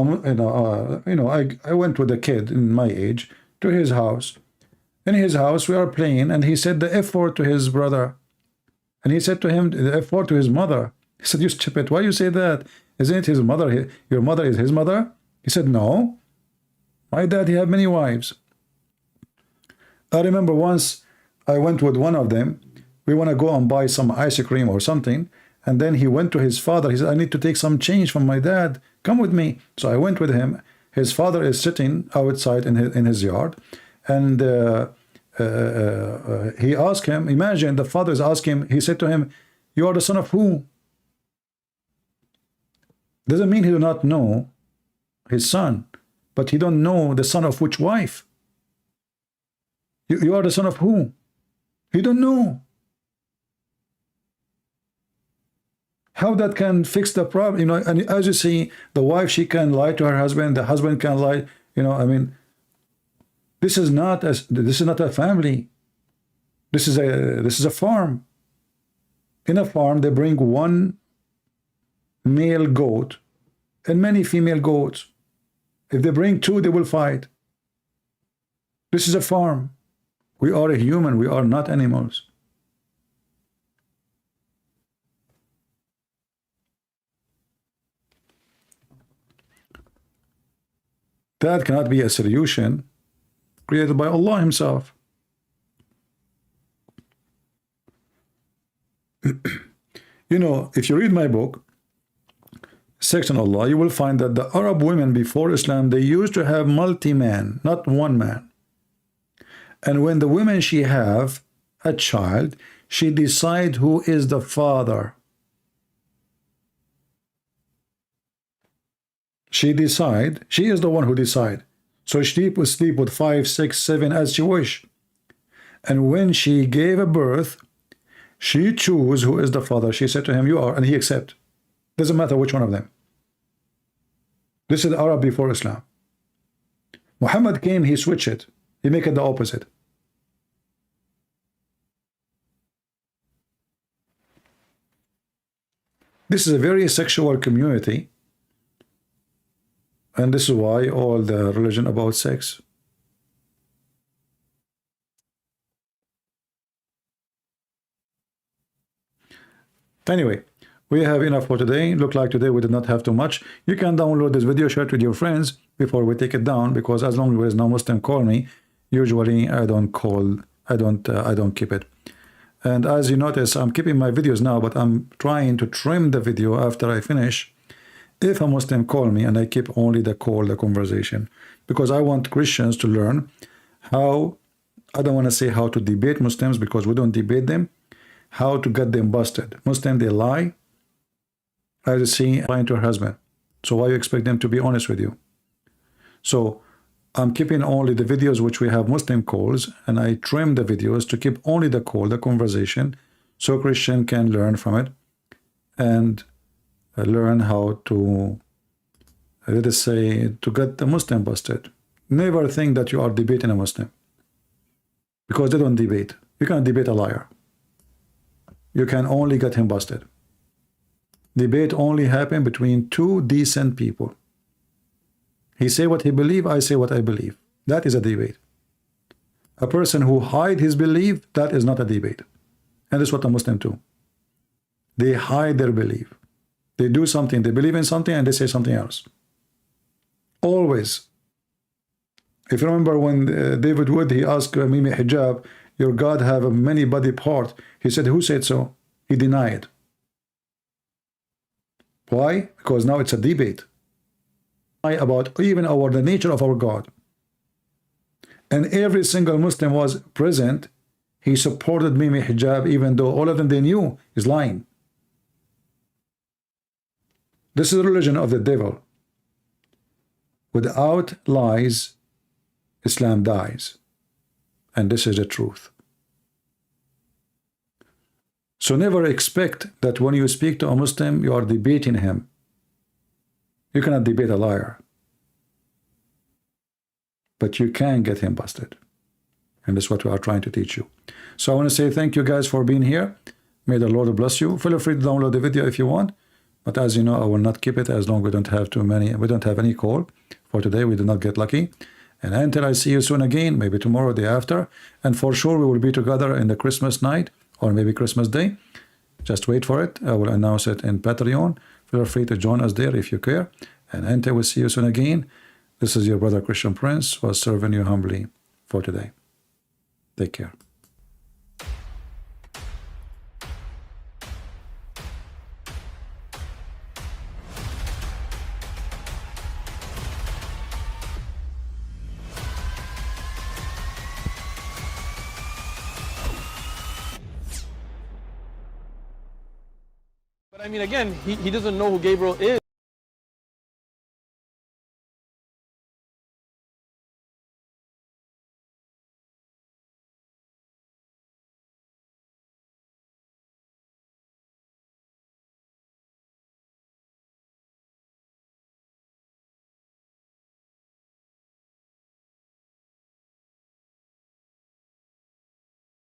I went with a kid in my age to his house. In his house we are playing, and he said the F word to his brother, and he said to him the F word to his mother. He said, "You stupid! Why you say that? Isn't it his mother? Your mother is his mother?" He said, "No, my dad he had many wives." I remember once I went with one of them. We want to go and buy some ice cream or something, and then he went to his father. He said, "I need to take some change from my dad. Come with me." So I went with him. His father is sitting outside in his yard, and he asked him. Imagine the father is asking him. He said to him, "You are the son of who?" Doesn't mean he do not know his son, but he don't know the son of which wife. You are the son of who? He don't know. How that can fix the problem? You know, and as you see, the wife she can lie to her husband, the husband can lie. You know, I mean, this is not a family. This is a farm. In a farm, they bring one male goat and many female goats. If they bring 2, they will fight. This is a farm. We are a human. We are not animals. That cannot be a solution created by Allah himself. You know, if you read my book, Section Allah, you will find that the Arab women before Islam, they used to have multi-man, not one man. And when the woman she have a child, she decide who is the father. She decide, she is the one who decide. So she will sleep with 5, 6, 7 as she wish. And when she gave a birth, she chose who is the father. She said to him, you are, and he accept. Doesn't matter which one of them. This is Arab before Islam. Muhammad came, he switched it. He make it the opposite. This is a very sexual community. And this is why all the religion about sex. Anyway, we have enough for today. Look like today we did not have too much. You can download this video, share it with your friends before we take it down, because as long as there is no Muslim call me, usually I don't keep it. And as you notice, I'm keeping my videos now, but I'm trying to trim the video after I finish. If a Muslim call me, and I keep only the call, the conversation, because I want Christians to learn how, I don't want to say how to debate Muslims, because we don't debate them, how to get them busted. Muslims, they lie. As you see, lying to her husband. So why you expect them to be honest with you? So I'm keeping only the videos which we have Muslim calls, and I trim the videos to keep only the call, the conversation, so Christian can learn from it and learn how to, let us say, to get the Muslim busted. Never think that you are debating a Muslim, because they don't debate. You can't debate a liar. You can only get him busted. Debate only happen between two decent people. He say what he believe, I say what I believe. That is a debate. A person who hide his belief, that is not a debate. And that's what the Muslims do. They hide their belief. They do something, they believe in something, and they say something else. Always. If you remember when David Wood, he asked Mimi Hijab, your God have many body part. He said, who said so? He denied. Why? Because now it's a debate about even the nature of our God. And every single Muslim was present. He supported Mimi Hijab, even though all of them they knew is lying. This is the religion of the devil. Without lies, Islam dies. And this is the truth. So never expect that when you speak to a Muslim, you are debating him. You cannot debate a liar. But you can get him busted. And that's what we are trying to teach you. So I want to say thank you guys for being here. May the Lord bless you. Feel free to download the video if you want. But as you know, I will not keep it as long as we don't have too many. We don't have any call for today. We did not get lucky. And until I see you soon again, maybe tomorrow, day after. And for sure, we will be together in the Christmas night or maybe Christmas Day. Just wait for it. I will announce it in Patreon. Feel free to join us there if you care. And until we see you soon again, this is your brother Christian Prince, who was serving you humbly for today. Take care. But I mean, again, he doesn't know who Gabriel is.